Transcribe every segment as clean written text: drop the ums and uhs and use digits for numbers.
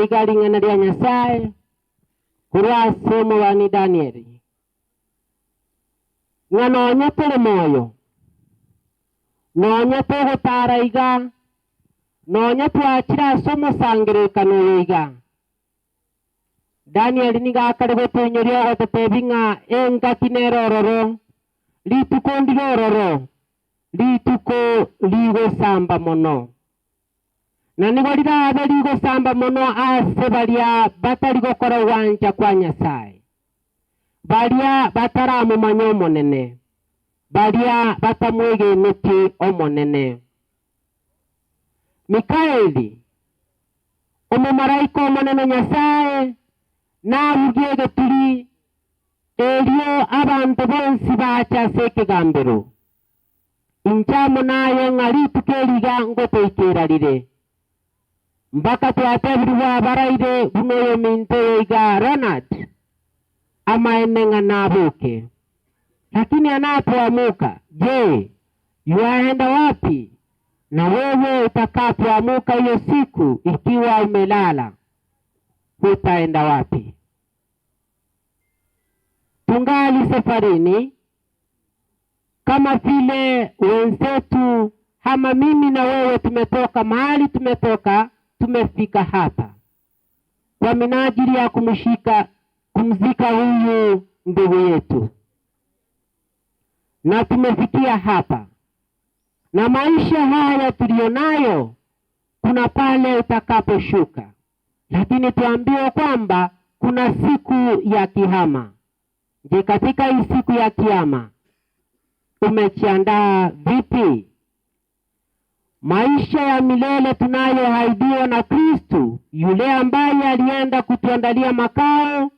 igari ngana rya Nyasaye kurwa somo wani Danieli ngano tere moyo nonya to gutara iga nonya twakira somo sangire kanu iga Danieli niga karebe tunyorio otetebinga enga kinerororo lituko ndirororo lituko ligo samba mono na nigo lirabe ligo samba mono ase balia batari gokora wanja kwa Nyasaye balia bataramu manyo monene balia batamwege nuti omonene Mikaeli omumaraika omonene Nyasaye nabugiege turi elio abantu bonsi bachase ekigambiro inchamo nayo ngari tukeliga ngoto ikerarire mbaka twatebirwa baraire bunoyo minto iga Ronald amaenenga nabuke lakini anapoamuka je yuaenda wapi na wewe utakapoamuka hiyo siku ikiwa umelala utaenda wapi tungali safarini kama vile wenzetu ama mimi na wewe tumetoka mahali tumetoka tumefika hapa kwa minajili ya kumzika huyu ndugu yetu na tumefikia hapa na maisha haya tulionayo kuna pale utakaposhuka lakini tuambiwe kwamba kuna siku ya kihama. Je, katika hii siku ya kiyama umejiandaa vipi? Maisha ya milele tunayoahidiwa na Kristo yule ambaye alienda kutuandalia makao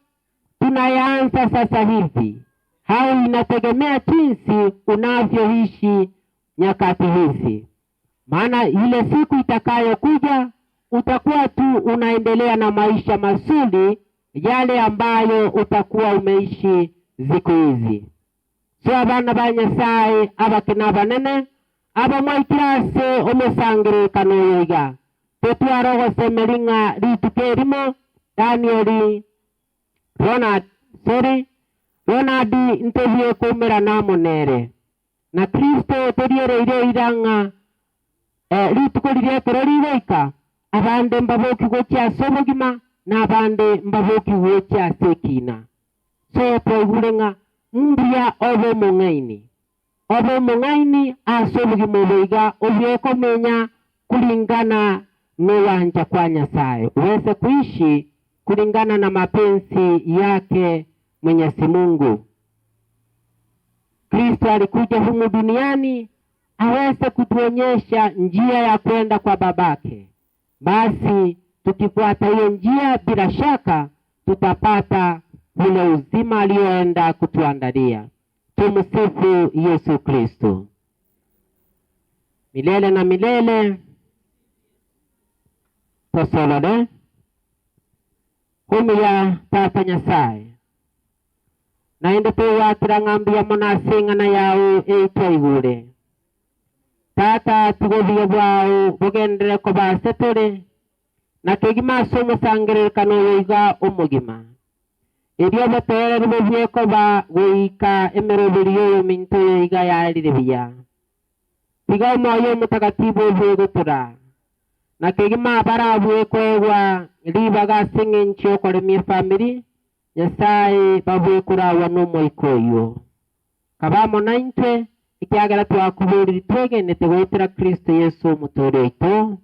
tunayaanza sasa hivi au inategemea jinsi unavyoishi nyakati hizi, maana ile siku itakayokuja utakuwa tu unaendelea na maisha mazuri yale ambayo utakuwa umeishi siku hizi. So abana ba Nyasaye abakina banene abamwaikirase omusangire kanoyiga tetwaro semeringa litukerimo Danieli Ronald ntebye kumera namonere na Kristo teriere iranga litukolire kerorireika abande mbaboki gocha sobogima na abande mbaboki gocha sekina so toigurenga mbya obo mungaini asobogima boiga obyeko menya kulingana n'uwanja kwa Nyasaye uweze kuishi kulingana na mapenzi yake Mwenyezi Mungu. Kristo alikuja humu duniani aweze kutuonyesha njia ya kwenda kwa babake. Basi tukifuata hiyo njia bila shaka tutapata ule uzima alioenda kutuandalia. Tumsifu Yesu Kristo. Milele na milele. Tosolole. Humia Tata Nyasaye. Naende tuwatira ngambia monasinga na yao eitwaigure. Tata tugovia bwao bugendere ko basetore na kegima somo sangere kanoyiga omugima. Edio batere rubye ko ba wika emerobiriyo minto yiga yaliribya. Tiga moyo mutakatifu bwegotura. Na kegima barabwe kwegwa libaga singincho kole mi family Nyasaye babwe kurawa no ikoyo. Kabamo nainte ikiagara twakuburi twege netegotera Kristo Yesu mutore ito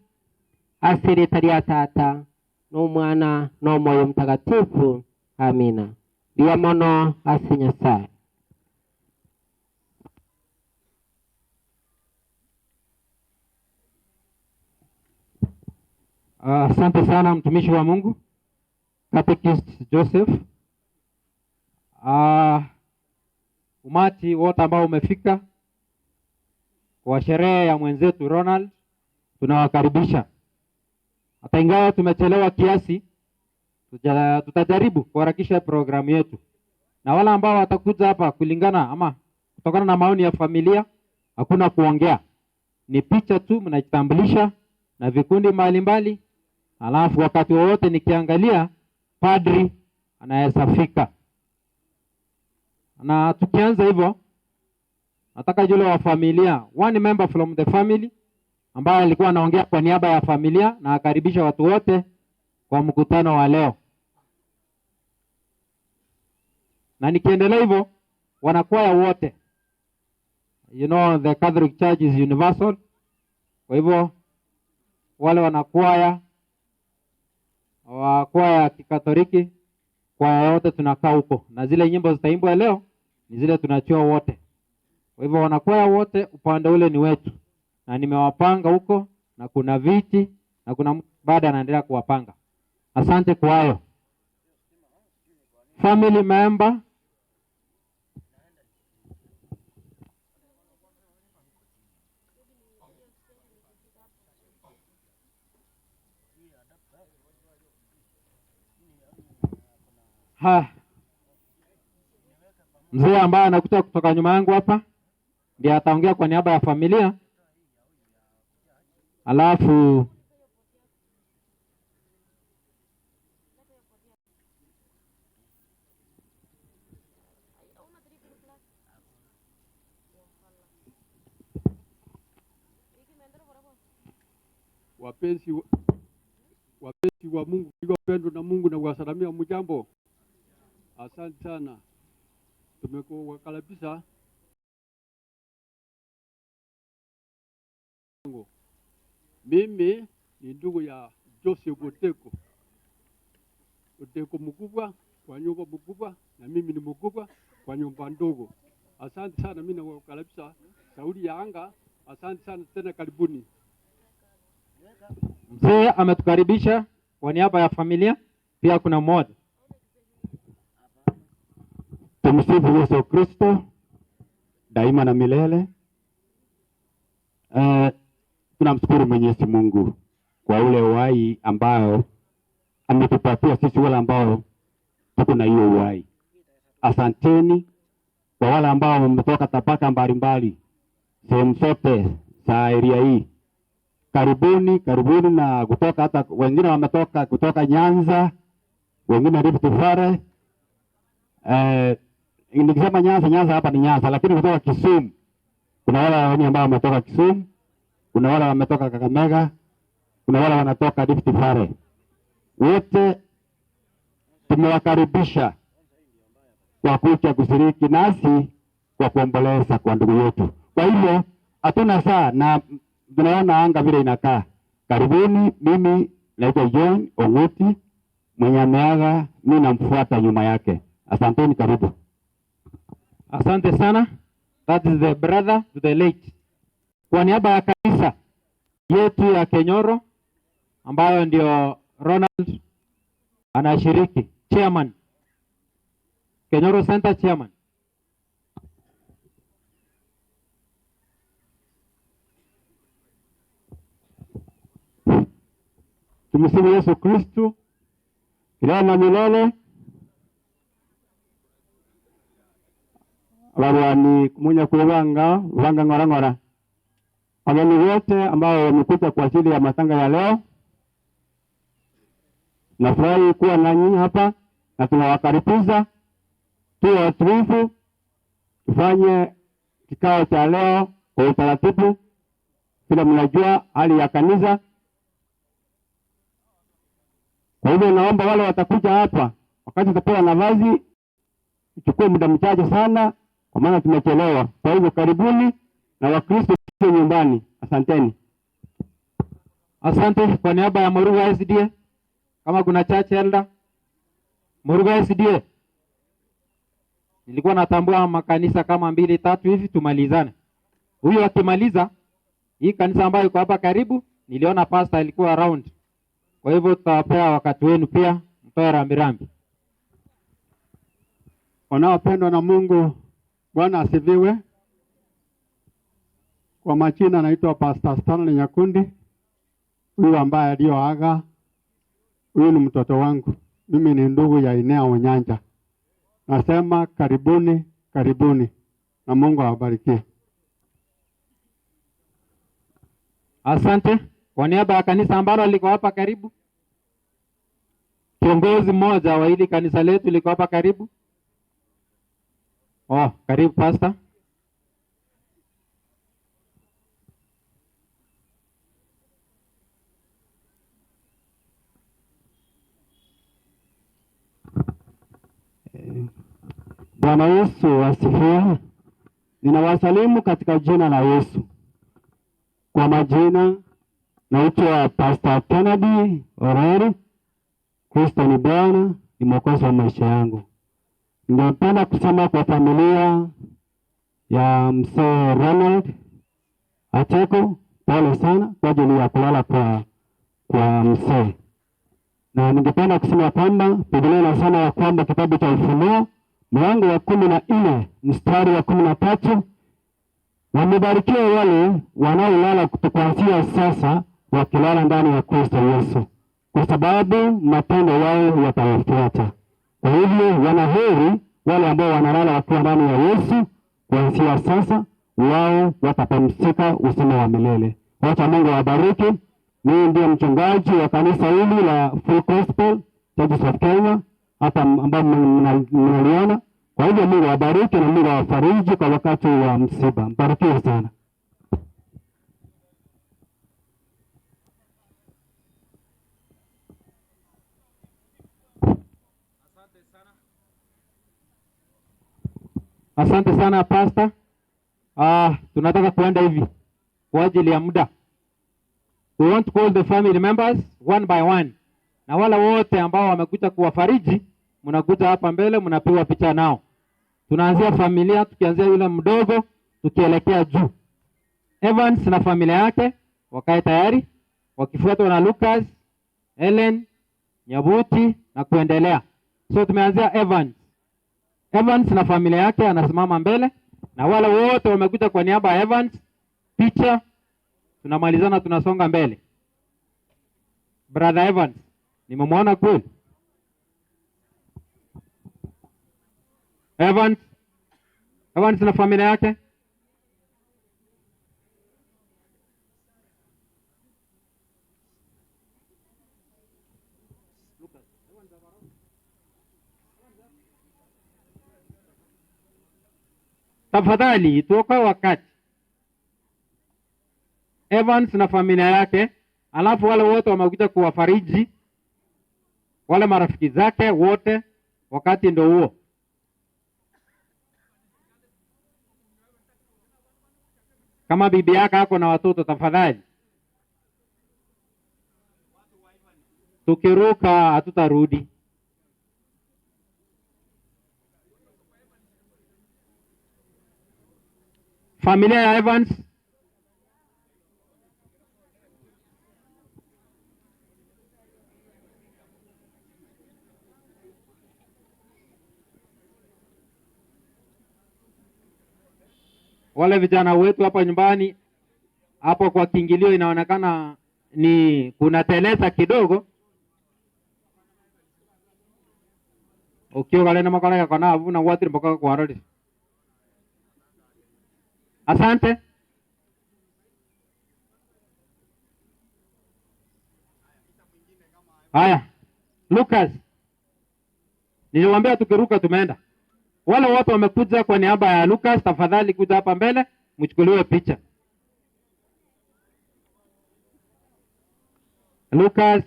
asere taria Tata no mwana no moyo mtakatifu. Amina. Dia mono ase Nyasaye. Asante sana mtumishi wa Mungu Catechist Joseph. Umati wote ambao umefika kwa sherehe ya mwenzetu Ronald tunawakaribisha. Hata ingawa tumechelewa kiasi, tutajaribu kuharakisha programu yetu. Na wala ambao watakuja hapa kulingana ama kutokana na maoni ya familia, hakuna kuongea. Ni picha tu, mnajitambulisha na vikundi mbalimbali alafu wakati wowote nikiangalia padri anaweza fika. Na tukianza hivyo, nataka yule wa familia, one member from the family ambaye alikuwa anaongea kwa niaba ya familia na akaribisha watu wote kwa mkutano wa leo. Na nikiendelea hivyo, wanakwaya wote, you know the Catholic Church is universal. Kwa hivyo wale wanakwaya wa kwaya ya Kikatoliki, kwaya yote tunakaa huko, na zile nyimbo zitaimbwa leo ni zile tunachua wote. Kwa hivyo wanakwaya wote upande ule ni wetu, na nimewapanga huko, na kuna viti, na kuna baada anaendelea kuwapanga. Asante kwa hayo. Family member, mzee ambaye anakuja kutoka nyuma yangu hapa ndiye ataongea kwa niaba ya familia. Alafu wapenzi wa Mungu, wapendwa na Mungu, na kuwasalamia mjambo. Asante sana. Tumekuwakaribisha. Mimi ni ndugu ya Joseph Oteko. Oteko mkubwa kwa nyumba mkubwa, na mimi ni mkubwa kwa nyumba ndogo. Asante sana, mimi nawakaribisha Sauti ya Anga. Asante sana tena, karibuni. mzee ametukaribisha kwa niaba ya familia. Pia kuna mmoja. Tumsifu Yesu Kristo daima na milele. Tunamshukuru Mwenyezi Mungu kwa ule uhai ambao ametupatia sisi wale ambao tuko na hiyo uhai. Asanteni kwa wale ambao wametoka tabaka mbalimbali, sehemu zote za area hii. Karibuni na kutoka, hata wengine wametoka kutoka Nyanza, wengine Rift Valley. Nikisema Nyanza hapa ni Nyanza, lakini kutoka Kisumu kuna wale ambao wametoka Kisumu, kuna wale wametoka Kakamega, kuna wale wanatoka Rift Valley. Wote tumewakaribisha kwa kuja kushiriki nasi kwa kuomboleza kwa ndugu yetu. Kwa hivyo hatuna saa na tunaona anga vile inakaa. Karibuni. Mimi naitwa John Onguti, mwenye ameaga, mimi namfuata nyuma yake. Asanteni, karibu. Asante sana. That is the brother to the late. Kwa niaba ya kanisa yetu ya Kenyoro ambayo ndio Ronald anashiriki, chairman, Kenyoro Center chairman. Tumsifu Yesu Kristo milele na milele. Warwani kumunya kuwanga ngora. Wageni wote ambao wamekuja kwa ajili ya matanga ya leo, nafurahi kuwa nanyi hapa na tunawakaribisha. Tuwe watulivu, tufanye kikao cha leo kwa utaratibu. Kila mnajua hali ya kanisa. Kwa hivyo naomba wale watakuja hapa, wakati tutapewa nafasi, ichukue muda mchache sana kwa maana tumechelewa. Kwa hivyo karibuni, na Wakristo nyumbani. Asanteni. Asante. Kwa niaba ya Muruga SDA, kama kuna church elder Muruga SDA, nilikuwa natambua makanisa kama 2-3 hivi tumalizane. Huyu akimaliza hii kanisa ambayo iko hapa karibu, niliona pastor alikuwa around. Kwa hivyo tutawapea wakati wenu pia, mtoe rambirambi. Wanaopendwa na Mungu, Bwana asifiwe. Kwa majina naitwa Pastor Stanley Nyakundi. Huyu ambaye alioaga, huyu ni mtoto wangu. Mimi ni ndugu ya Inea Onyanja. Nasema karibuni na Mungu awabarikie. Asante. Kwa niaba ya kanisa ambalo liko hapa karibu, kiongozi mmoja wa hili kanisa letu liko hapa karibu. Oh, karibu pastor. Bwana Yesu asifiwe. Ninawasalimu katika jina la Yesu. Kwa majina naitwa Pastor Kennedy Oreri. Kristo ni Bwana, ni mwokozi wa maisha yangu. Ningependa kusema kwa familia ya mzee Ronald Acheko, pole sana kwa ajili ya kulala kwa mzee. Na ningependa kusema kwamba Biblia inasema ya kwamba kitabu cha Ufunuo mlango wa 14 mstari wa 13, wamebarikiwa wale wanaolala kuanzia sasa wakilala ndani ya Kristo Yesu, kwa sababu matendo yao yatawafuata. Kwa hivyo wanaheri wale ambao wanalala wakiwa ndani ya Yesu kuanzia sasa, wao watapumzika uzima wa milele. Wacha Mungu awabariki. Mimi ndiye mchungaji wa kanisa hili la Full Gospel Church of Kenya hapa ambao mnaliona. Kwa hivyo Mungu awabariki na Mungu awafariji kwa wakati wa msiba. Mbarikiwe sana. Asante sana pastor. Tunataka kuenda hivi kwa ajili ya muda. We want to call the family members one by one. Na wale wote ambao wamekuja kuwafariji, mnakuja hapa mbele, mnapewa picha nao. Tunaanzia familia, tukianzia yule mdogo tukielekea juu. Evans na familia yake wakae tayari, wakifuatwa na Lucas, Helen, Nyabuti na kuendelea. So tumeanzia Evans. Evans na familia yake anasimama mbele, na wale wote wamekuja kwa niaba ya Evans, picha, tunamalizana, tunasonga mbele. Brother Evans, nimemwona kweli? Evans na familia yake. Tafadhali tuokoe wakati. Evans na familia yake, alafu wale wote wamekuja kuwafariji wale marafiki zake wote, wakati ndio huo. Kama bibi yake ako na watoto, tafadhali. Tukiruka hatutarudi. Familia ya Evans. Wale vijana wetu hapa nyumbani, hapo kwa kiingilio inaonekana ni kuna teleza kidogo. Ukio na makala ya kana avuna watu mpaka kwa rodi. Asante. Haya, Lucas, niliwaambia tukiruka tumeenda. Wale wote wamekuja kwa niaba ya Lucas, tafadhali kuja hapa mbele mchukuliwe picha. Lucas.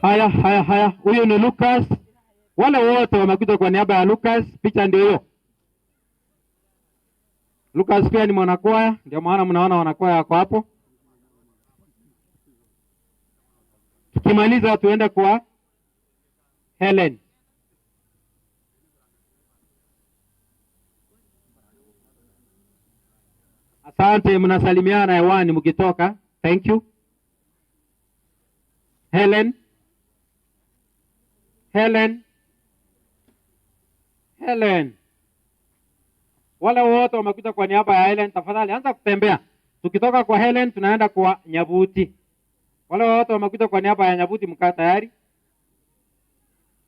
Haya. Huyu ni Lucas. Wale wote wamekuja kwa niaba ya Lucas, picha ndio hiyo. Lucas pia ni mwanakwaya, ndio maana mnaona wanakwaya wako hapo. Tukimaliza tuende kwa Helen. Asante, mnasalimiana hewani mkitoka. Thank you. Helen. Wale wote wamekuja kwa niaba ya Helen, tafadhali anza kutembea. Tukitoka kwa Helen tunaenda kwa Nyabuti. Wale wote wamekuja kwa niaba ya Nyabuti, mkaa tayari.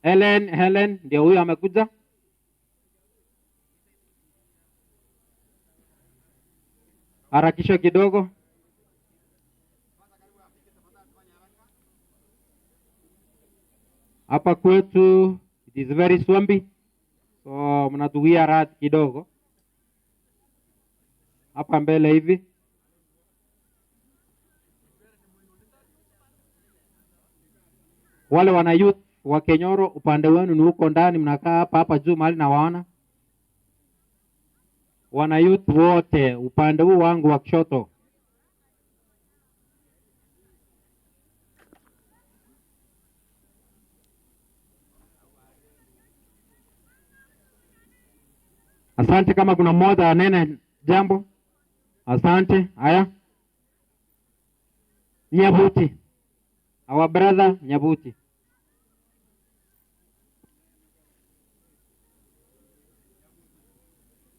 Helen ndio huyo amekuja. Harakisha kidogo. Hapa kwetu it is very swampy, so mnatugia rat kidogo. Hapa mbele hivi. Wale wana youth wa Kenyoro upande wenu ni huko ndani, mnakaa hapa juu mahali na waona. Wana youth wote upande huu wangu wa kushoto. Asante, kama kuna mmoja anene jambo. Asante. Haya. Nyabuti. Our brother Nyabuti.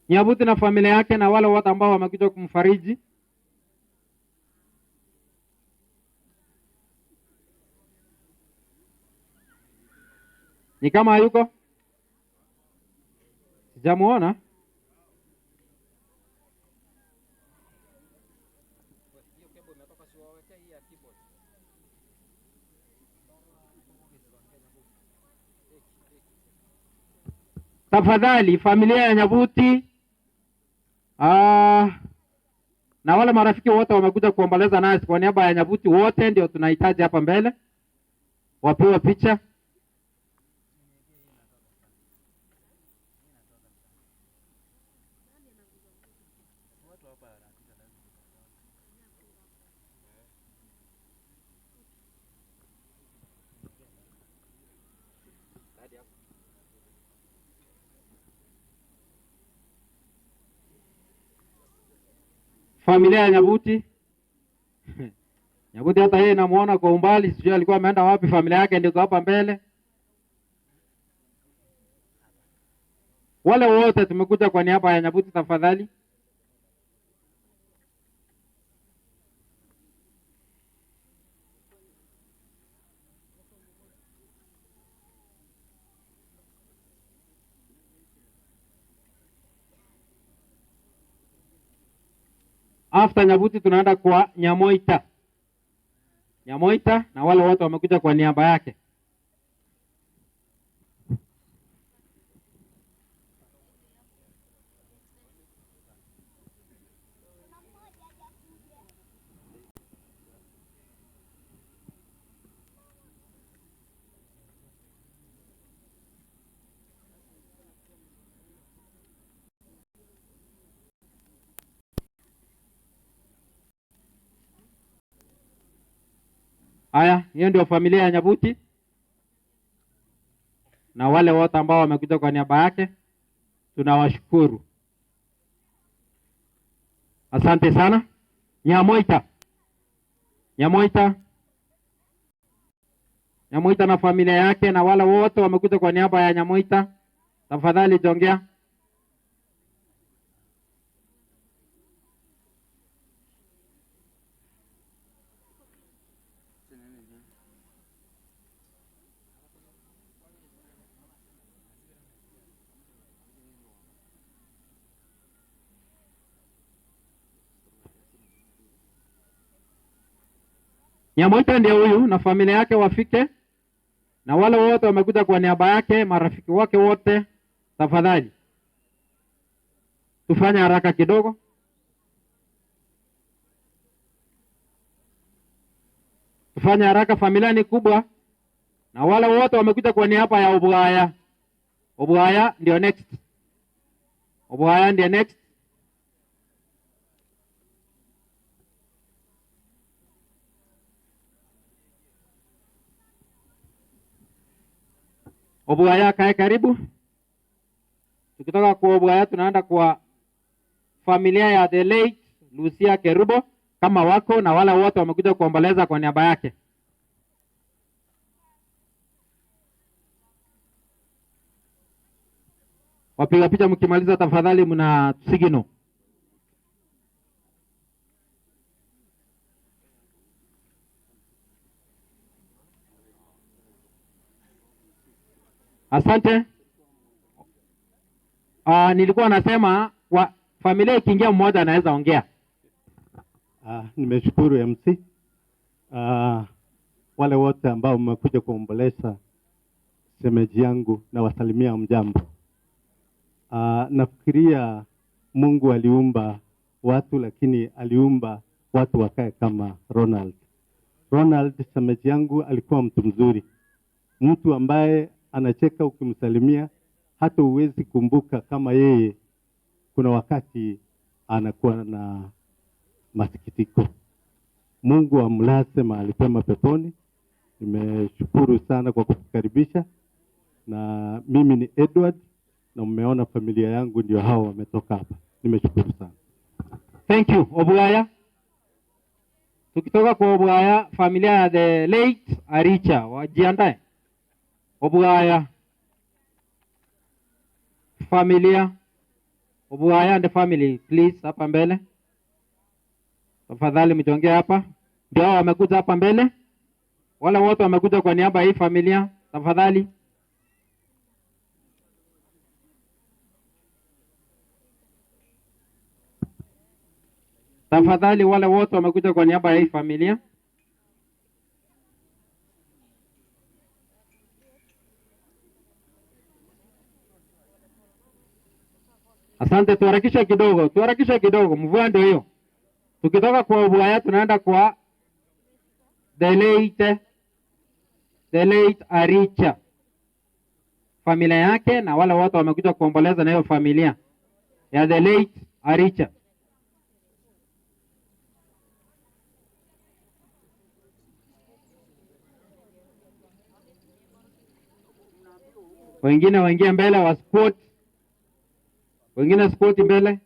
Nyabuti na familia yake na wale wote ambao wamekuja kumfariji. Ni kama hayuko? Sijamuona. Tafadhali familia ya Nyabuti na wale marafiki wote wamekuja kuomboleza nasi kwa niaba ya Nyabuti wote ndio tunahitaji hapa mbele wapewe picha. Familia ya Nyabuti. Nyabuti hata yeye namuona kwa umbali, sijui alikuwa ameenda wapi. Familia yake ndio hapa mbele. Wale wote tumekuja kwa niaba ya Nyabuti, tafadhali. After Nyabuti tunaenda kwa Nyamoita. Nyamoita na wale wote wamekuja kwa niaba yake. Haya, hiyo ndio familia ya Nyabuti na wale wote ambao wamekuja kwa niaba yake. Tunawashukuru. Asante sana. Nyamoita. Nyamoita na familia yake na wale wote wamekuja kwa niaba ya Nyamoita, tafadhali jongea. Nyamoita ndio huyu na familia yake wafike, na wale wote wamekuja kwa niaba yake, marafiki wake wote, tafadhali tufanye haraka kidogo. Tufanye haraka, familia ni kubwa, na wale wote wamekuja kwa niaba ya Obugaya. Obugaya ndio next. Obugaya ndio next. Obugaya kae karibu. Tukitoka kwa Obugaya tunaenda kwa familia ya the late Lucia Kerubo. kama wako na wale wote wamekuja kuomboleza kwa niaba yake. Wapiga picha mkimaliza tafadhali mna sigino. Asante. Nilikuwa nasema familia ikiingia mmoja anaweza ongea. Nimeshukuru MC. Wale wote ambao mmekuja kuomboleza shemeji yangu na wasalimia mjambo. Nafikiria Mungu aliumba watu, lakini aliumba watu wakae kama Ronald. Ronald shemeji yangu alikuwa mtu mzuri, mtu ambaye anacheka ukimsalimia, hata uwezi kumbuka kama yeye kuna wakati anakuwa na masikitiko. Mungu amlaze mahali pema peponi. Nimeshukuru sana kwa kukaribisha, na mimi ni Edward na mmeona familia yangu ndio hao wametoka hapa. Nimeshukuru sana. Thank you. Obugaya. Tukitoka kwa Obugaya, familia ya the late Aricha wajiandae. Obugaya familia, Obugaya and the family, please hapa mbele. Tafadhali mjongee hapa. Ndio wamekuja hapa mbele. Wale wote wamekuja kwa niaba ya hii familia, tafadhali. Tafadhali wale wote wamekuja kwa niaba ya hii familia. Asante, tuharakisha kidogo, mvua ndio hiyo. Tukitoka kwa Obugaya tunaenda kwa the late Aricha, familia yake na wale wote wamekuja kuomboleza na hiyo familia ya the late Aricha. Wengine waingie mbele wa sport. Wengine sport mbele.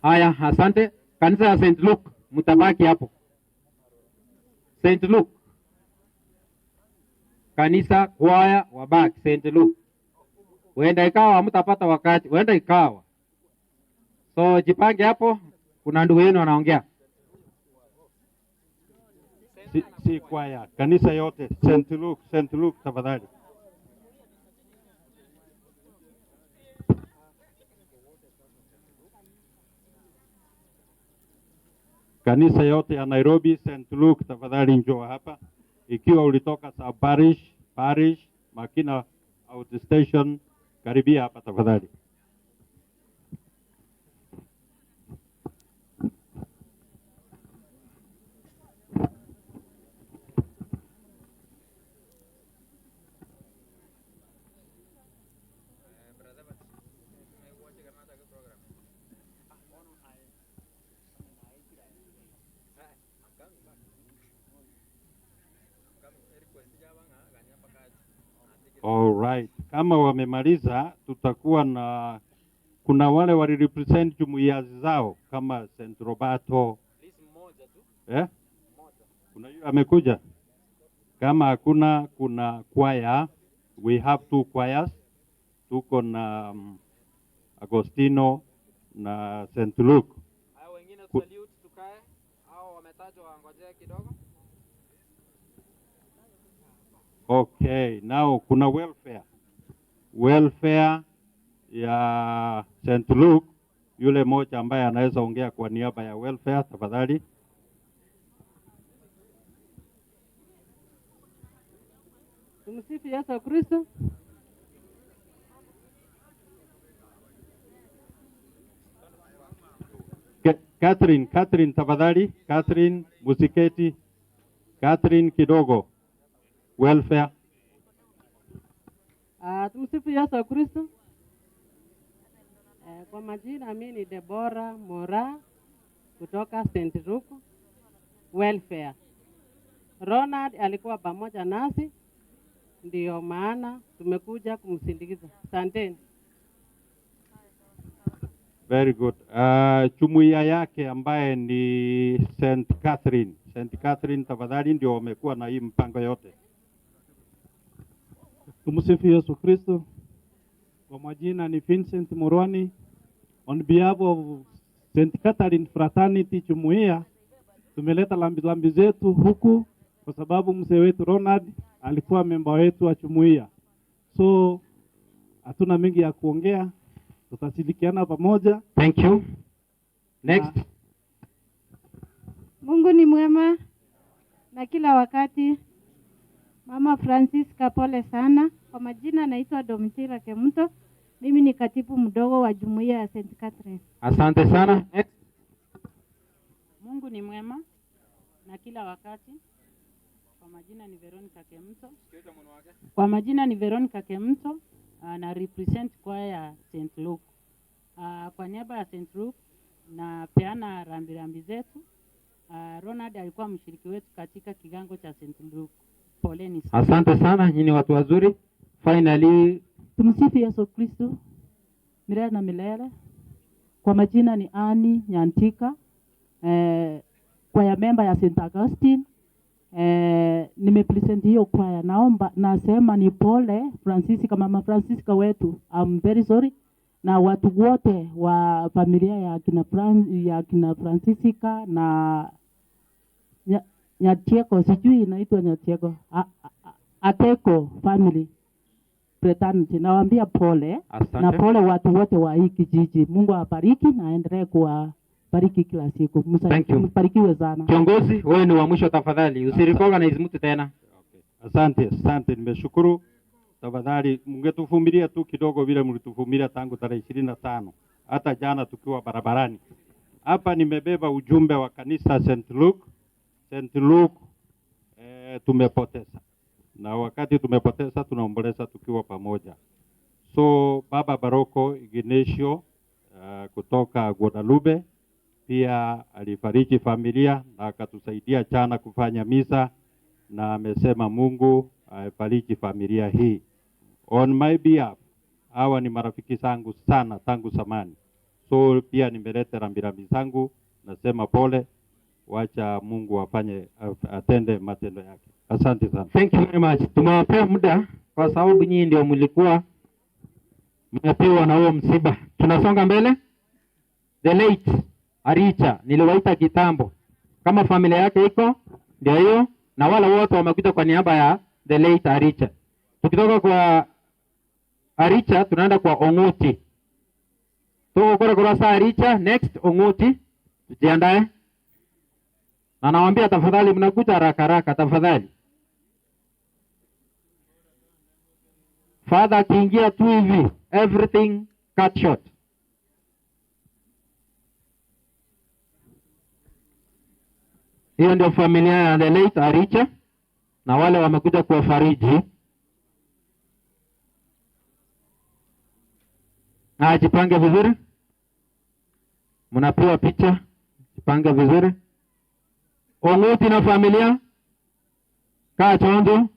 Haya, asante. Kanisa ya St. Luke, mtabaki hapo. St. Luke. Kanisa kwaya wabaki St. Luke. Huenda ikawa hamtapata wakati, huenda ikawa. So jipange hapo, kuna ndugu yenu wanaongea. Si kwaya, kanisa yote St. Luke tafadhali. Kanisa yote ya Nairobi St. Luke tafadhali njoo hapa. Ikiwa ulitoka sa parish, Makina outstation, karibia hapa tafadhali. All right. Kama wamemaliza, tutakuwa na kuna wale wali represent jumuiya zao kama St. Roberto. Kuna yule amekuja. Kama hakuna, kuna choir. We have 2 choirs. Tuko na Agostino na St. Luke. Hao wengine salute tukae. Hao wametajwa wangojea kidogo. Okay, now kuna welfare ya St. Luke. Yule moja ambaye anaweza ongea kwa niaba ya welfare tafadhali. Tumsifu Yesu Kristo. Catherine tafadhali. Catherine Musiketi. Catherine kidogo. Welfare. Tumsifu Yesu Kristo. Kwa majina mimi ni Deborah Mora kutoka St. Luke Welfare. Ronald alikuwa pamoja nasi, ndio maana tumekuja kumsindikiza. Asanteni. Very good. Jumuiya yake ambaye ni St. Catherine. St. Catherine tafadhali, ndio wamekuwa na hii mpango yote. Tumsifu Yesu Kristo. Kwa majina ni Vincent Murwani. On behalf of St. Catherine Fraternity Jumuiya, tumeleta lambi zetu huku kwa sababu mzee wetu Ronald alikuwa memba wetu wa jumuiya. So hatuna mengi ya kuongea, tutashirikiana pamoja. Thank you. Next. Mungu ni mwema na kila wakati. Mama Francisca, pole sana. Kwa majina naitwa Domitila Kemuto. Mimi ni katibu mdogo wa jumuiya ya St. Catherine. Asante sana. Next. Mungu ni mwema na kila wakati. Kwa majina ni Veronica Kemuto. Kwa majina ni Veronica Kemuto, na represent kwaya ya St. Luke. Kwa niaba ya St. Luke na peana rambirambi zetu. Ronald alikuwa mshiriki wetu katika kigango cha St. Luke. Poleni sana. Asante sana, nyinyi watu wazuri. Finally, Tumsifu Yesu Kristo. Milele na milele. Kwa majina ni Ani Nyantika. Kwaya member ya St. Augustine. Nimepresent hiyo kwaya. Naomba nasema ni pole Francisca, mama Francisca wetu. I'm very sorry. Na watu wote wa familia ya kina Francisca na Nyatieko, sijui inaitwa Nyatieko. Ateko family fraternity. Nawaambia pole. asante. Na pole watu wote wa hii kijiji. Mungu awabariki na aendelee kuwabariki kila siku. Thank you. Mbarikiwe sana. Kiongozi, wewe ni wa mwisho tafadhali. Usirecognize mtu tena. Okay. Asante, nimeshukuru. Tafadhali mngetuvumilia tu kidogo vile mlituvumilia tangu tarehe 25. Hata jana tukiwa barabarani. Hapa nimebeba ujumbe wa kanisa St. Luke. St. Luke tumepoteza. Na wakati tumepoteza tunaomboleza tukiwa pamoja. So Baba Baroko Ignacio kutoka Guadalupe pia alifariki familia na akatusaidia jana kufanya misa, na amesema Mungu afariki familia hii. On my behalf, hawa ni marafiki zangu sana tangu zamani. So pia nimeleta rambirambi zangu, nasema pole, wacha Mungu atende matendo yake. Asante sana. Thank you very much. Tumewapea muda kwa sababu nyinyi ndio mlikuwa mmepewa na huo msiba. Tunasonga mbele. The late Aricha, niliwaita kitambo. Kama familia yake iko, ndio hiyo, na wale wote wamekuja kwa niaba ya the late Aricha. Tukitoka kwa Aricha tunaenda kwa Ongoti. Tuko kwa saa Aricha, next Ongoti. Tujiandae. Na nawaambia tafadhali mnakuja haraka haraka tafadhali. Father akiingia tu hivi, everything cut short. Hiyo ndio familia ya the late Aricha na wale wamekuja kuwafariji. Jipange vizuri. Mnapewa picha. Jipange vizuri. Ongoti na familia. Kaa chonjo.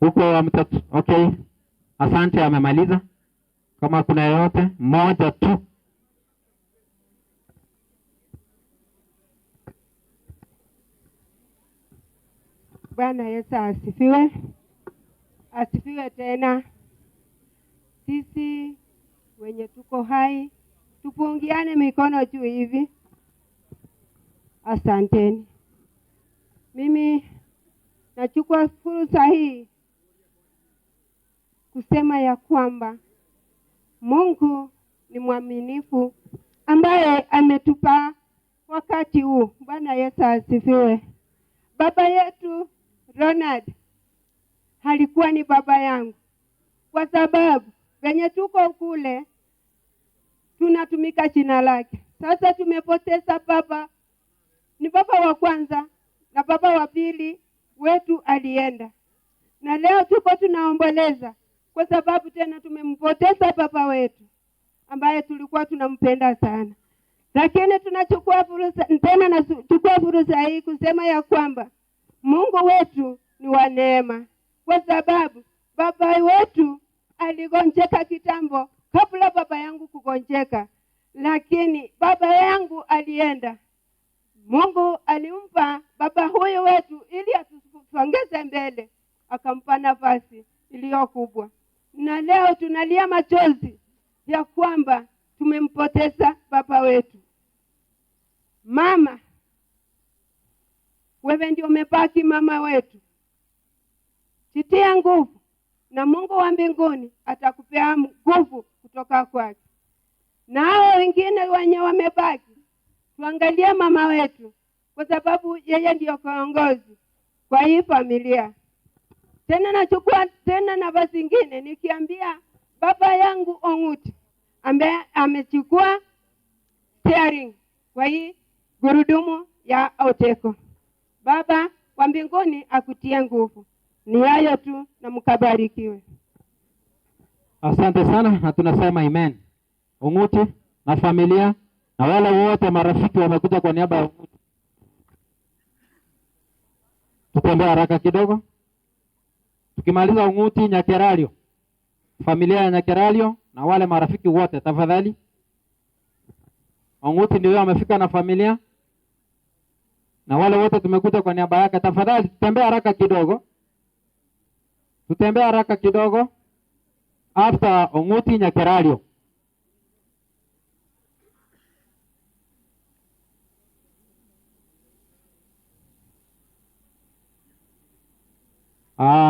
Huko wa mtatu. Okay. Asante, amemaliza. Kama kuna yote mmoja tu. Bwana Yesu asifiwe. Asifiwe tena. Sisi wenye tuko hai tupungiane mikono juu hivi. Asanteni. Mimi nachukua fursa hii kusema ya kwamba Mungu ni mwaminifu ambaye ametupa wakati huu. Bwana Yesu asifiwe. Baba yetu Ronald alikuwa ni baba yangu, kwa sababu venye tuko kule tunatumika jina lake. Sasa tumepoteza baba, ni baba wa kwanza na baba wa pili wetu alienda, na leo tuko tunaomboleza kwa sababu tena tumempoteza baba wetu ambaye tulikuwa tunampenda sana. Lakini tunachukua fursa tena, nachukua fursa hii kusema ya kwamba Mungu wetu ni wa neema, kwa sababu baba wetu aligonjeka kitambo kabla baba yangu kugonjeka, lakini baba yangu alienda. Mungu alimpa baba huyu wetu ili atusongeze mbele, akampa nafasi iliyo kubwa, na leo tunalia machozi ya kwamba tumempoteza baba wetu. Mama, wewe ndio umebaki mama wetu. Jitie nguvu na Mungu wa mbinguni atakupea nguvu kutoka kwake. Na hao wengine wenye wamebaki, tuangalie mama wetu, kwa sababu yeye ndio kiongozi kwa hii familia. Tena nachukua tena nafasi nyingine nikiambia baba yangu Onguti ambaye amechukua steering kwa hii gurudumu ya Oteko. Baba wa mbinguni akutie nguvu. Ni hayo tu, na mkabarikiwe. Asante sana, na tunasema amen. Onguti na familia na wale wote marafiki wamekuja kwa niaba ya Onguti. Tutembea haraka kidogo. Tukimaliza Onguti, Nyakeralio, familia ya Nyakeralio na wale marafiki wote tafadhali. Onguti ndio amefika na familia na wale wote tumekuja kwa niaba yake. Tafadhali tutembea haraka kidogo. Tutembea haraka kidogo. After Onguti, Nyakeralio.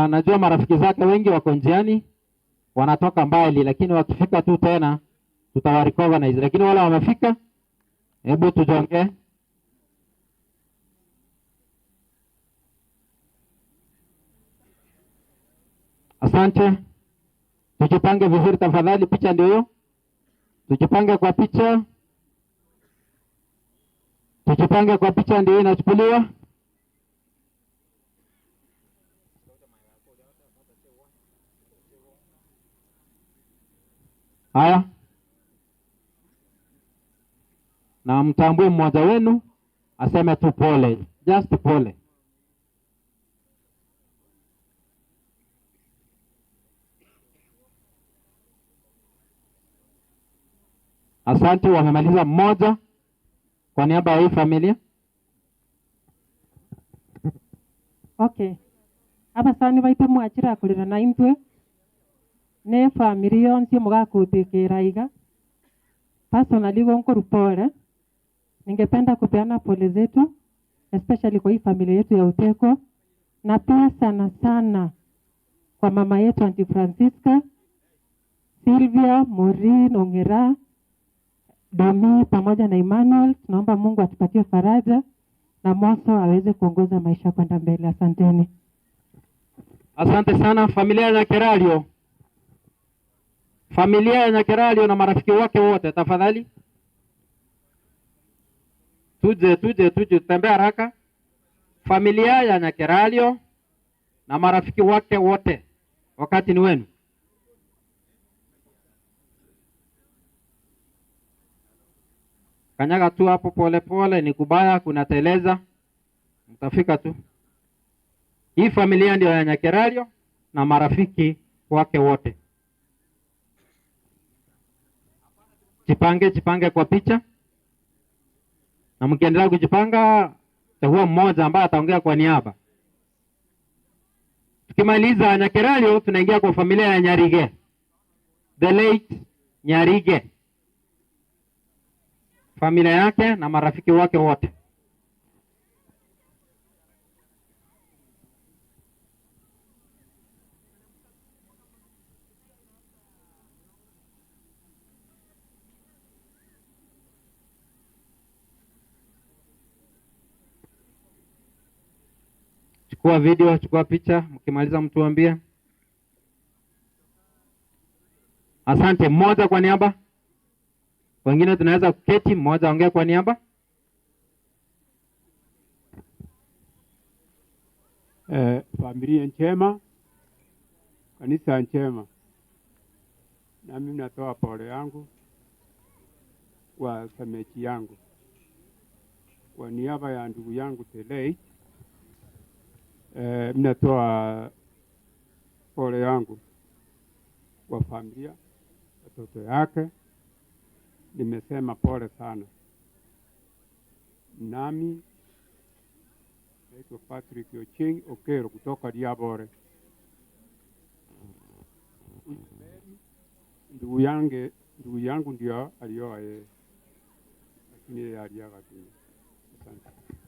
Najua marafiki zake wengi wako njiani, wanatoka mbali, lakini wakifika tu tena tutawarecognize. Lakini wale wamefika, hebu tujonge. Asante. Tujipange vizuri tafadhali, picha ndio hiyo. Tujipange kwa picha. Tujipange kwa picha ndio inachukuliwa. Haya. Na mtambue mmoja wenu aseme tu pole, just pole. Asante, wamemaliza mmoja kwa niaba ya hii familia. Okay. Abasani baitu mwachira kulira na intwe ne family yonse mugakutekera iga. Personally gonko pole. Ningependa kupeana pole zetu especially kwa hii familia yetu ya Uteko, na pia sana sana kwa mama yetu Auntie Francisca, Sylvia, Maureen, Ongera, Domi pamoja na Emmanuel. Tunaomba Mungu atupatie faraja na Moso aweze kuongoza maisha kwenda mbele. Asanteni. Asante sana familia ya Nyakeralio. Familia ya Nyakeralio na marafiki wake wote tafadhali. Tuje tembea haraka. Familia ya Nyakeralio na marafiki wake wote, wakati ni wenu. Kanyaga tu hapo pole pole, ni kubaya kunateleza. Mtafika tu. Hii familia ndio ya Nyakeralio na marafiki wake wote. Jipange kwa picha. Na mkiendelea kujipanga, takuwa mmoja ambaye ataongea kwa niaba. Tukimaliza Nyakeralio, tunaingia kwa familia ya Nyarige. The late Nyarige. Familia yake na marafiki wake wote. Chukua video, chukua picha, mkimaliza mtuambie. Asante. Mmoja kwa niaba, wengine tunaweza kuketi, mmoja ongea kwa niaba. Familia njema, kanisa njema, na mimi natoa pole yangu kwa shemeji yangu kwa niaba ya ndugu yangu Telei. Mimi natoa pole yangu kwa familia, watoto yake. Nimesema pole sana. Nami naitwa Patrick Ocheng Okero kutoka Diabore. Ndugu yangu ndio alioa yeye, lakini yeye aliaga tu.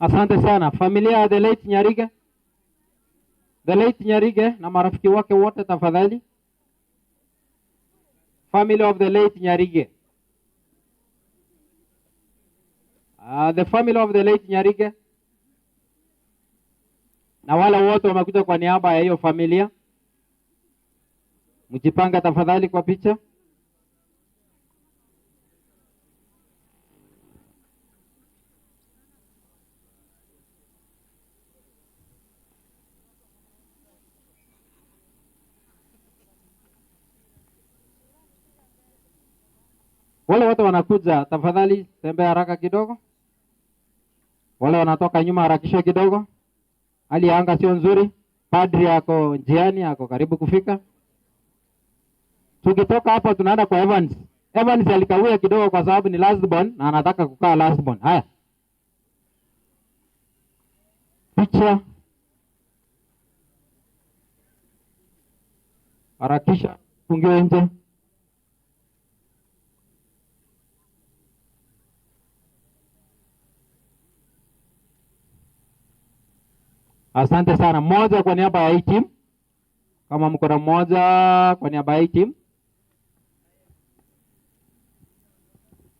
Asante sana. Familia ya the late Nyarige, the late Nyarige na marafiki wake wote tafadhali. Family of the late Nyarige. The family of the late Nyarige na wale wote wamekuja kwa niaba ya hiyo familia, mjipanga tafadhali kwa picha. Wale wote wanakuja tafadhali tembea haraka kidogo. Wale wanatoka nyuma harakisha kidogo. Hali ya anga sio nzuri. Padri ako njiani, ako karibu kufika. Tukitoka hapa tunaenda kwa Evans. Evans alikawia kidogo kwa sababu ni last born na anataka kukaa last born. Haya. Picha. Harakisha, fungiwe nje. Asante sana. Mmoja kwa niaba ya hii team. Kama mko na mmoja kwa niaba ya hii team.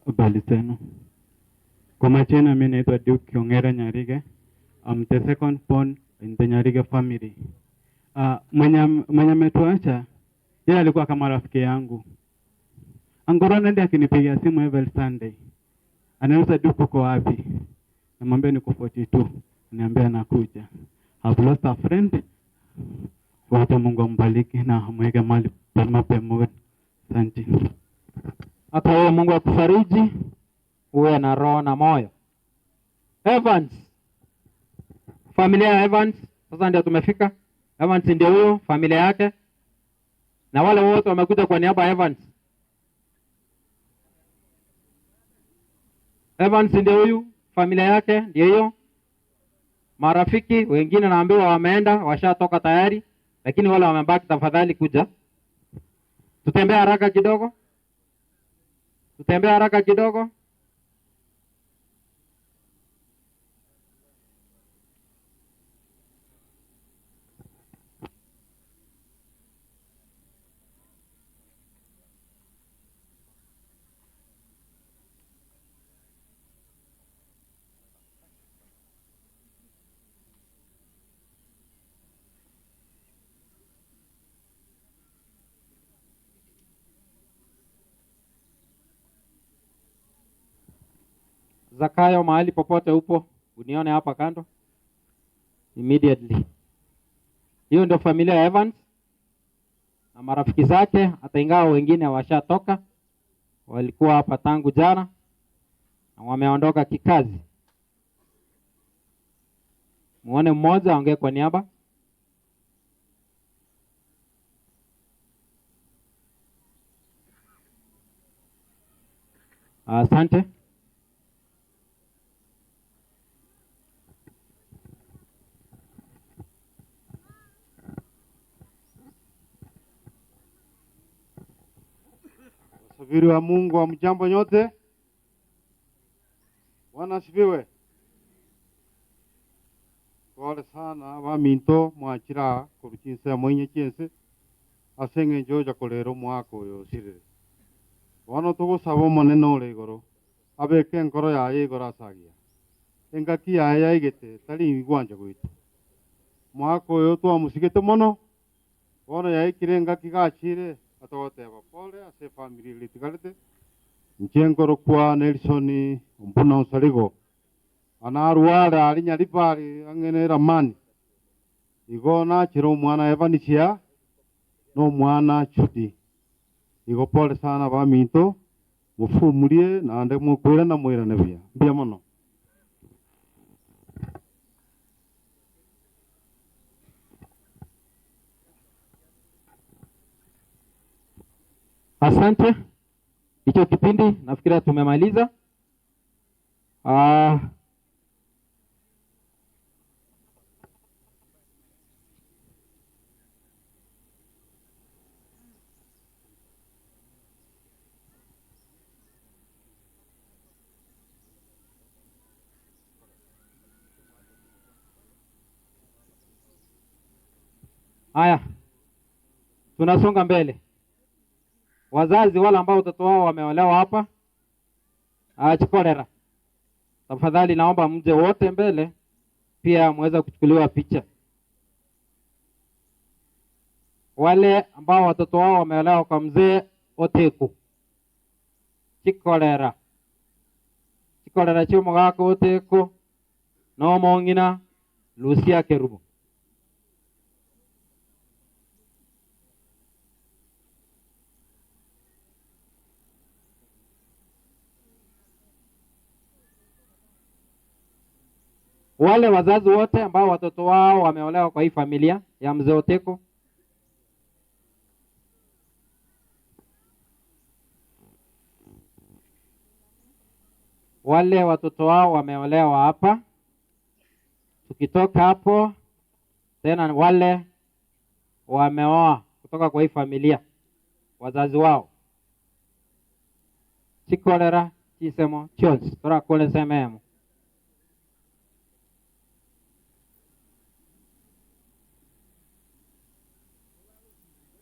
Habari zenu. Kwa majina mimi naitwa Duke Ongera Nyarige. I'm the second born in the Nyarige family. Mwenye ametuacha yeye alikuwa kama rafiki yangu. Angorana ndiye akinipigia simu every Sunday. Anauliza Duke uko wapi? Namwambia niko 42. Niambia nakuja. I've lost a friend. Wacha Mungu ambariki na amweke mahali pema pema. Asante. Hata wewe Mungu akufariji, uwe na roho na moyo. Evans. Familia ya Evans, sasa ndio tumefika. Evans ndio huyo, familia yake. Na wale wote wamekuja kwa niaba ya Evans. Evans ndio huyu, familia yake ndio hiyo. Marafiki wengine naambiwa wameenda, washatoka tayari, lakini wale wamebaki tafadhali kuja. Tutembea haraka kidogo. Tutembea haraka kidogo. Zakayo, mahali popote upo, unione hapa kando immediately. Hiyo ndio familia ya Evans na marafiki zake, hata ingawa wengine washatoka, walikuwa hapa tangu jana na wameondoka kikazi. Muone mmoja aongee kwa niaba. Asante. Wasafiri wa Mungu wa mjambo nyote. Bwana asifiwe. Pole sana waminto mwachira kuruchinsa mwenye chense asenge njoja kolero mwako uyu sirire. Bwana tugusaba monene uri iguru abeke ngoro yaye iguru asagia. Engaki yaye yaigite tari igwanja gwitu. mwaka uyu twamusigite muno bono yaikire ngaki gachire atogoteba pole ase family litigarite nchengoro kwa Nelson Mbuna Nsaligo anarwara ari nyaripari angene ramani igona chiro mwana evanisia no mwana chudi igo pole sana baminto mufumulie na ande mukwira na mwira nebia mbia muno. Asante. Hicho kipindi nafikiri tumemaliza. Haya, tunasonga mbele. Wazazi wale ambao watoto wao wameolewa hapa Chikorera, tafadhali naomba mje wote mbele, pia muweza kuchukuliwa picha. Wale ambao watoto wao wameolewa kwa mzee Oteku Chikorera chumo gako Oteku no mongina Lucia Kerubo. Wale wazazi wote ambao watoto wao wameolewa kwa hii familia ya mzee Oteko, wale watoto wao wameolewa hapa. Tukitoka hapo tena wale wameoa kutoka kwa hii familia, wazazi wao Chikorera Chisemo Chons tora kole sememo.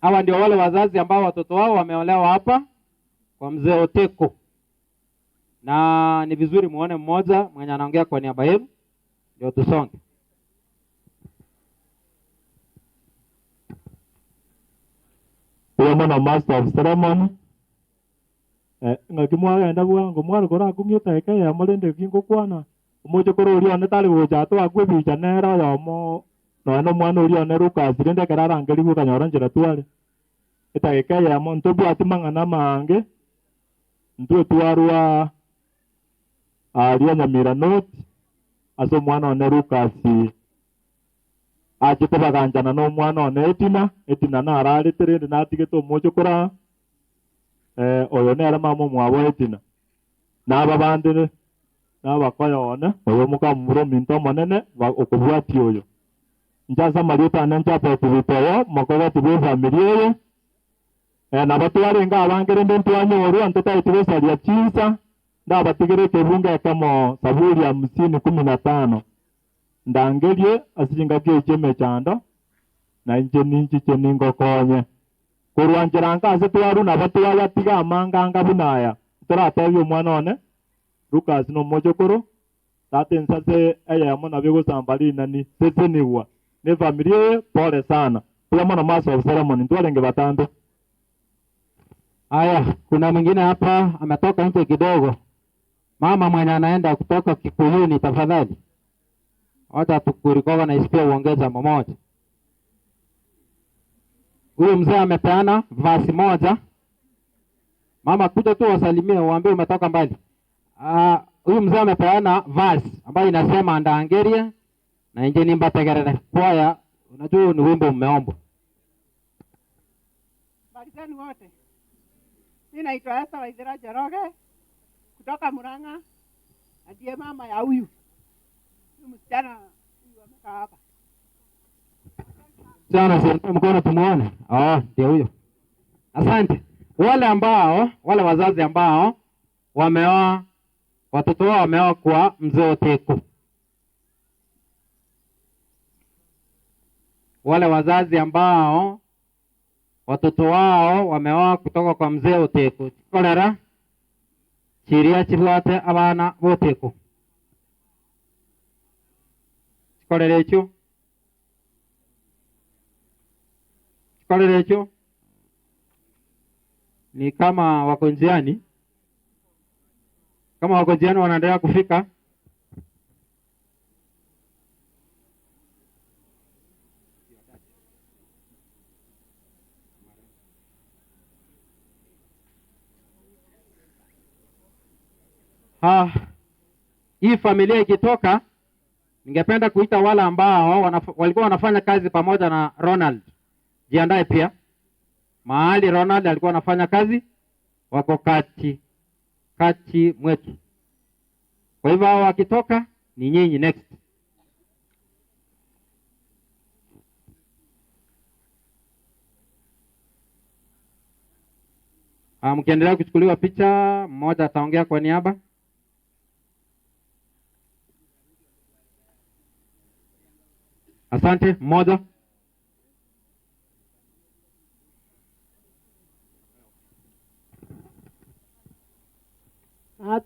Hawa ndio wale wazazi ambao watoto wao wameolewa hapa kwa mzee Oteko. Na ni vizuri muone mmoja mwenye anaongea kwa niaba yenu ndio tusonge. Mwana master of ceremony ngakimwa enda bwango mwana kora kumyota eka ya molende kingo kwana umoje koro uri one tali goja to agwe bicha nera ya mo no mwana uri one ruka sirende karara ngeli ku kanyora njira twale eta eka ya mo ntobu atimangana mange ntu twarwa aria nyamira not aso mwana one ruka si achite baganjana no mwana one etina na arari terende na tigeto mojo kora oyo nera mamo mwabo etina na babande na bakoyone oyo muka muro minto monene okubwati oyo njaza mariota nanja petubitoyo makoga tibu familia na batware nga abangere ndento anyoru antota itibesalia chisa nda batigere kebunga kama Zaburi ya 50:15 ndangelie asijinga kecheme chando na inje ninji cheningo konye kurwanjiranga asetwaru na batwaya tiga amanganga bunaya toratebyo mwana one Lucas no mojokoro tate nsase aya mona bego sambali nani sese niwa ne familia pole sana pia mwana master of ceremony ndwalenge batando. Haya, kuna mwingine hapa ametoka nje kidogo. Mama mwenye anaenda kutoka Kikuyuni tafadhali. Wacha tukurikoga na isipia uongeza mmoja. Huyu mzee amepeana vasi moja. Mama kuja tu wasalimie uambie umetoka mbali. Huyu mzee amepeana vasi ambayo inasema Ndangerie na nje nimba tegerere. Kwaya unajua ni wimbo umeombwa. Barizani wote. Mimi naitwa Esther Waithera Njoroge kutoka Murang'a. Ndiye mama ya huyu msichana huyu amekaa hapa. Sana sana mkono tumuone. Ndio huyo. Asante. Wale wazazi ambao wameoa watoto wao wameoa kwa mzee Oteko. Wale wazazi ambao watoto wao wameoa kutoka kwa mzee Oteko. Kolera chiria chibwate abana boteko. Kolera echo Kolerecho ni kama wako njiani, wanaendelea kufika. Hii familia ikitoka, ningependa kuita wale ambao walikuwa wanafanya kazi pamoja na Ronald. Jiandae pia. Mahali Ronald alikuwa anafanya kazi wako kati mwetu. Kwa hivyo hao wakitoka ni nyinyi next. Mkiendelea kuchukuliwa picha, mmoja ataongea kwa niaba. Asante, mmoja.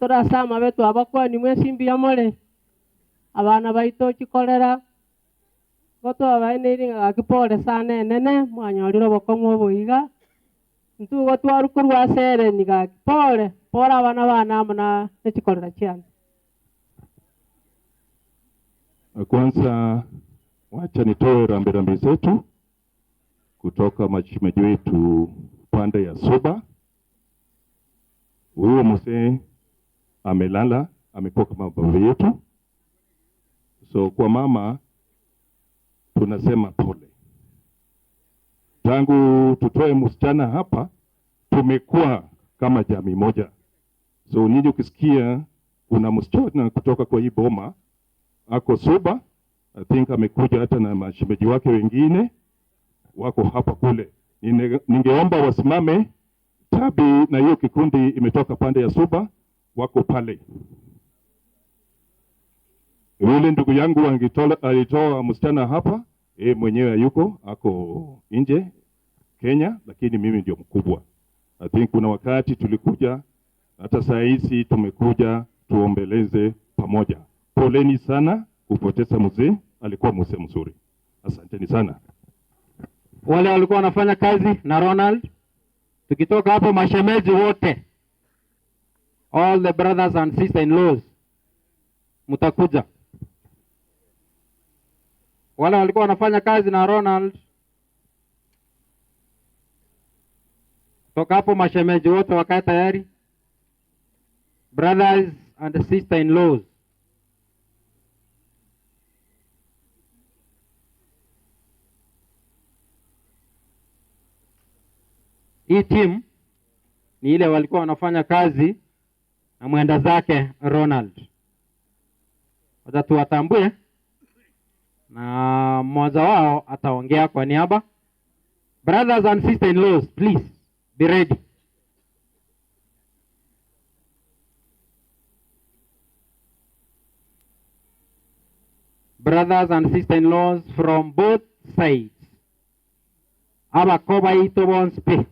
Turasama betu abakwani mwesimbi amole abana baito chikolera goto abaine ngakipole sana nene mwanyoriro bokomwo boiga ntu gotwaru kurwa sere ngakipole pora bana mna chikolera chiana. Kwanza wacha nitoe rambirambi zetu kutoka mashemeji wetu pande ya Suba. Huyo mzee amelala, amekuwa kama baba yetu. So kwa mama tunasema pole. Tangu tutoe msichana hapa tumekuwa kama jamii moja. So nyinyi ukisikia kuna msichana kutoka kwa hii boma ako Suba, I think amekuja hata na mashemeji wake wengine wako hapa kule. Ningeomba wasimame. Tabi na hiyo kikundi imetoka pande ya Suba wako pale. Yule ndugu yangu alitoa msichana hapa, mwenyewe yuko ako nje Kenya, lakini mimi ndio mkubwa. I think kuna wakati tulikuja, hata saa hizi tumekuja tuombeleze pamoja. Poleni sana kupoteza mzee, alikuwa mzee mzuri. Asanteni sana. Wale walikuwa wanafanya kazi na Ronald, tukitoka hapo mashemeji wote, all the brothers and sister-in-laws, mtakuja. Wale walikuwa wanafanya kazi na Ronald, toka hapo mashemeji wote wakae tayari. Brothers and sister-in-laws. Hii team ni ile walikuwa wanafanya kazi na mwenda zake Ronald. Wacha tuwatambue na mmoja wao ataongea kwa niaba. Brothers and sister-in-laws, please be ready. Brothers and sister-in-laws from both sides. Aba koba ito bonspe.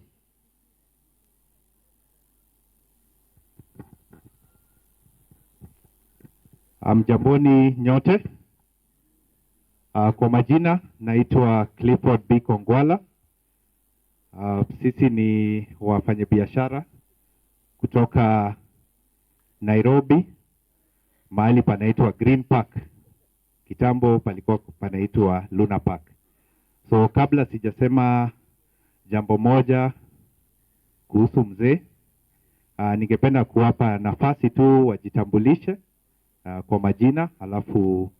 Mjamboni nyote. Kwa majina naitwa Clifford B. Kongwala. Sisi ni wafanyabiashara kutoka Nairobi, mahali panaitwa Green Park. Kitambo palikuwa panaitwa Luna Park. So kabla sijasema jambo moja kuhusu mzee, ningependa kuwapa nafasi tu wajitambulishe kwa majina, alafu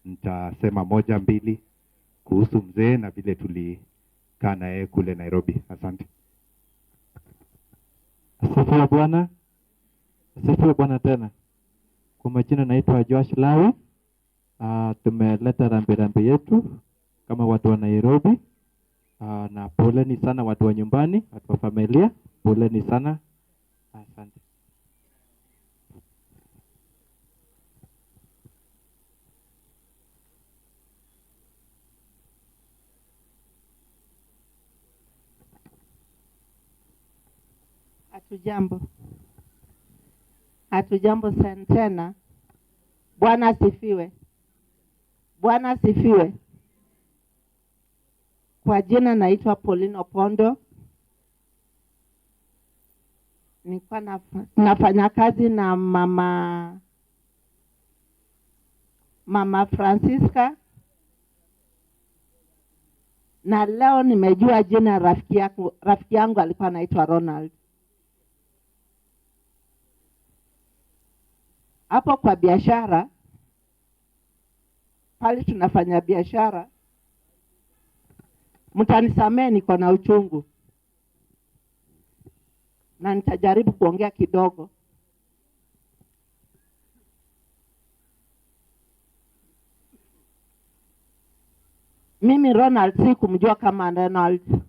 nitasema moja mbili kuhusu mzee na vile tulikaa naye kule Nairobi. Asante. Asifiwe Bwana. Asifiwe Bwana tena. Kwa majina naitwa Josh Lawi. Tumeleta rambirambi yetu kama watu wa Nairobi. Na poleni sana watu wa nyumbani, watu wa familia. Poleni sana. Asante. Hatujambo. Hatujambo tena. Bwana asifiwe. Bwana asifiwe. Kwa jina naitwa Pauline Opondo. Nilikuwa nafanya kazi na mama Francisca, na leo nimejua jina rafiki yangu alikuwa anaitwa Ronald. Hapo kwa biashara, pale tunafanya biashara, mtanisamee niko na uchungu na nitajaribu kuongea kidogo. Mimi Ronald si kumjua kama Ronald.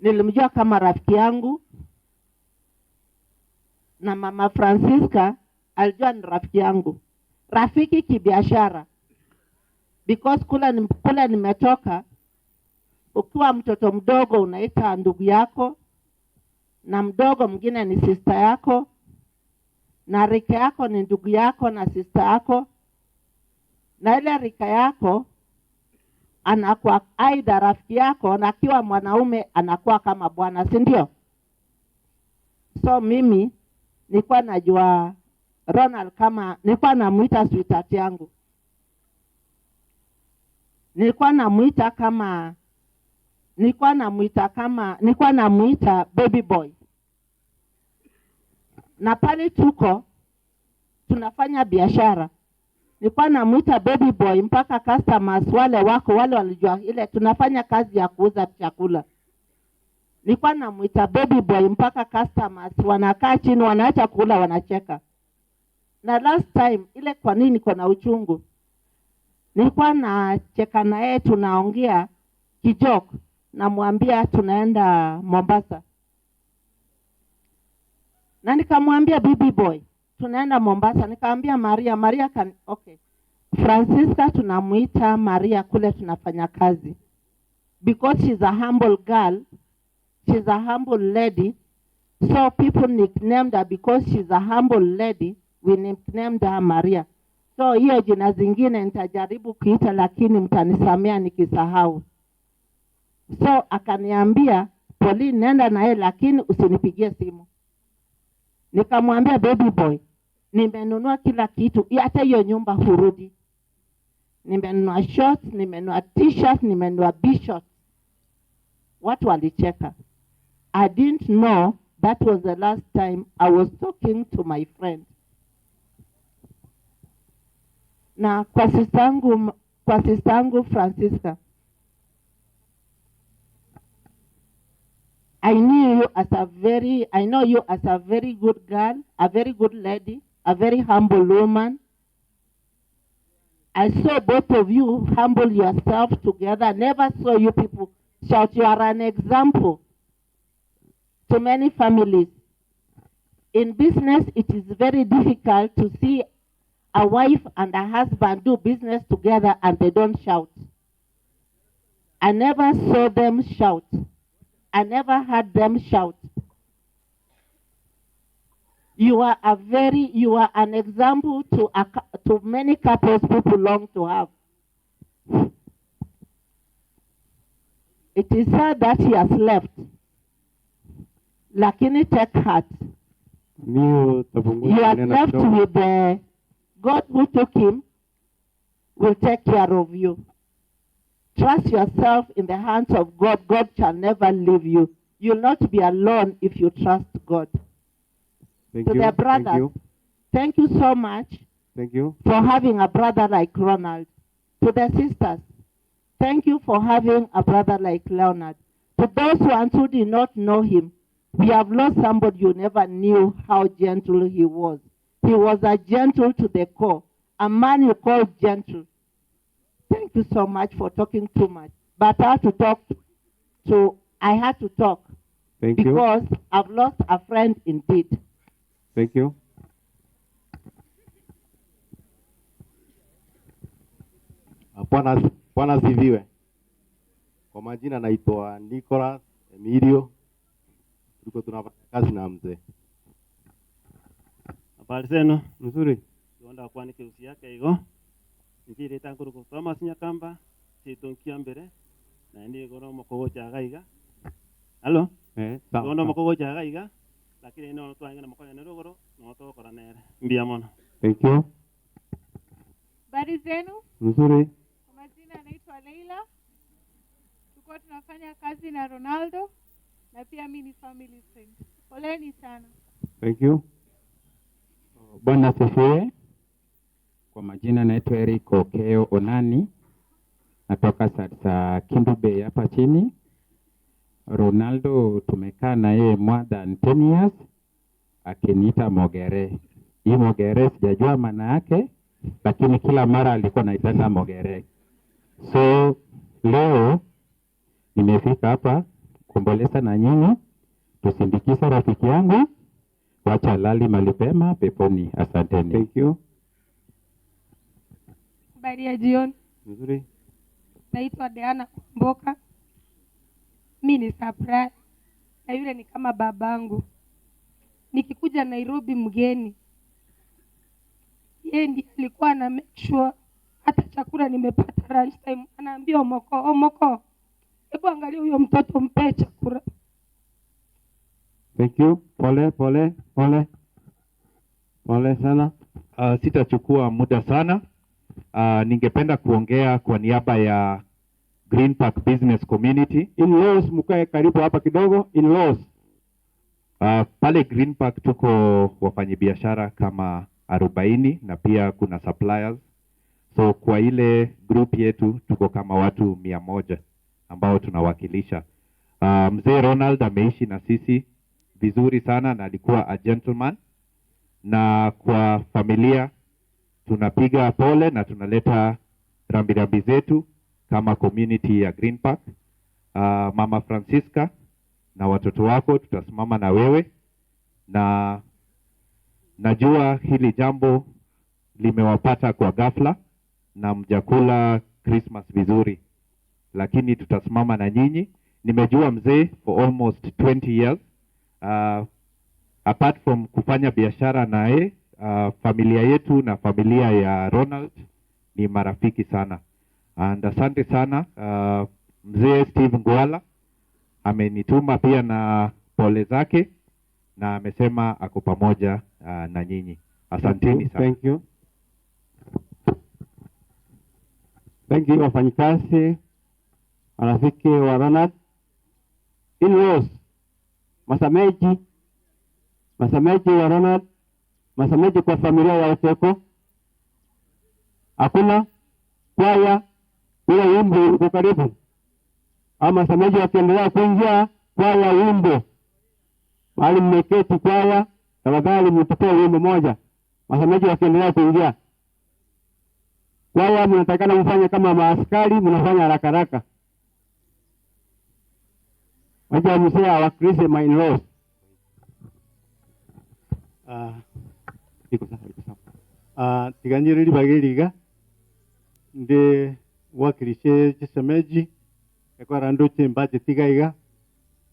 Nilimjua kama rafiki yangu, na mama Francisca alijua ni rafiki yangu. Rafiki kibiashara. Because kule nimetoka, ukiwa mtoto mdogo unaita ndugu yako, na mdogo mwingine ni sister yako, na rika yako ni ndugu yako na sister yako, na ile rika yako anakuwa aidha rafiki yako, na akiwa mwanaume anakuwa kama bwana, si ndio? So mimi nilikuwa najua Ronald kama, nilikuwa namuita sweetheart yangu. Nilikuwa namuita baby boy. Na pale tunafanya biashara, nilikuwa namuita baby boy mpaka customers wale walijua ile tunafanya kazi ya kuuza chakula. Nilikuwa namuita baby boy mpaka customers wanakaa chini, wanaacha kula, wanacheka. Na last time ile, kwa nini niko na uchungu, nilikuwa nacheka na yeye, tunaongea kijoke, namwambia tunaenda Mombasa. Na nikamwambia baby boy tunaenda Mombasa, nikamwambia Maria okay. Francisca tunamuita Maria kule tunafanya kazi, because she's a humble girl, she's a humble lady, so people nicknamed her because she's a humble lady, we nicknamed her Maria. So hiyo jina zingine nitajaribu kuita, lakini mtanisamea nikisahau. So akaniambia Pauline, nenda na yeye lakini usinipigie simu. Nikamwambia baby boy, nimenunua kila kitu, hata hiyo nyumba hurudi. Nimenunua shorts, nimenunua t-shirt, nimenunua b-shirt. Watu walicheka. I didn't know that was the last time I was talking to my friend. Na kwa sistangu Francisca, I know you as a very good girl, a very good lady, a very humble woman. I saw both of you humble yourself together. Never saw you people shout. You are an example to many families. In business, it is very difficult to see a wife and a husband do business together and they don't shout. I never saw them shout. I never heard them shout. You are an example to many couples people long to have. It is sad that he has left. Lakini take heart. You are left with God who took him will take care of you. Trust yourself in the hands of God. God shall never leave you. You'll not be alone if you trust God. Thank to you. the brothers, thank you so much. Thank you for having a brother like Ronald. To the sisters, thank you for having a brother like Leonard. To those who did not know him, we have lost somebody you never knew how gentle he was. He was a gentle to the core, a man you call gentle. Thank you so much for talking too much. But I had to talk. Thank you. Because I've lost a friend indeed. Thank you. Bwana asifiwe. Kwa majina naitwa Nicholas Emilio. Tuko tunafanya kazi na mzee. Habari zenu? Nzuri. Tuonda kwa nike usi yake higo. Njiri tanguru kusoma sinya kamba. Chitonkia mbere. na ndi goro moko cha gaiga halo gono moko cha gaiga lakini no twanga na moko ne rogoro no to kora nere mbia mono. Thank you. Habari zenu? Nzuri. Kwa majina naitwa Leila. Tulikuwa tunafanya kazi na Ronaldo na pia mimi ni family friend. Poleni sana. Thank you. Bwana asifiwe. Kwa majina naitwa Eric Okeo Onani. Natoka sasa Kindu Bay hapa chini. Ronaldo tumekaa na yeye more than 10 years. Akiniita Mogere. Hii Mogere sijajua maana yake, lakini kila mara alikuwa anaitanga Mogere. So leo nimefika hapa kuomboleza na nyinyi, tusindikize rafiki yangu, wacha lali malipema peponi. Asanteni. Thank you. Habari ya jioni. Nzuri. Naitwa Diana Mboka. Mimi ni surprise. Na yule ni kama babangu. Nikikuja Nairobi mgeni, yeye ndiye alikuwa na make sure hata chakula nimepata lunch time. Anaambia Omoko, hebu angalia huyo mtoto mpe chakula. Thank you. Pole sana. Sitachukua muda sana. Ningependa kuongea kwa niaba ya Green Park Business Community. In-laws, mkae karibu hapa kidogo. In-laws. Pale Green Park tuko wafanyabiashara kama 40 na pia kuna suppliers. So kwa ile group yetu tuko kama watu 100 ambao tunawakilisha. Mzee Ronald ameishi na sisi vizuri sana na alikuwa a gentleman. Na kwa familia tunapiga pole na tunaleta rambirambi zetu kama community ya Green Park. Mama Francisca na watoto wako tutasimama na wewe, na najua hili jambo limewapata kwa ghafla na mjakula Christmas vizuri, lakini tutasimama na nyinyi. Nimejua mzee for almost 20 years. Apart from kufanya biashara naye, familia yetu na familia ya Ronald ni marafiki sana. And asante sana mzee Steve Ngwala amenituma pia na pole zake na amesema ako pamoja na nyinyi. Asanteni sana. Thank you. Thank you wafanyikazi, marafiki wa Ronald. In-laws, masameji wa Ronald, masameji kwa familia ya Uteko. Hakuna kwaya ule wimbo uko karibu. Ama masameji wakiendelea kuingia kwaya wimbo. Mahali mmeketi kwaya, tafadhali mtupe wimbo moja. Masameji wakiendelea kuingia. Kwaya mnatakana mfanye kama maaskari, mnafanya haraka haraka. Wacha msea wakrise my in-laws. Iko sawa. Tiganyiriri bagiriga ndi wakilishe chisemeji ekora ndo chimbaje tigaiga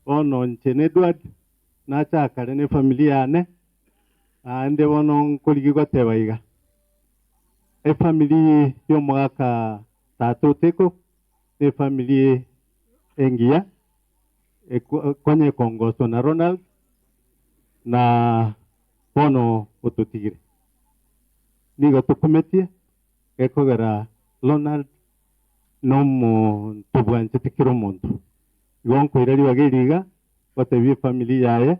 ono nchene Edward na chakare ne familia ane ande wono nkoligi gotebaiga family yo mwaka tatu teko ne family engia kwenye kongoso na Ronald na bono ututigire nigo tukumetie ekogera Ronald no mu tubwanje tikiro muntu gonko irari bagiriga batebye family yaye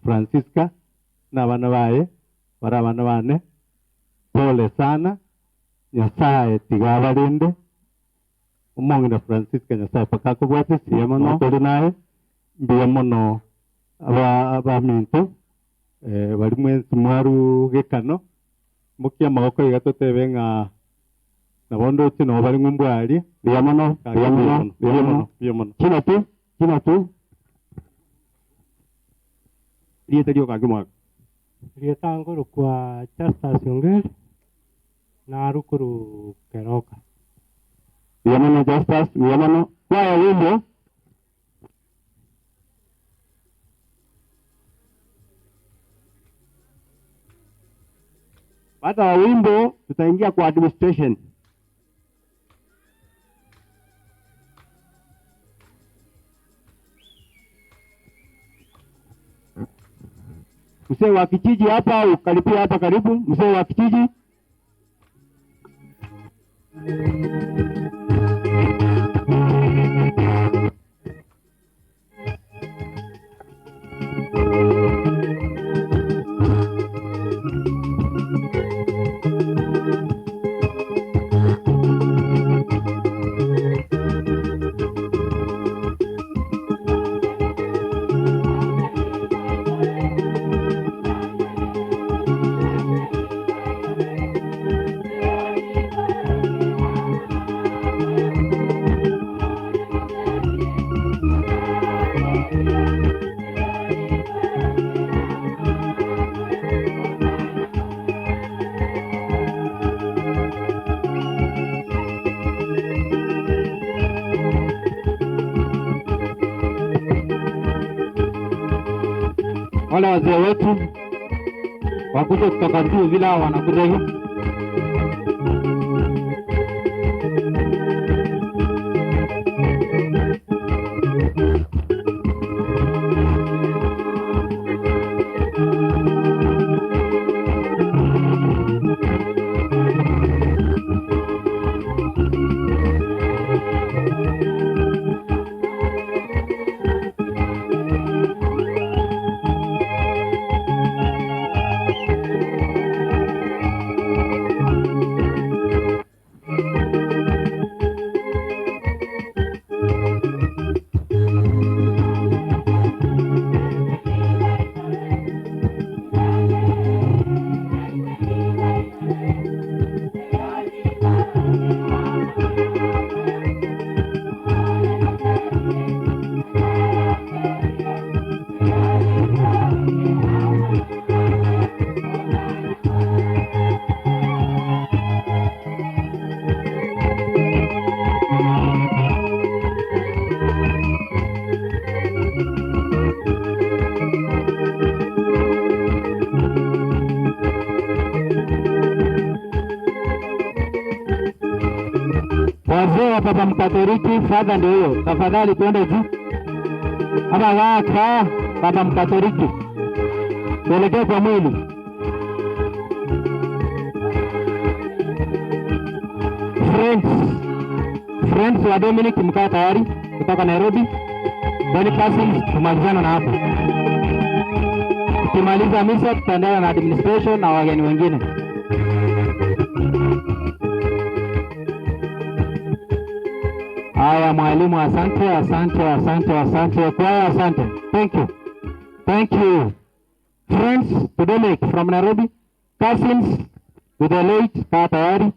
Francisca na bana baye bara bana bane pole sana Nyasaye tigabarinde umongi na Francisca Nyasaye pakako bwate siyamono tole naye mbiyamono aba minto bari mwensi mwaru gekano mukia magoko igatotebe nga nabondo tino bari ngumbwari biyamono kina tu lieta dio kagimwa lieta ngoro kwa Chasta Siongel na rukuru Keroka biyamono Justus biyamono kwa wimbo baada ya wimbo tutaingia kwa administration. Mzee wa kijiji hapa, ukaribia hapa karibu, mzee wa kijiji. Wale wazee wetu wakuja kutoka juu vile wanakuja hivi. Wazee wa Baba Mkatoliki, fadha ndio hiyo. Tafadhali twende juu. Hapa waka Baba Mkatoliki. Tuelekee kwa mwili. Friends wa Dominic mkaa tayari kutoka Nairobi. Then cousins tumalizana na hapo. Tukimaliza misa tutaendelea na administration na wageni wengine. Haya mwalimu, asante. Kwaya, asante. Thank you. Friends to Dominic from Nairobi. Cousins to the late kaa tayari.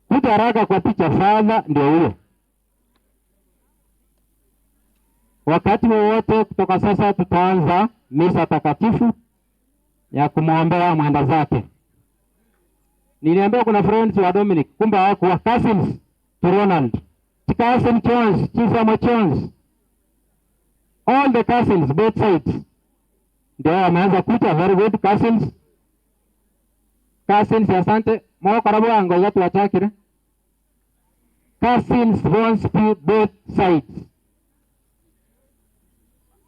Kuja haraka kwa picha, father ndio huyo. Wakati wowote kutoka sasa tutaanza misa takatifu ya kumwombea mwenda zake. Niliambia kuna friends wa Dominic, kumbe hawakuwa. Cousins to Ronald. Cousin Jones, Chisamo Jones. All the cousins, both sides. Ndio wameanza kuja, very good cousins. Cousins, asante. Mwa karabu wangu yetu wachakire. Cousins wants both sides.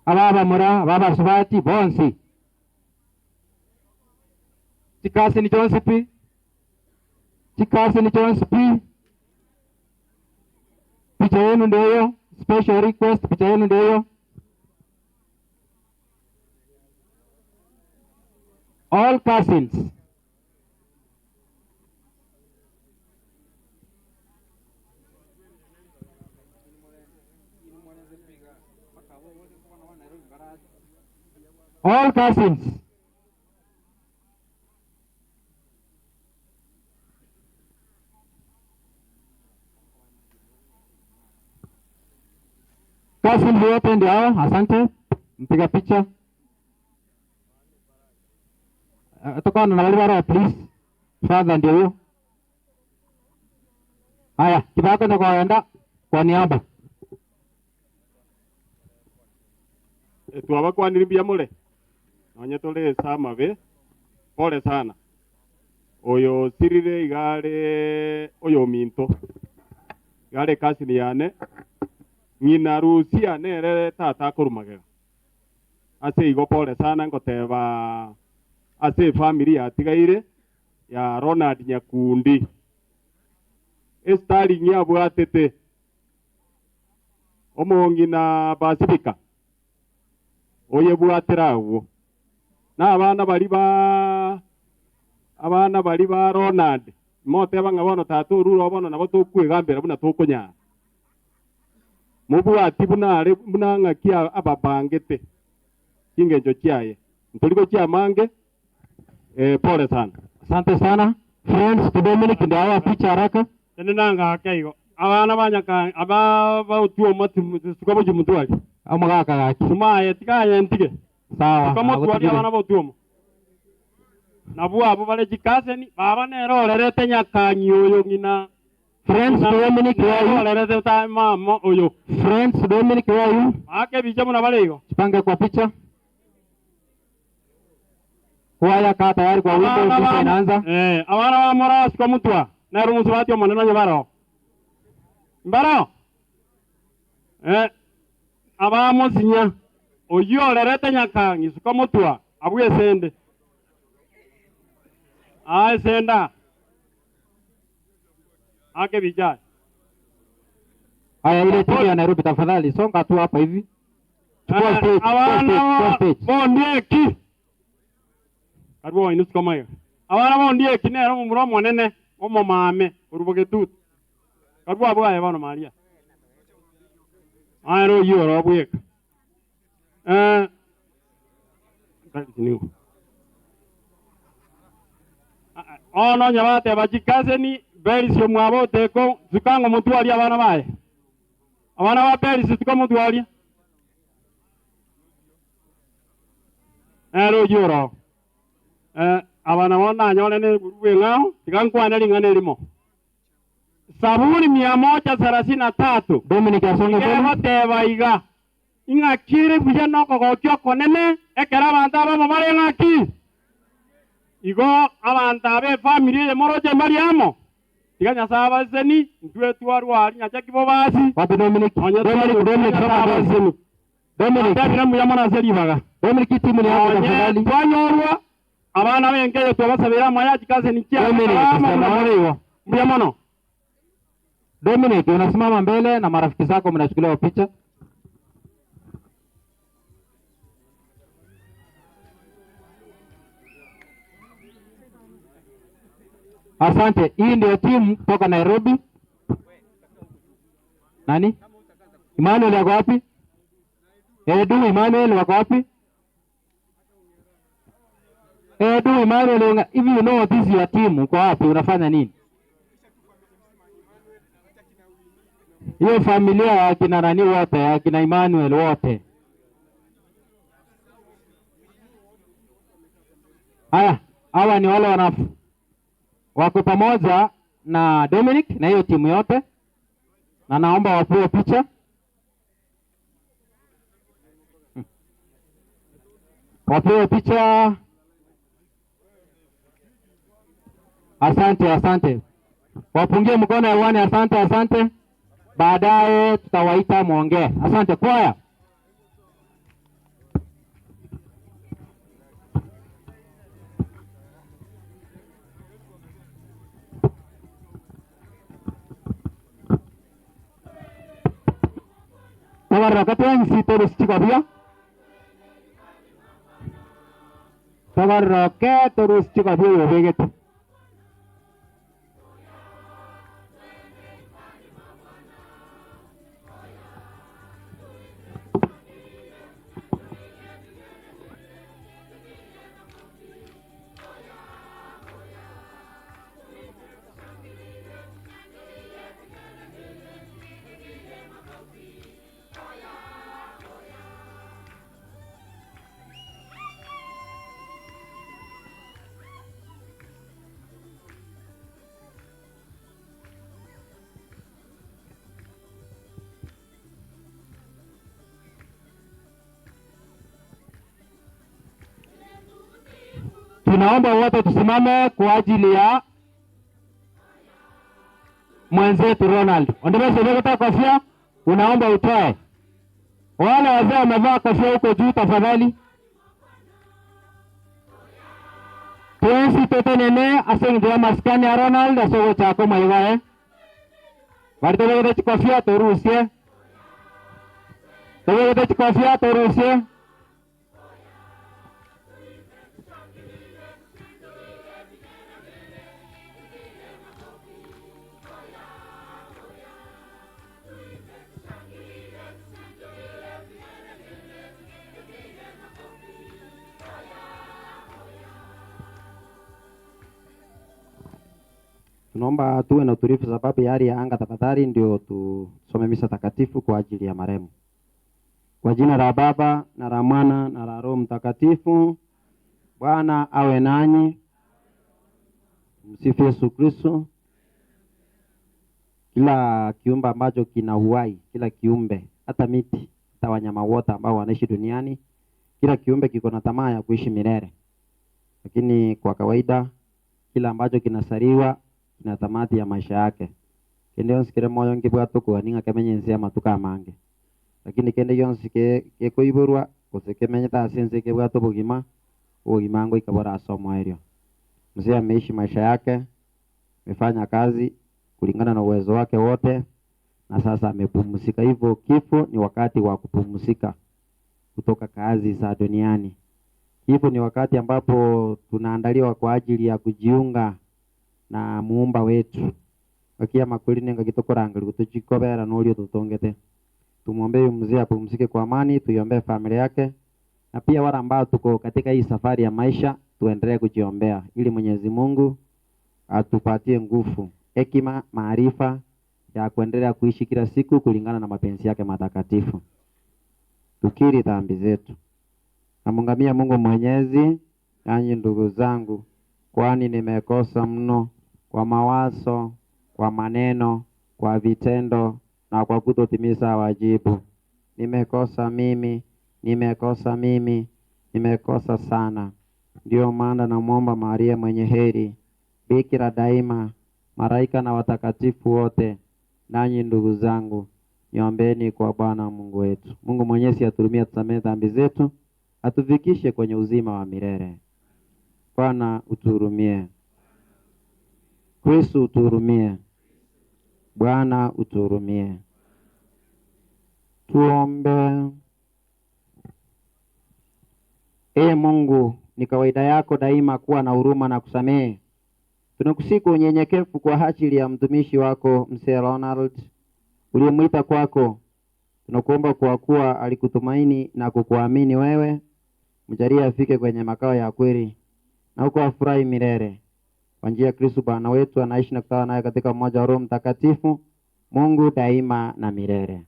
Ababa mura, ababa subati, bonsi. Cousin Jones P. Cousin Jones P. Picha yenu ndio hiyo. Special request, picha yenu ndio hiyo. All cousins. All cousins. Cousins wote ndio hao, asante. Mpiga picha. Tokana na wale please. Father ndio huyo. Haya, kibako ndio kwaenda kwa niaba. Twabakwanirimbia mule. Onye tole sama be. Pole sana. Oyo sirire igare oyo minto. Igare kasini yane. Ngina rusia nere tata kurumagera. ase igo pole sana ngoteba ase family yatigaire ya Ronald Nyakundi Starling yabwatete omongi na Pacifica oye bwatera uwo na abana bari ba Ronald moteba ngabono tatu ruro bono nabo tokwegambera buna tokunyara mubwati bunare bunanga kia ababangete kingenjo kiaye ntoliko kia mange pole sana. Asante sana friends to Dominic ndio hawa picha haraka tena nanga akaigo abana banyaka aba utuo matu tukabo jumutwali amagaka gaki tumaye tikaye ntike sawa kama twali abana botuo nabu abo bale jikaseni baba nero lerete nyakanyi oyo ngina friends Dominic wayu lerete ta mama oyo friends Dominic wayu ake bija muna bale hiyo chipange kwa picha kwaya ka tayari kwa wimbo picha inaanza abana ba mora siko mutwa na rumu batyo maneno nyabaro mbaro aba monsinya oyo lerete nyakanyi siko mutwa abuye sende senda ake vijana. Haya, ile timu ya Nairobi tafadhali songa tu hapa hivi. Bondieki karibu inu kama hiyo abana bondieki nero mumuro monene omo mame uruboge tut karibu abwa bana Maria ayro yoro abweka karibu ono nyabate bajikazeni berisi mwabo teko zukango mutwali abana baye abana ba berisi tuko mutwali ero yoro abana wana nyone ne ngao tikankwana lingane limo Zaburi 133 Dominic asonge mbele teba iga ingakire buya noko gokyo konene ekera banta baba bare ngaki igo abanta be family ye moroje mariamo tiganya saba zeni ntwe twarwari nyacha kibo basi wapi Dominic ndabira mu yamana zeli baga Dominic timu ni hapo tafadhali twanyorwa abana bengeye twabasabira maya kikaze ni kia Dominic Dominic unasimama mbele na marafiki zako mnachukuliwa picha. Asante. Hii ndio timu kutoka Nairobi. Nani? Emmanuel yako wapi? Edu Emmanuel wako wapi? Edu Emmanuel, if you know this is your team, uko wapi? Unafanya nini? Hiyo familia ya kina nani wote, ya kina Emmanuel wote. Haya, hawa ni wale wako pamoja na Dominic na hiyo timu yote, na naomba wapewe picha. Wapewe picha. Asante, asante. Wapungie mkono hewani, asante, asante. Baadaye tutawaita muongee. Asante kwaya. Tawarra kateng si terus cikabia. Tawarra ke terus cikabia begitu. Tunaomba wote tusimame kwa ajili ya mwenzetu Ronald. Ondebese ukitaka kofia, unaomba utoe. Wale wazee wamevaa kofia huko juu tafadhali. Tuensi tetenene asing dia maskani ya Ronald asogo chako maiga Barito bego de kofia to Rusia. Bego de kofia to Rusia. Tunaomba tuwe na utulivu sababu ya hali ya anga tafadhali, ndio tusome misa takatifu kwa ajili ya marehemu. Kwa jina la Baba na la Mwana na la Roho Mtakatifu. Bwana awe nanyi. Msifu Yesu Kristo. Kila kiumbe ambacho kina uhai, kila kiumbe, hata miti, hata wanyama wote ambao wanaishi duniani, kila kiumbe kiko na tamaa ya kuishi milele. Lakini kwa kawaida kila ambacho kinasaliwa kina tamati ya maisha yake. Kende yonsi kire moyo ngibwato kwa ninga kemenye nsia matuka mange. Lakini kende yonsi ke koiborwa kosekemenye ta sense ke bwato bugima ngo ikabora asomo aero. Mzee ameishi maisha yake, amefanya kazi kulingana na uwezo wake wote, na sasa amepumzika. Hivyo kifo ni wakati wa kupumzika kutoka kazi za duniani. Kifo ni wakati ambapo tunaandaliwa kwa ajili ya kujiunga na muumba wetu. Wakia makuli nenga kitokoranga kutochikobera nolio tutongete. Tumuombe mzee apumzike kwa amani, tuiombee familia yake, na pia wale ambao tuko katika hii safari ya maisha tuendelee kujiombea ili Mwenyezi Mungu atupatie nguvu, hekima, maarifa ya kuendelea kuishi kila siku kulingana na mapenzi yake matakatifu. Tukiri dhambi zetu. Namungamia Mungu Mwenyezi, nanyi ndugu zangu, kwani nimekosa mno kwa mawazo, kwa maneno, kwa vitendo na kwa kutotimiza wajibu. Nimekosa mimi, nimekosa sana. Ndio maana namuomba Maria mwenye heri, Bikira daima, malaika na watakatifu wote, nanyi ndugu zangu, niombeni kwa Bwana Mungu wetu. Mungu Mwenyezi aturumie, tusamehe dhambi zetu, atufikishe kwenye uzima wa milele. Bwana utuhurumie. Kristo utuhurumie. Bwana utuhurumie. Tuombe. Mungu, ni kawaida yako daima kuwa na huruma na kusamehe. Tunakusiku unyenyekevu kwa ajili ya mtumishi wako Mzee Ronald uliyemuita kwako. Tunakuomba kwa kuwa alikutumaini na kukuamini wewe, mjalie afike kwenye makao ya kweli na huko afurahi milele. Kwa njia ya Kristo Bwana wetu, anaishi na kutawala naye katika umoja wa Roho Mtakatifu, Mungu daima na milele.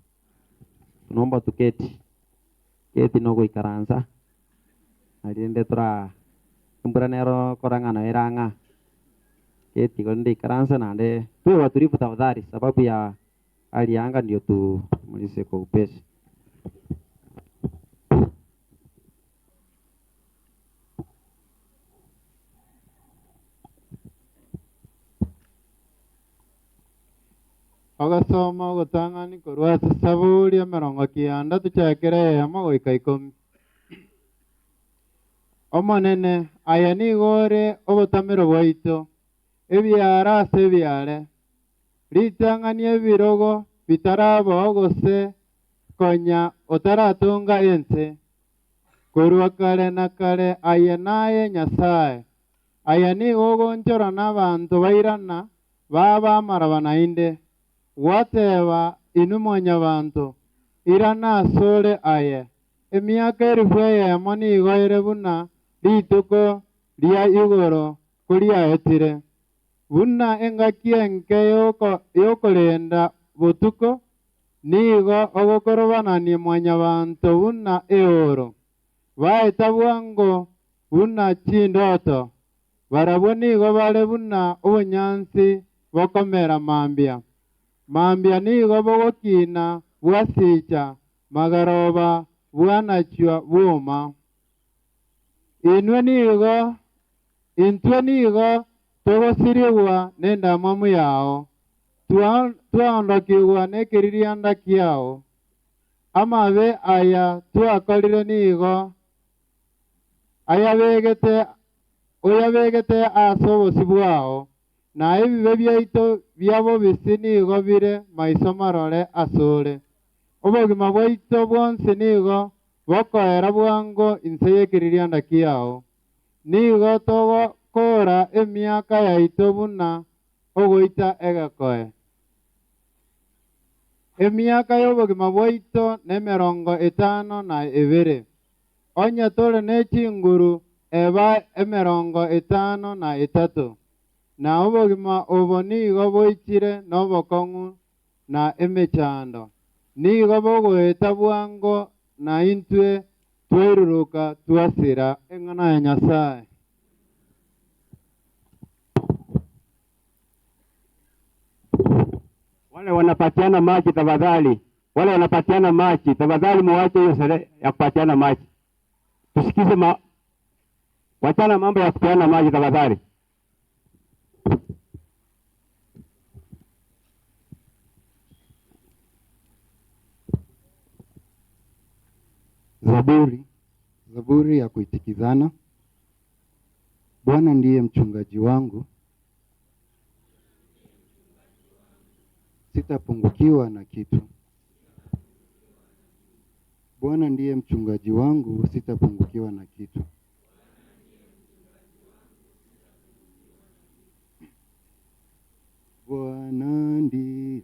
Tunaomba tuketi. Keti nogo ikaranza. Aliende tura kumburanero korangana iranga. Keti konde ikaranza na ande tuwe watulivu tafadhali, sababu ya hali ya anga ndio tumalize kwa upesi. Agasoma gutangani korwa saburi ya mirongo kianda tuchekere amagoika 10. Omonene aya nigore obotamiro bwaito ebyara ase ebyare ritang'ani ebirogo bitaraba gose konya otaratunga ense korwa kare na kare aya naye Nyasaye aya nigo ogonchora n'abantu bairana babamara banainde wateba inu mwanyabantu irana asore aye emiaka erifu eyemo nigoire buna rituko ria igoro kuriaetire buna engaki enke yokorenda botuko nigo ogokorobanania mwanyabantu buna eoro baeta bwango buna chindoto barabwo nigo bare buna obonyansi bokomera mambia nigo bogokina bwasicha magaroba bwanachwa bwoma intwe nigo togosirigwa n'endamamu yao twaondokigwa n'ekiririanda kiao amabe aya twakorire nigo ayabegete uyabegete ase obosi bwao, na ebibe byaito byabo bisi nigo bire maiso marore asore. Obogima bwaito bwonsi nigo bokoera bwango inse y'ekiririanda kiao. Nigo togokora emiaka yaito buna ogoita egekoe. Emiaka y'obogima bwaito ne 52. Onye tore n'echinguru eba 53. Na obogima obo nigo boichire n'obokong'u na emechando. Nigo bogoeta bwango na intwe twairuruka twasira eng'ana ya Nyasaye. Wale wanapatiana maji tafadhali, wale wanapatiana maji tafadhali, muache hiyo sherehe ya kupatiana maji. Tusikize wachana mambo ya kupatiana maji tafadhali. Zaburi ya kuitikizana. Bwana ndiye mchungaji wangu, sitapungukiwa na kitu. Bwana ndiye mchungaji wangu, sitapungukiwa na kitu. Bwana ndiye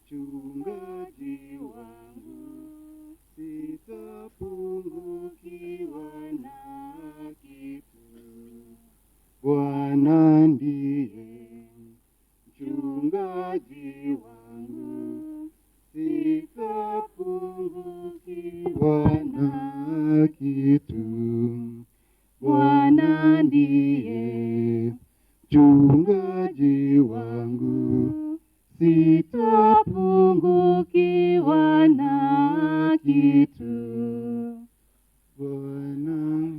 mchungaji wangu, sitapungukiwa na kitu. Bwana ndiye mchungaji wangu, sitapungukiwa na kitu. Bwana ndiye mchungaji wangu, sitapungukiwa na kitu. Bwana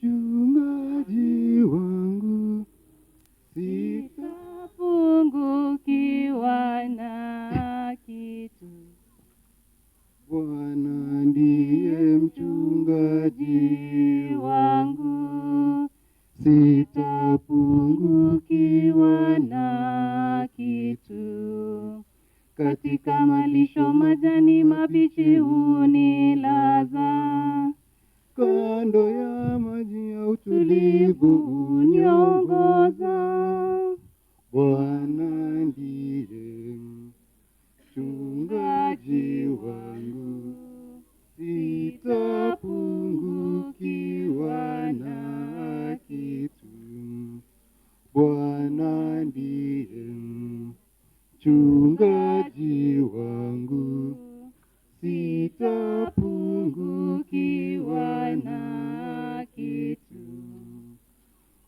mchungaji wangu, sitapungukiwa na kitu. Bwana ndiye mchungaji wangu, sitapungukiwa na kitu. Katika malisho majani mabichi hunilaza, kando ya maji ya utulivu huniongoza. Bwana ndiye mchungaji wangu, sitapungukiwa na kitu. Bwana ndiye mchungaji wangu, sitapungukiwa na kitu.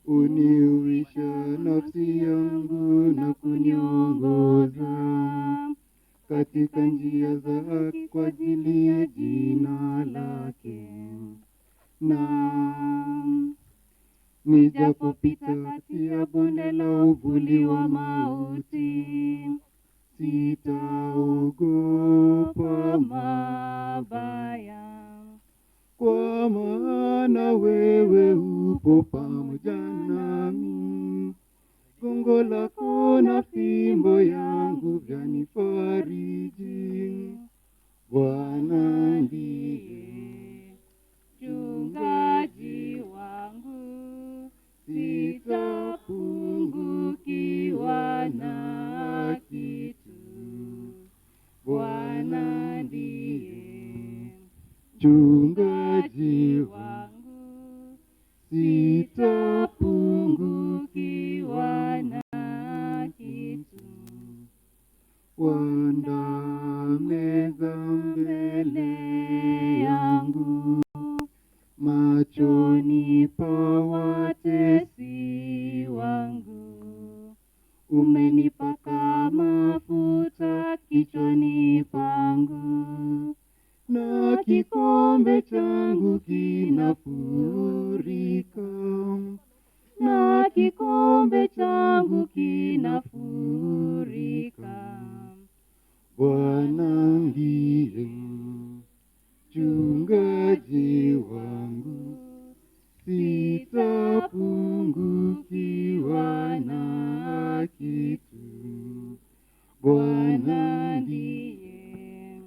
Uniuisha nafsi yangu na kuniongoza katika njia za haki kwa ajili ya jina lake. Na nijapopita kati ya bonde la uvuli wa mauti, sitaogopa mabaya, kwa maana wewe upo pamoja nami. Gongo lako na fimbo yangu vyanifariji. Bwana ndiye mchungaji wangu, sitapungukiwa na kitu. Bwana ndiye mchungaji wangu, sitapungukiwa na kitu. Waandaa meza mbele yangu machoni pa watesi wangu. Umenipaka mafuta kichwani pangu, na kikombe changu kinafurika, na kikombe changu kinafurika. Bwana ndiye mchungaji wangu, ndiye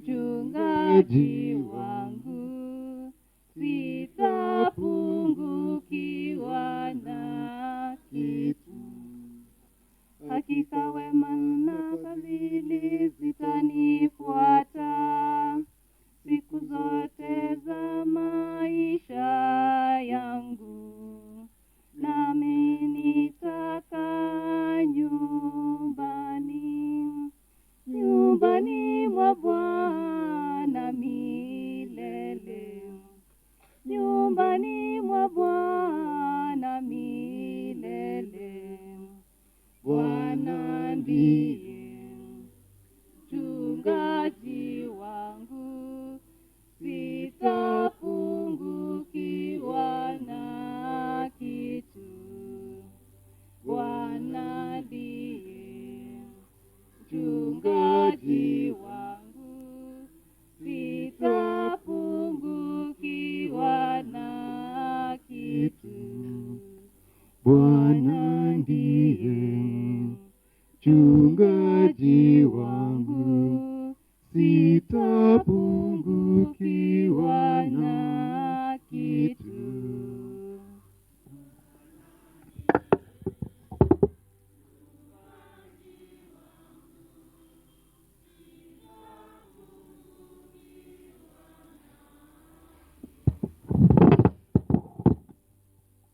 mchungaji wangu, sitapungukiwa na kitu. Hakika wema na fadhili zitanifuata siku zote za maisha yangu, nami nitakaa nyumbani mwa Bwana milele, nyumbani mwa Bwana milele. Bwana ndiye mchungaji wangu, sitapungukiwa na kitu. Bwana ndiye mchungaji wangu, sitapungukiwa na kitu. Bwana ndiye mchungaji wangu, sitapungukiwa na kitu.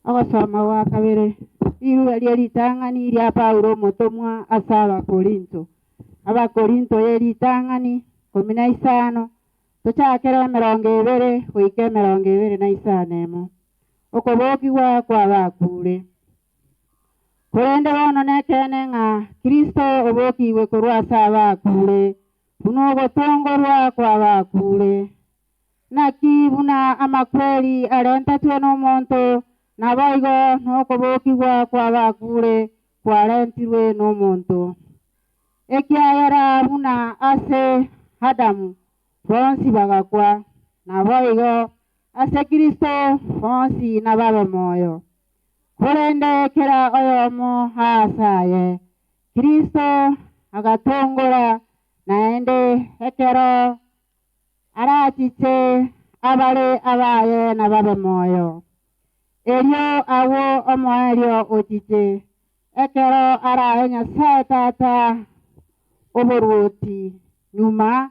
Agasoma wa kabere iru alitangani rya Paulo mutumwa asaba Korinto. Abakorinto yeritangani 15 tuchakera 20 wike 25 okobokigwa kwa bakure. Kurende bono nekene nga Kristo obokiwe kurwa sabakure buno gotongorwa kwa bakure. Nakibuna amakweli alentatwe n'omuntu naboigo n'okobokigwa kwa bakure kwalentirwe n'omuntu. Ekiayera buna ase Adamu bonsi bagakwa naboigo ase Kristo bonsi nababe moyo. Kurende kera oyomo hasaye Kristo agatongora naende ekero arachiche abale abaye nababe moyo. Elio awo omoelio ochiche ekero arahe Nyasaye tata oboruoti nyuma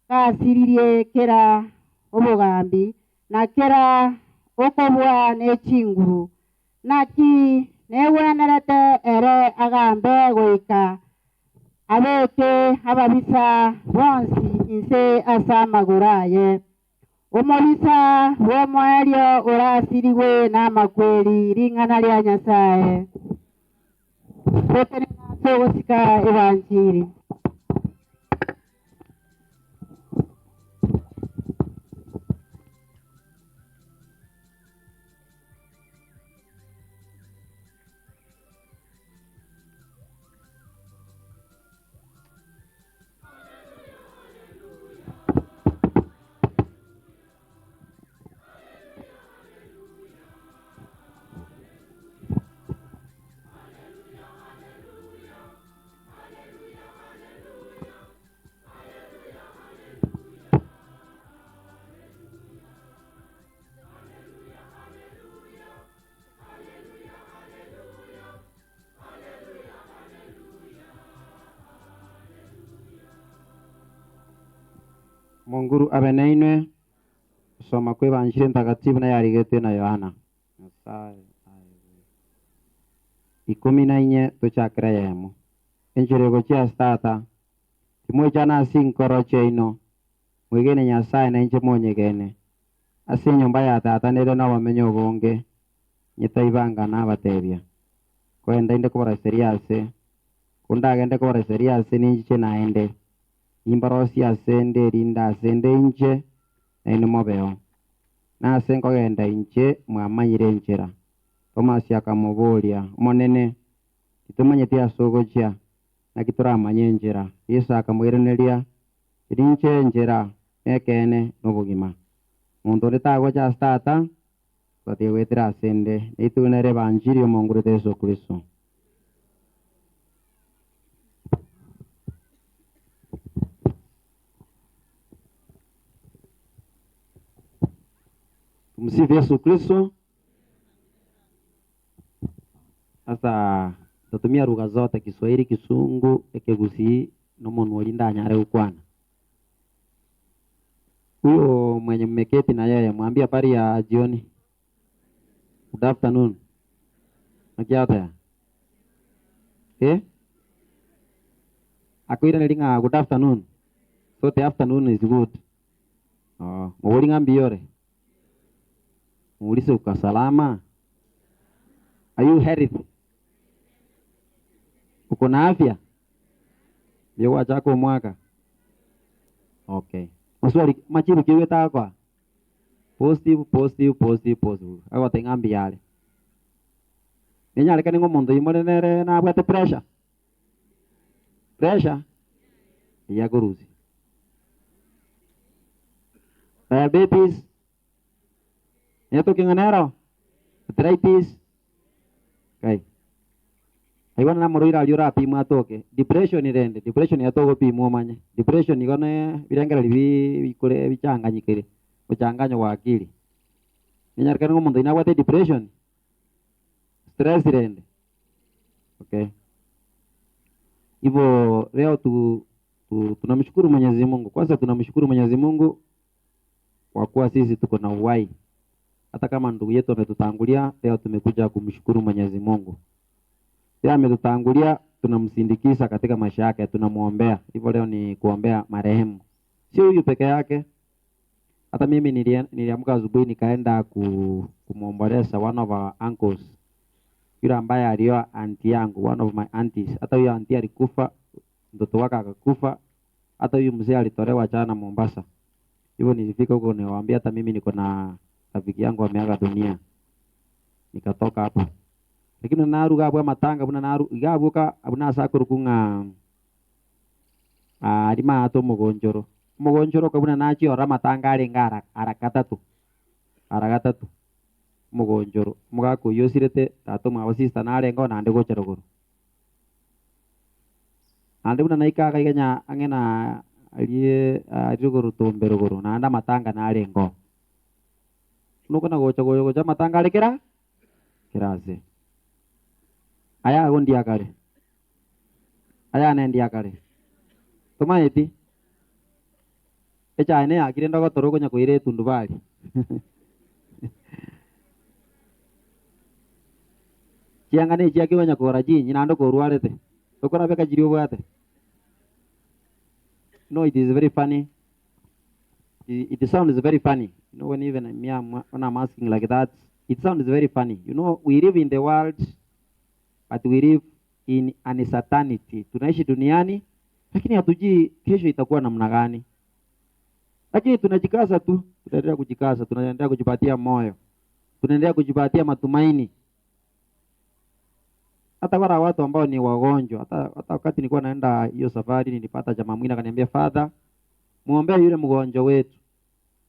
kasiririe kera obogambi na kera okobwa n'echinguru naki newenerete ere agambe goika abeke ababisa bonsi inse asa maguraye. Umobisa womoelio urasiriwe n'amakweli ringana lya Nyasaye. Tutenena togosika evanjiri. Munguru abenainwe soma kwa evanjiri ntakatifu na yarigete na Yohana. Nyasaye 14 tuchakira yemo. Enchirego chia stata timwe chana sinkoro cheino mwigene Nyasaye na inche monyegene ase nyumba ya tata nere na bamenyo bonge nyitaibanga na batebia kwenda inde kubara seriase kundagende kubara seriase ninche naende imbarosi asende rinda asende inche na ino mobeo na asenko genda inche mwamanyire nchera Tomasi akamuburia monene itumanyete asogochia na kituramanye njera Yesu akamwireneria irinche njera ekene n'obugima muntu ritago cha stata twatiwetera asende nitunere evanjiri omonguru Yesu Kristo. Tumsifu Yesu Kristo. Sasa tatumia lugha zote, Kiswahili, Kisungu, Ekegusii no muntu olinda nyare ukwana. Huyo mwenye mmeketi na yeye mwambie habari ya jioni. Good afternoon. Nakiata. Akuira nelinga good afternoon. So the afternoon is good. Mwolinga mbiyore. Mwulise ukasalama. Are you healthy? Uko na afya? Ndio wachako mwaka. Okay. Maswali machiru kiwe takwa. Positive. Ago tengambi yale. Ninyale kaningo mondo yimole nere na abwate pressure. Pressure ya guruzi. Diabetes. Neto kinganero. Arthritis. Okay. Aiwana na moroira aliora pima atoke. Depression irende. Depression yatogo pimo manye. Depression igone birangara bikore bichanganyikire. Uchanganyo wa akili. Ninyarikana ngo muntu inabwate depression. Stress irende. Okay. Hivyo leo tunamshukuru Mwenyezi Mungu. Kwanza tunamshukuru Mwenyezi Mungu kwa kuwa sisi tuko na uhai. Hata kama ndugu yetu ametutangulia, leo tumekuja kumshukuru Mwenyezi Mungu. Yeye ametutangulia, tunamsindikiza katika maisha yake, tunamuombea. Hivyo leo ni kuombea marehemu. Sio huyu peke yake. Hata mimi niliamka asubuhi nikaenda kumuomboleza one of our uncles. Yule ambaye alioa aunti yangu, one of my aunties. Hata huyo auntie alikufa, mtoto wake akakufa. Hata huyu mzee alitolewa jana Mombasa. Hivyo nilifika huko niwaambia hata mimi niko na rafiki yangu ameaga dunia. Nikatoka hapo. Lakini naruga abwa matanga buna naru igabuka abuna sakurukunga alima ato mugonjoro kabuna nachi ora matanga ali ngara arakatatu mugonjoro mugako yosirete tato mawasista nale ngo nande gocherogoro ande buna naika kaiganya angena aliye arigoro tomberogoro nanda matanga nale ngo nuko na gocha matanga ali kirase aya gondi akare aya nendi akare tomaeti echa ene akire ndogo toro konya koire tundubali chiangane chiaki konya kora jinyi nando korwarete okora beka jirio bwate. No, it is very funny. It sounds very funny. You know, when even me when I'm asking like that, it sounds very funny. You know, we live in the world, but we live in uncertainty. Tunaishi duniani, lakini hatujui kesho itakuwa namna gani. Lakini tunajikaza tu, tunaendelea kujikaza, tunaendelea kujipatia moyo. Tunaendelea kujipatia matumaini. Hata wala watu ambao ni wagonjwa, hata wakati nilikuwa naenda hiyo safari nilipata jamaa mwingine akaniambia, "Father, muombea yule mgonjwa wetu."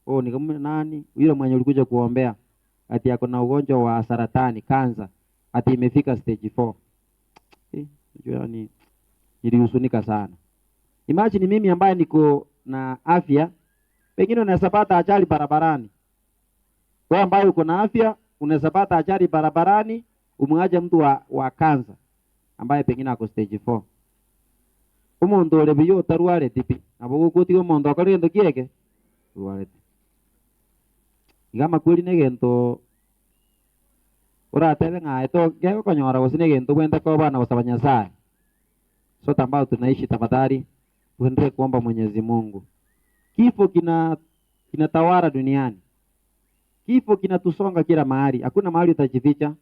Nikamwambia nani? Yule mwenye ulikuja kuombea. Ati yako na ugonjwa wa saratani, kansa. Ati imefika stage 4. Yaani nilihuzunika sana. Imagine mimi ambaye niko na afya, pengine unaweza pata ajali barabarani. Wewe ambaye uko na afya, unaweza pata ajali barabarani, umwaje mtu wa kansa ambaye pengine ako stage 4. Umuntu ole biyo tarware tipi. Abo gukuti umuntu akorendo kieke. Ruare. Igama kweli negento ora tebe nga ito geko konyora gosine gento kwenda kwa bana wasabanya saa. Sote ambao tunaishi tafadhali tuendelee kuomba Mwenyezi Mungu. Kifo kinatawala duniani. Kifo kinatusonga kila mahali. Hakuna mahali utajificha.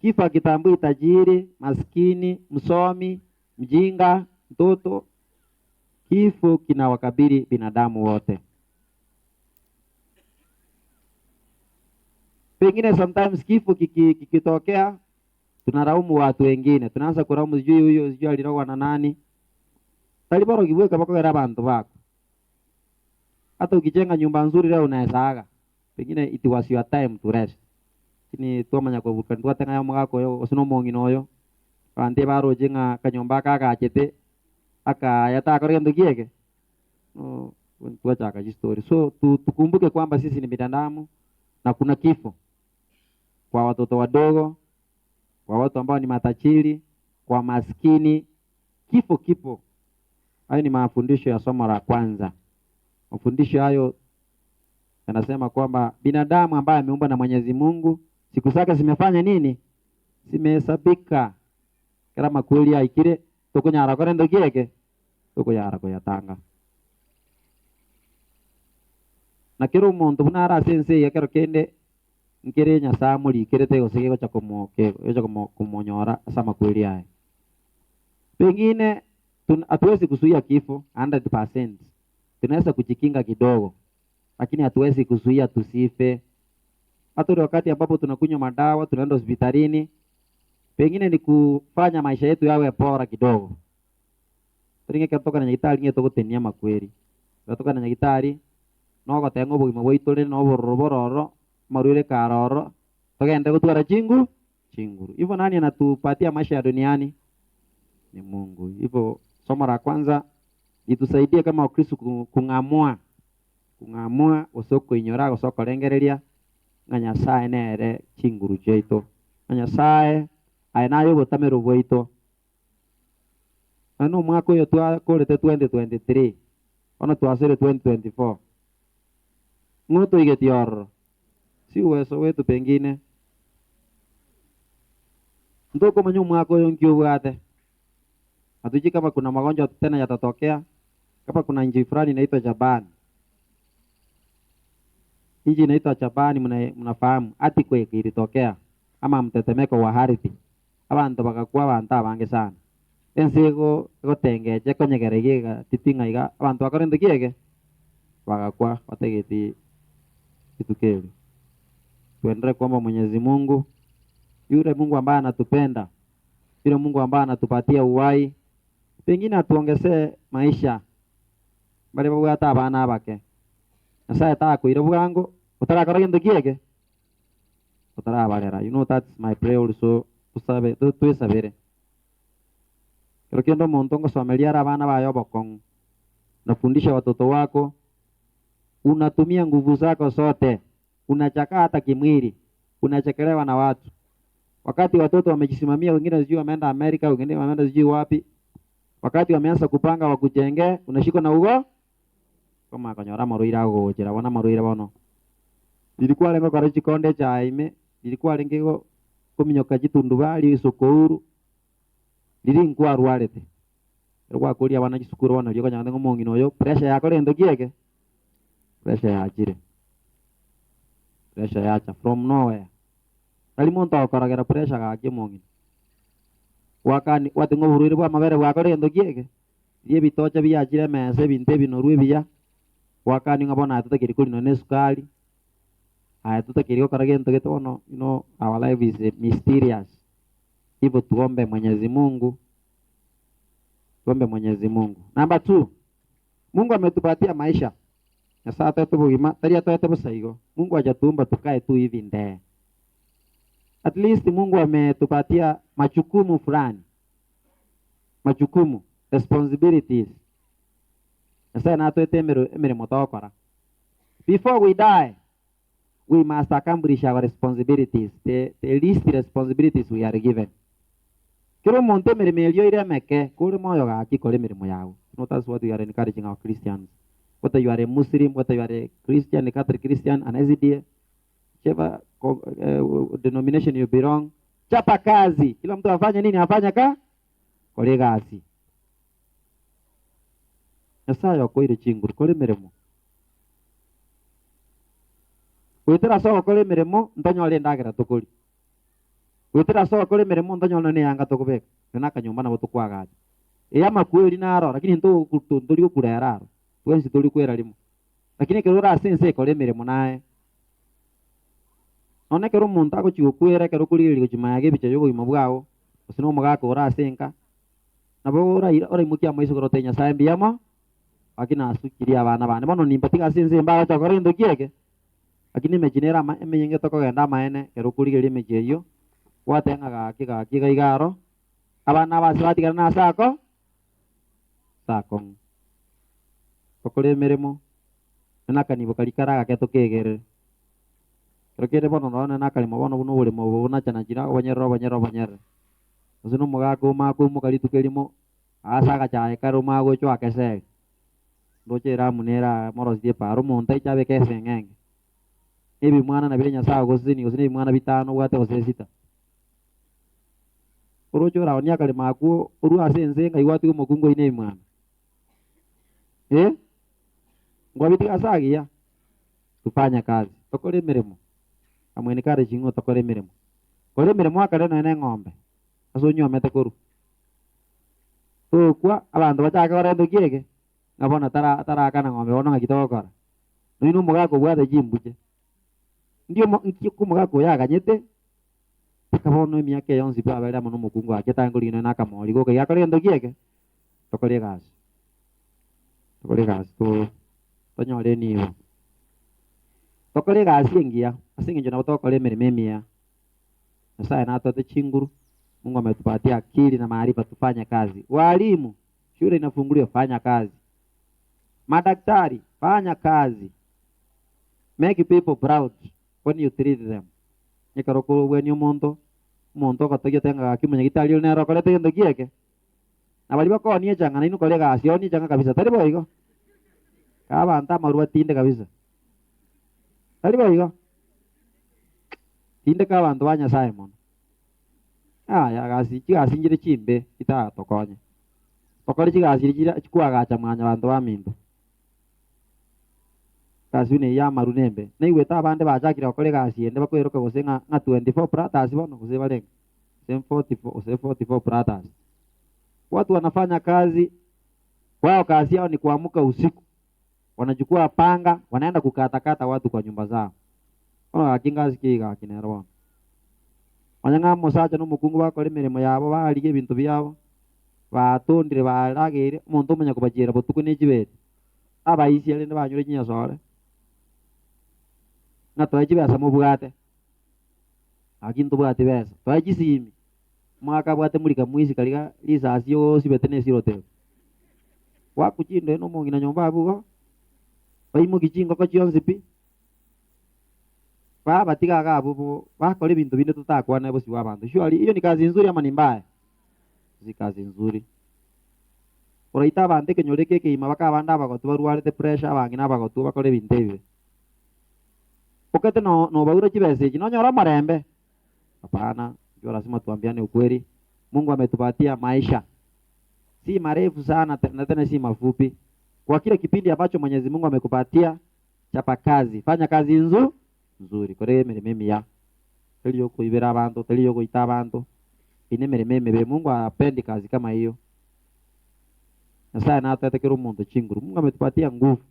Kifo hakitambui tajiri, maskini, msomi, mjinga, mtoto. Kifo kinawakabili binadamu wote. Pengine sometimes kifo kikitokea tunaraumu watu wengine. Tunaanza kuraumu sijui huyo, sijui alirogwa na nani. Talibaro kiweka bako gara bantu bako. Hata ukijenga nyumba nzuri leo unaweza aga. Pengine it was your time to rest. Kini tuamanya ko bukan tua tengah mwako yo osino mongino yo. Ante baro jenga kanyomba kaka achete aka yata korendo kieke. Tua chaka story. So tukumbuke kwamba sisi ni binadamu. na kuna kifo kwa watoto wadogo, kwa watu ambao ni matajiri, kwa maskini, kifo kipo. Hayo ni mafundisho ya somo la kwanza. Mafundisho hayo yanasema kwamba binadamu ambaye ameumbwa na Mwenyezi Mungu, siku zake zimefanya nini? Zimehesabika. Kila makweli aikire tokunyara kore ndokieke tokunyara ko yatanga. Na kero umuntu bunara sense ya kero kende nkere nya samuri kirete gosege gocha komoke gocha kumonyora sama kweli yae. Pengine hatuwezi kuzuia kifo 100%. Tunaweza kujikinga kidogo, lakini hatuwezi kuzuia tusife. Hata wakati ambapo tunakunywa madawa, tunaenda hospitalini, pengine ni kufanya maisha yetu yawe bora kidogo. Turinge katoka na nyagitari nge toko tenia makweli. Katoka na nyagitari no gotengo bugima bwitore no bororo marure karoro togende gutwara chinguru. Hivyo nani anatupatia maisha ya duniani? Ni Mungu. Hivyo somo la kwanza itusaidie kama Wakristo kung'amua usoko inyora usoko lengereria nga Nyasaye nere chinguru cheito. Nga Nyasaye ainayo botamero bwito. Ano mwaka yo twakorete 2023. Ono twasere 2024. Ngoto igetioro. Si uwezo wetu pengine. Ndoko manyo mwaka yo nkio bwate. Hatujui kama kuna magonjwa tena yatatokea. Kama kuna nchi fulani inaitwa Japan. Nchi inaitwa Japan mnafahamu earthquake ilitokea ama mtetemeko wa ardhi. Abantu bakakuwa banta bange sana. Ensego gotengeje konyegerege titinga iga abantu bakorende kiege bakakuwa bategeti kitukeli. Tuendelee kuomba Mwenyezi Mungu, yule Mungu ambaye anatupenda, yule Mungu ambaye anatupatia uhai, pengine atuongezee maisha. Bali babu hata abana bake. Nasa ta kuira bugango, utara koragendo kiege. Utara balera. You know that's my prayer also. Usabe, tu sabere. Kero kendo montongo somelia abana bayo bokong. Nafundisha watoto wako, unatumia nguvu zako zote. Unachaka hata kimwili. Unachekelewa na watu. Wakati watoto wamejisimamia, wengine sijui wameenda Amerika, wengine wameenda sijui wapi. Wakati wameanza kupanga wakujenge, unashikwa na ugo kama kanyora maruira go jira wana maruira bono. Ilikuwa lengo karachi konde cha ime, ilikuwa lengo kuminyoka jitundu bali sokuru. Liri nkwa rwarete. Rwa kulia wana jisukuru wana lyo kanyanga ngomongino yo, pressure yako lendo kieke. Pressure ya ajire. Pressure yacha from nowhere. Tali monto akaragera pressure ga kimongino. Wakani watengo bururi bwa mabere bwako lendo kieke. Ye bitocha byajire mese binte binoru biya. Wakani ngabona tutakiri kuli no nesukali. Tutakiri okaragento getono, you know, our life is mysterious. Hivyo tuombe Mwenyezi Mungu. Tuombe Mwenyezi Mungu. Number 2. Mungu ametupatia maisha. Na saa tatu bugima, taria tote busaigo. Mungu hajatumba tukae tu hivi ndee. At least Mungu ametupatia majukumu fulani. Majukumu, responsibilities. Sasa na tote emere motokora. Before we die, we must accomplish our responsibilities, the least responsibilities we are given. Kero monte mermelio ire meke, kore moyo ga kikore mirimo yawo. That's what we are encouraging our Christians. Whether you are a Muslim, whether you are a Christian, a Catholic Christian, an SDA, whichever denomination you belong, chapa kazi. Kila mtu afanye nini? Afanya kore kazi. Nyasaye ko ire chinguru kore mirimo. Witira so kore mirimo ndonyole ndagera tukuri. Witira so kore mirimo ndonyole ne yanga tukubeka. Nana kanyumba na butukwagaje. Eya makweli naro lakini nto kutunduri ukurera. Twensi tuli kwera limo. Lakini kerura sense kore mirimo nae. None kero muntu agochigo kwera kero kuliri gochimayage bicha yogo imabwao. Osino mugako ora senka. Nabo ora imukia maiso korote Nyasaye mbiyamo. Akina asukiria abana bane bono nimpatika sense mbaga chakore ndo kieke. Lakini mejinera emenyenge toko genda maene kero kuligeri mejeyo watenga ga igaro abana basati kana sako kokole meremo naka ni bokalikara ga keto kegere Rekere bono nona nakalimo bono buno buli mo buna chana china banyero. Usuno mugaku maku mukali tukelimo asa ka chae karu mago cho akese. Doche ra munera moros die paru montai chabe kesengeng. Ebi mwana na bile nyasa gosini usini mwana bitano wate osesita. Orocho ra onya kali maku uru asense ngai watu mokungo ine mwana. Ngwabiti asagi ya. Tufanya kazi. Tokole mirimo. Amweni kare chingo tokole mirimo. Kole mirimo akare no ene ng'ombe. Asonyo amete koru. Kwa abantu bachaka barendo kiege. Ngabona tara kana ng'ombe ono ngakitokora. Nino mugako bwate jimbuche. Ndio kumugako yakanyete. Kabono emyaka yonsi pa abera muno mukungu aketanguli no nakamori go yakore ndo kiege. Tokole gas. Tokole gas to tonyore niwo. Tokole gas ingia. Asinge na tokole mirememia. Sasa na tote chinguru. Mungu ametupatia akili na maarifa tufanye kazi. Walimu, shule inafunguliwa, fanya kazi. Madaktari, fanya kazi. Make people proud when you treat them. Nyekaroko when you monto katoyo tenga kimunya kitalio nero kole tendo kieke. Na bali bako ni janga inu kole ga asioni janga kabisa. Tari boy go. Kaba anta marua tinde kabisa. Tari boy go. Tinde kaba antwanya Simon. Ya gasi njire chimbe kita tokonye. Tokole chigasi jira chikwa gacha mwanya bantu bamindu. Kasi ne ya marunembe. Na iwe ta bande bachakira kole gasi ende bakweruka gosenga nga 24 pratas bono kusebalenga. Sem 44 pratas. Watu wanafanya kazi wao, kazi yao ni kuamka usiku. Wanachukua panga, wanaenda kukatakata watu kwa nyumba zao. Ona akinga sikiga kinero. Wanyanga mosacha no mukungu bakore mirimo yabo balige ibintu byabo. Batondire baragire umuntu umenya kubagera botuko n'ikibete. Abayisi yale ndabanyure kinyasore. Na twaje basa mu bwate. Akintu bwate besa. Twaje simi. Mwaka bwate mulika mwisi kaliga lisasi yo sibete ne sirote. Wakuchindo eno mongi na nyomba abugo. Baimo kichingo ko chionzipi. Baba tiga gabu bakole bintu bine tutakwa na bosi wabantu. Shwari hiyo ni kazi nzuri ama ni mbaya? Si kazi nzuri. Oraita bande kenyoleke ke imabaka banda bagotu baruare de pressure bangina bagotu bakole bintebe. Okete no baura chibese no nyora marembe. Hapana, ndio lazima tuambiane ukweli. Mungu ametupatia maisha. Si marefu sana na tena si mafupi. Kwa kile kipindi ambacho Mwenyezi Mungu amekupatia, chapa kazi, fanya kazi nzuri. Kore mimi ya. Telio kuibera abantu, telio kuita abantu. Meme be Mungu apendi kazi kama hiyo. Na sasa na hata kero mundu chinguru. Mungu ametupatia nguvu.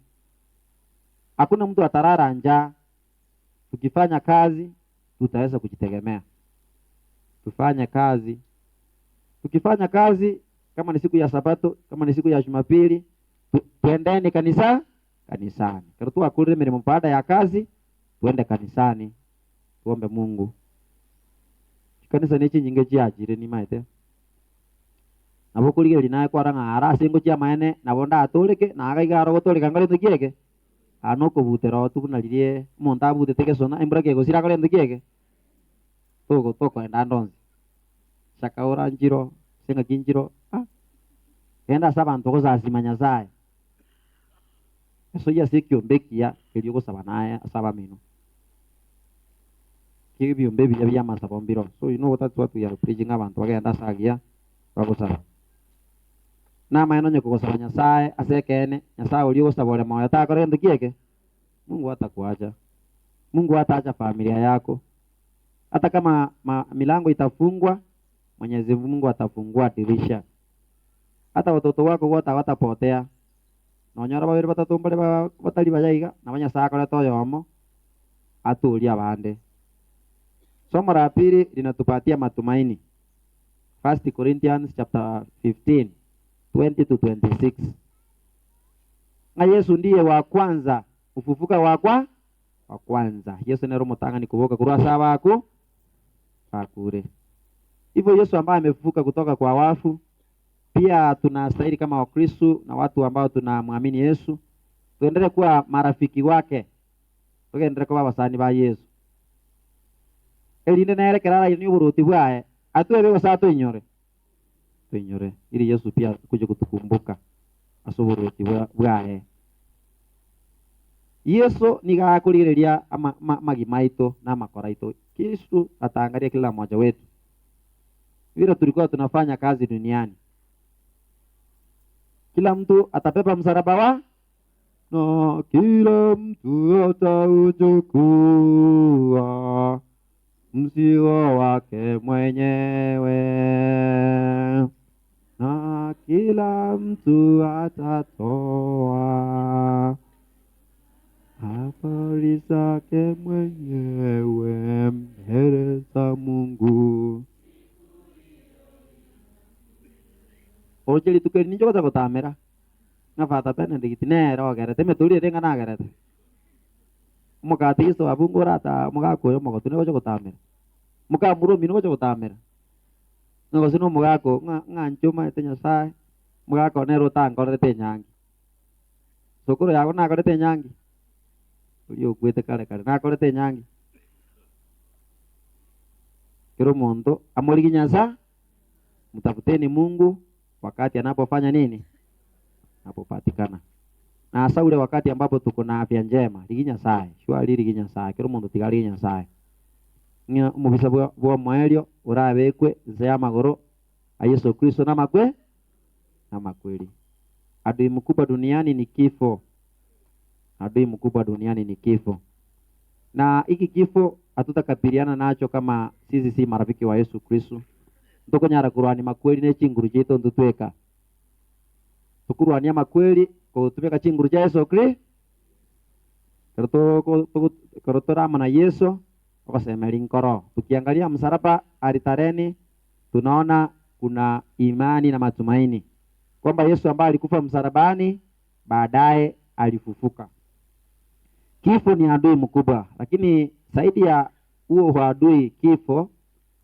Hakuna mtu atarara njaa. Tukifanya kazi tutaweza kujitegemea. Tufanye kazi. Tukifanya kazi kama ni siku ya Sabato, kama ni siku ya Jumapili, tuendeni kanisani. Kero tu akure mirimo baada ya kazi, tuende kanisani. Tuombe Mungu. Kanisa nichi nyinge chiajire ni maite. Nabokulige linaye kwa ranga ara singo chia maene nabonda atoleke na agaiga gotoleka ngore tukiege. Anoko butero tukuna lirie monta bute teke sona embra ke gosira kore tukiege. Toko enda ndonzi. Saka ora njiro senga kinjiro. Enda sabantu ko zasimanya zae. Eso ya sikyo mbekia kelio ko sabanaye asaba mino. Kibyo mbebi ya masa bombiro. So you know what that's what we are preaching abantu bagenda sagia bagosaba. Na maana nyoko kosaba Nyasaye asekene Nyasaye ulio sabole moyo ta kore ndukieke. Mungu atakuacha. Mungu ataacha familia yako. Hata kama milango itafungwa, Mwenyezi Mungu atafungua dirisha. Hata watoto wako wote watapotea. Na wanyara babiri batatu mbele batali bajaiga na Nyasaye kore toyomo atulia bande. Somo la pili linatupatia matumaini. 1 Corinthians chapter 15, 20 to 26. Na Yesu ndiye wa kwanza, ufufuka wa kwanza. Yesu nero mutanga ni kuboka kurasa wako akure. Hivyo Yesu ambaye amefufuka kutoka kwa wafu, pia tunastahili kama Wakristo na watu ambao tunamwamini Yesu, tuendelee kuwa marafiki wake. Tuendelee kuwa wasani ba Yesu. elinde nere kerara ini uburuti bwae atuebe gusa tuinyore ili Yesu pia kuja kutukumbuka asuburuti bwae Yesu nigakulireria magi maito na makora ito. Kristo ataangalia kila mmoja wetu. Vile tulikuwa tunafanya kazi duniani. Kila mtu atapepa msalaba wa na kila mtu atauchukua mzigo wake mwenyewe na kila mtu atatoa habari zake mwenyewe mbele za Mungu. Ocheli tukeli ninjo kota kutamera. Ngafata Benedict nero gerete meturi renga na gerete. Mukati iso abungura ta mugako yo mugotune kocho kutamera. Muka muro mino kocho kutamera. Ngo sino mugako nganchuma etenya sai. Mugako nero tango rete nyangi. Sokoro yago na rete nyangi. Uliyo kwete kare na korete nyangi kero mondo amoligi nyasa mtafuteni Mungu wakati anapofanya nini anapopatikana na hasa ule wakati ambapo tuko na afya njema liginya sae shwari liginya sae kero mondo tigalinya sae nya mubisa bwa mwelio urabekwe zaya magoro a Yesu Kristo na makweli adui mkubwa duniani ni kifo. Adui mkubwa duniani ni kifo. Na hiki kifo hatutakabiliana nacho kama sisi si marafiki wa Yesu Kristo. Ndoko nyara kurwani makweli ne chinguru chito ndutweka. Tukurwani makweli ko tupeka chinguru cha Yesu Kristo. Karotora mana Yesu wakasemeli nkoro. Tukiangalia msalaba alitareni tunaona kuna imani na matumaini kwamba Yesu ambaye alikufa msalabani baadaye alifufuka. Kifo ni adui mkubwa, lakini zaidi ya huo adui kifo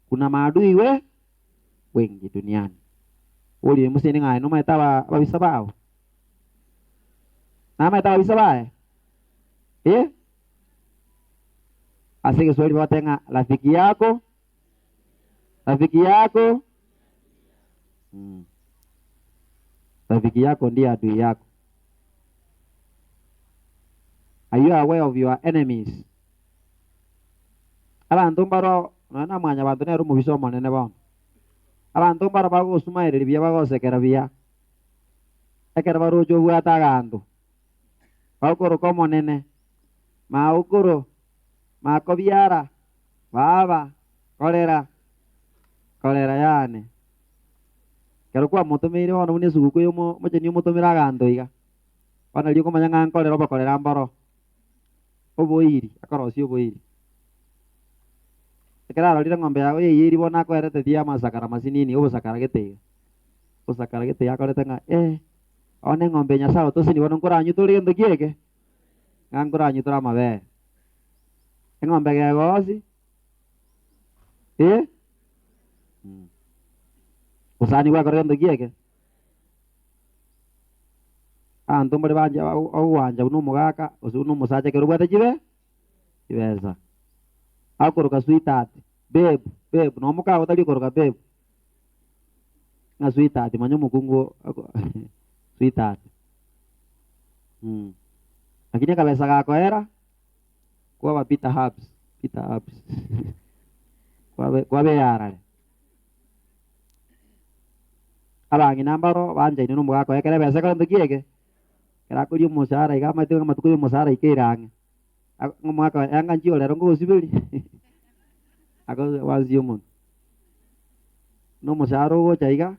kuna maadui wengi duniani. Uli musini ngai no maitawa babisabao. Na maitawa bisabae. Asige swali watenga rafiki yako. Rafiki yako ndiye adui yako. Are you aware of your enemies? Abantu mbaro nana mwanya abantu nero mubisomo nene ba. Abantu mbaro bago sumaire bya bago sekera bya. Ekera baro jo bwata gando. Bakoro komo nene. Maukoro. Makobiara. Baba. Kolera yani. Kero kwa mutumire ono mune suguko yo mo ni mutumira gando iga. Bana liyo komanya ngankolera bakolera mbaro. Oboiri akorosi oboiri ekara rorira ng'ombe yago yeyiri bona ko erete dia masakara masinini obosakara gete yakorete nga one ng'ombe nyasao tosini bono nkoranyu tori gento kieke ngankoranyu tora mabe ng'ombe gegosi usani wa korento kieke anto mbere banje awanja uno mugaka uno musaje kero bwate jibe ibeza akoroka sweetheart babe no muka utali koroka babe na sweetheart manyo mukungu sweetheart lakini kabisa kako era kwa Peter Hubs kwa be yara abangi nambaro banje ino mugaka ekere besa ko ndokieke Kerako dia musara ikama itu ngama tukuyo musara ikirang. Ngomong ako yang kanci oleh ronggo sibeli. Ako waziumun. No musara wo caiga.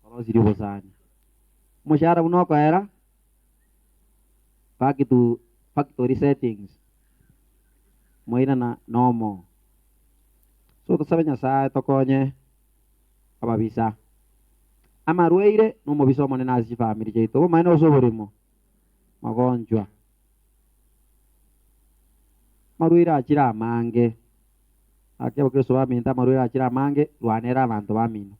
Kalau sidi bosan. Musara uno ko era. Pak itu factory settings. Moina na nomo. So to sabenya sa tokonye apa bisa. Amarueire no mo biso mone nasi family jeito maino soborimo magonjwa maruira achira mange akya bakristo baminta maruira achira mange lwanera abantu bamino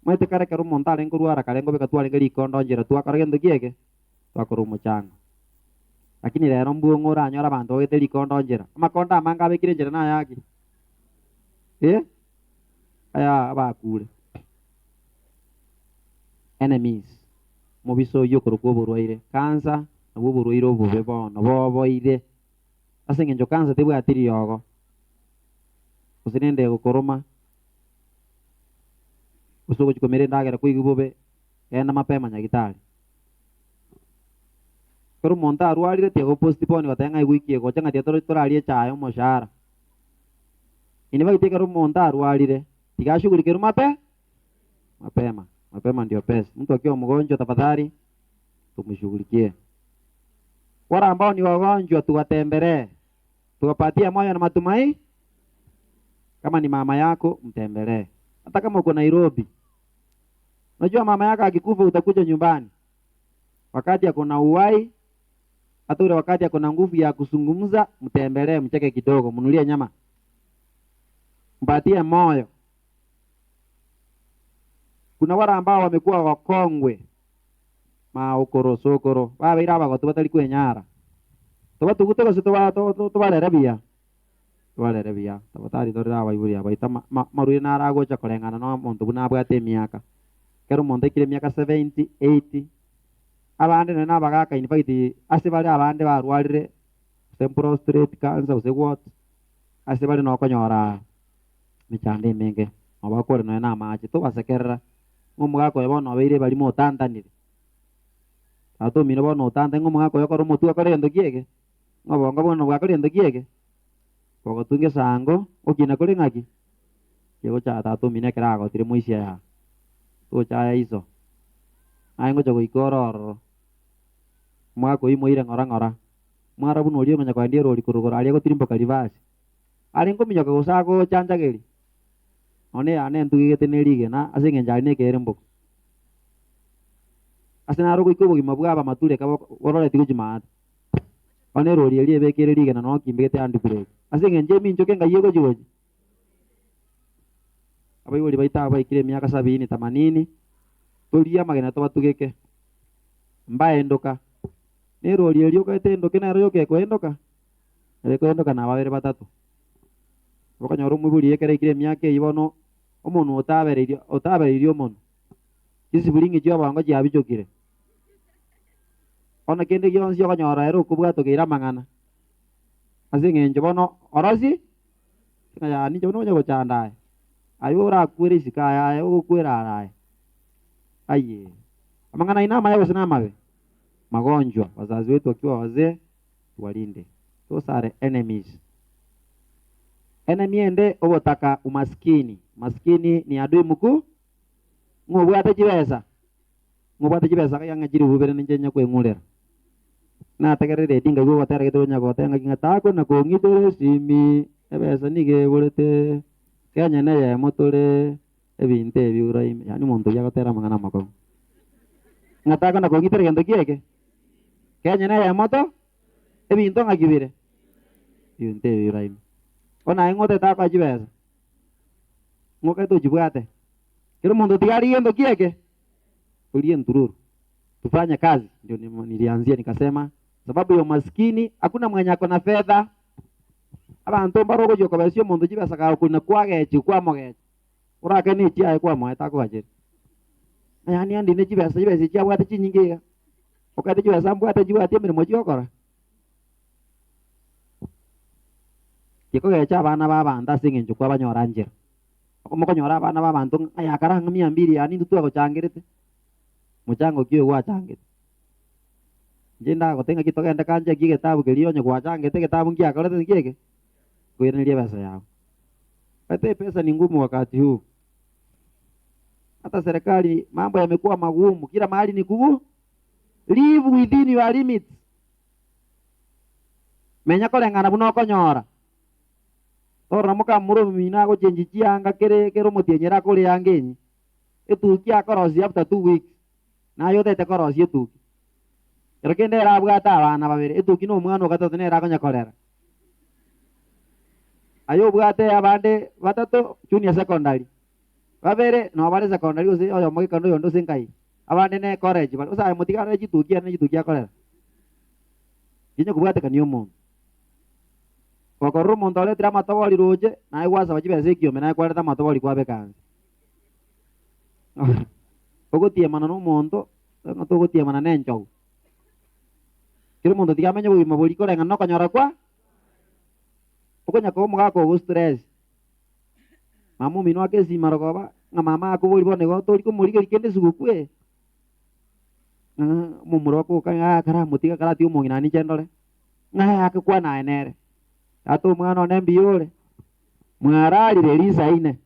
mwete kare karo montale ngurwara kare ngo bekatwale ngeli kondo njira twa kare ngendo kieke twa koro muchanga lakini rero mbungu uranyora abantu bagite rikondo njira amakonda amanga abikire njira na yaki aya abakure enemies mubiso yo kuruko burwaire kansa nabo burwaire obube bono boboire ase ngenjo kansa tebwa atiri yogo usinende gukoroma usugo chikomere ndagera kuigubube ena mapema nyagitari kero monta arwarire tiago postpone batenga igwikie gocha ngati turarie chayo moshara ini bagiteka ro monta arwarire tigashughulikie mapema ndio pesa. Mtu akiwa mgonjwa tafadhali tumshughulikie. Wale ambao ni wagonjwa tuwatembelee, tuwapatie moyo na matumaini. Kama ni mama yako mtembelee, hata kama uko Nairobi. Unajua mama yako akikufa utakuja nyumbani wakati ako na uhai, hata ule wakati ako na nguvu ya kuzungumza, mtembelee, mcheke kidogo, mnulie nyama, mpatie moyo. Kuna wale ambao wamekuwa wakongwe maokorosokoro babaira bagotu batari kwenyara tubatugutegose tubarerebia tabatari dorera abaiburi abaita maruri naragocha korengana no muntu buna bwate miaka kero muntu ikire miaka 70 80 abande na bagaka in fact asibale abande barwarire prostate cancer use what asibale no konyora michande menge abakore no na machi tubasekerera ngomugako yabona beire bali mo tantanire ato mino bono tante ngomugako yakoro mutu akarendo kiege ngobonga bono bwakarendo kiege bogotunge sango okina kore ngaki yego cha tato mine kerago tire muisia ya to cha iso aingo jogo ikororo mwako imo ire ngora mwara buno rio nganya kwa ndiero likurugora ali gotirimbo kalivasi ali ngominyoka gusako chanjageri one ane ntugigete nerige na asenge njane kerembo asena rogo ikubo gimabwa mature ka worore tigujima one rori eli ebekere lige na no kimbete andi kure asenge nje minjoke ngayego jigoji abai woli baita abai kire miaka 70 80 tolia magena to batugeke mbaye ndoka ne rori eli okete ndoke na royo ko endoka na babere batatu bakanyoro muburi yekere kire miaka ibono omuntu otabereirio omuntu kisiburingi kyo bango kyabijokire ona kende kyonsi okanyora ero kubwato keira mangana asingenje bono orosi kaya ni jono nyago chandae ayora kweri sikaya ayo kwera arae aye amangana ina mayo sana mawe magonjwa wazazi wetu wakiwa wazee walinde those are enemies. Enemy ende obotaka umaskini. Maskini ni adui mkuu. Ngobwate jibesa kaya ngajiri bubere njenya kwe ngulera. Na tagerere dinga go watera keto nya go tenga kinga tako na ko ngitore simi ebesa nige bolete kanya na ya motore ebinte biurai yani muntu ya gotera mangana mako. Ngatako na ko ngitore kendo kieke. Kanya na ya moto ebinto ngakibire. Binte biurai. Ona ngote ta kwa jibesa ngoke to jibwate kile mundo tigari yendo kieke ulie ntururu tufanye kazi. Ndio nilianzia nikasema sababu ya maskini hakuna mwenye ako na fedha abantu mbarogo joko basio mundo jibesa ka kuna kwage kwa moge urake ni tia kwa mo ta kwa jeri yani andi ne jibesa chia bwate chinyingiga okate jibesa mbwate jibwate mire mo jokora kiko gecha abana babanda singenje kwa banyoranje omukonyora abana babantu ayakara 200 yani ndutu agochangirite muchango kiyo gwachangite njenda gotenga kitogenda kanje kigetabu kelio nye gwachangite kitabu ngia akorete kigeke kwiranirie pesa yao pete pesa ni ngumu wakati huu hata serikali mambo yamekuwa magumu kila mahali ni kugu live within your limits menya kolengana buno konyora ora muka muro mina go chenji chianga kero mutienyera kuri yangenyi etuki akorosi after 2 weeks na yote te korosi etuki rekende ra bwata abana babere etuki no mwana gatatu ne ra konya korera ayo bwate abande batatu junior secondary babere no bale secondary usi oyo mogi kando yondo sinkai abande ne college bal usa mutika re jituki ane jituki akorera Inyo kubwate kanyo muntu. Okorora omonto oretire amatogori roche naye gwasaba chibesa ekiome naye kwareta amatogori kwabe kansi. Ogotiemana na omonto ng'ato ogotiemana na enchogu. Kero omonto tigamenya obogima bori koreng'ana na okonyora kwa okonyaka omogaka ogo stress. Mama omino ake esima rogoba ng'a mama akobori bono igo tori komorigeria kende esugukwe. Momuro okoka karamotiga karati omong'ina niche ndore ng'a ake kwana enere ate omwana one mbiyore mwararire risaine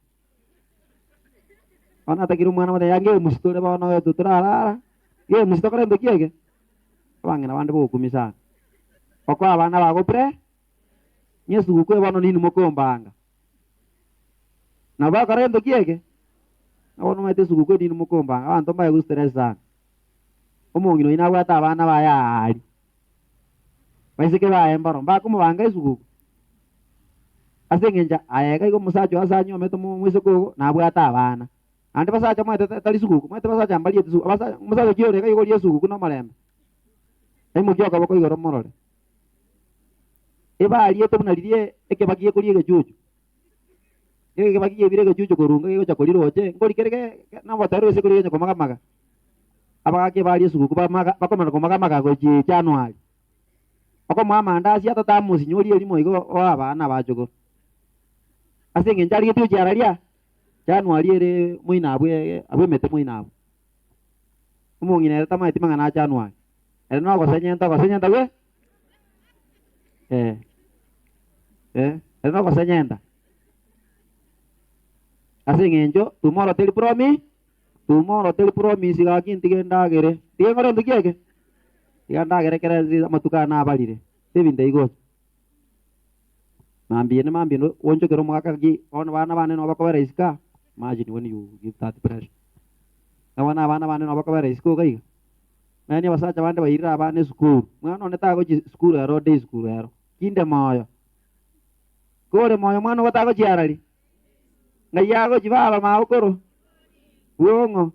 ona atakire omwana mate yange musitore bono etu turarara ye musito kore ndoki ege abang'ina bande bogokumi sana oko abana bagopre nyesugukwe bono nini mokombanga na bakore ndoki ege abono maite sugukwe nini mokombanga abanto mbaye gustress sana omong'ina oino abwate abana bayari baiseke baembaro bakomobanga esuguku ase eng'encha ayega igo omosacha asanyo omete mwiseke ogo nabwate abana ande basacha moete tari suguku moete basacha mbariete suguku omosacha kiorega igo ria esuguku na omorembe aimoki okoboko igoro morore ebariete buna ririe ekebaki ekoria egechuchu ekebaki gebire egechuchu korunga gegocha koriroche ngorikerege nabotero ase koria gecha komagamaga abagake bari esuguku bakomana komagamaga gochi Januari okomoa amandasi atatamusinyoria erimo igo abana bachogoro ase eng'encha arigetie ochiara ria Januari ere moinabu abwemete moinabu omong'ina ere tamaeti mang'ana a Januari ere nogosenyenta gwe ere nogosenyenta ase eng'encho tomorrow teri promise gaki ntige ndagere tige ng'ore ntoki ege tiga ndagere kere amatuko aya nabarire ebinto igocha mambiene wonchokere omogaka bono bana bane no bakobera isika imagine when you give that pressure abana bane no bakobera isika ogaiga nani abasacha bande bairira abana esukuru mwana one tagochi sukuru ero day sukuru ero kinde moyo kore moyo mwana otagochi arari ngai agochi baba maokoro uongo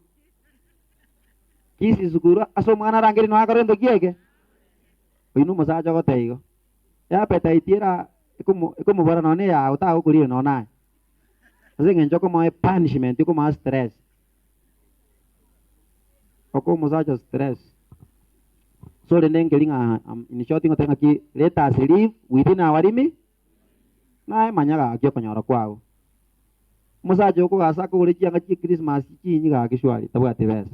kisi sukuru ase omwana arangeri no akore ntoki ege oino omosacha ogoteigo yapetaitiera ekomobora none yago otagokorire no naye ase eng'encho okomoa punishment okomoa stress oko omosacha stress so rende nkeri ng'a in short ngote ng'aki let us live within our limit naye manyaga gaki okonyora kwago omosacha okogasa akogore chianga chia Christmas chinyi gaki shwari tabwate besa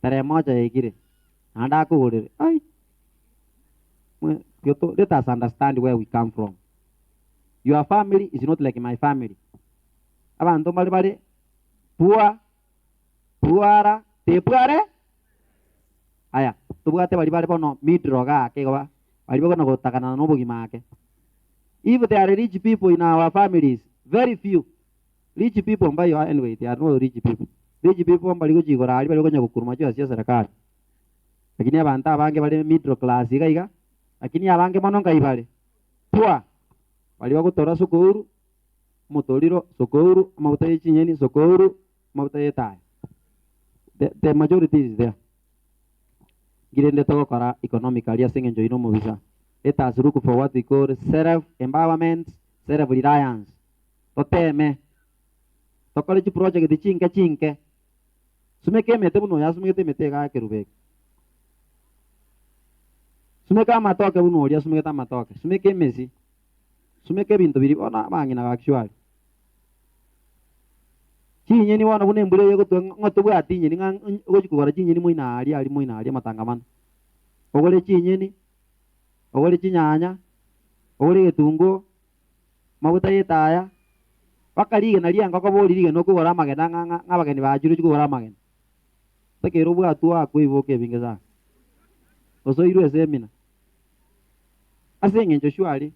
tarehe moja yaikire naende akogorere ai let us understand where we come from. Your family is not like my family. Abantu bari puara tepware aya tubwate bari bono midroga ake goba bari bono gotakana no bogima ake. If there are rich people in our families, very few rich people by anyway they are no rich people. Rich people bari go chigora bari go nyagukuruma cyo sia serikali. Lakini abantu abange bari middle class iga lakini abange mono ngaibale pua bali bagotora sukuru motoriro sukuru mabuta yechinyeni sukuru mabuta yetai the majority is there girende to kora economically asenge njo ino mobisa let us look for what we call self empowerment self reliance toteme tokole chi project chinke sumeke mete buno ya sumeke mete ga kerubeke sumeka matoke buno oria sumeka matoke sumeke mesi sumeke bintu biri bona bangina actually chinyeni wana bune mbure yego to ngoto bwa tinyeni ngo chikora chinyeni moina ali matangamano ogole chinyeni ogole chinyanya ogole getungo mabuta yetaya bakarige na lianga ko bolirige no kugora magena ng'abageni bajuru chikugora magena takero bwa tuwa kwiboke bingeza osoirwe semina ase eng'encho shwari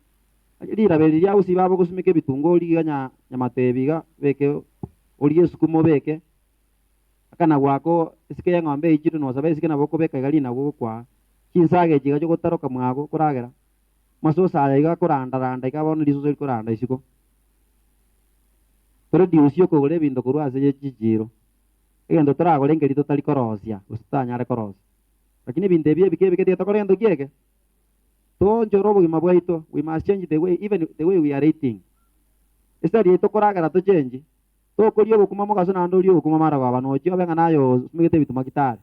liraberiria usi babo gusumike bitungo origanya nyamatebiga beke orie sukumo beke akana gwako isike ng'ombe ichiru no sabe isike naboko beka gali nago kwa kinsage jiga cyo gutaroka mwago kuragera masosa iga kuranda ikabona lisuso kuranda isiko pero diusio kogole bindo kurwa ase jijiro egendo turagole ngeri totali korosia usitanyare korosia lakini binde bie bike tokole ndo kieke tonjora obogima bwaito. We must change the way, even the way we are eating. Instead yeto koragera to change. To korio bokuma mogaso na ndori bokuma mara baba no chio benga nayo smigete bitu makitari.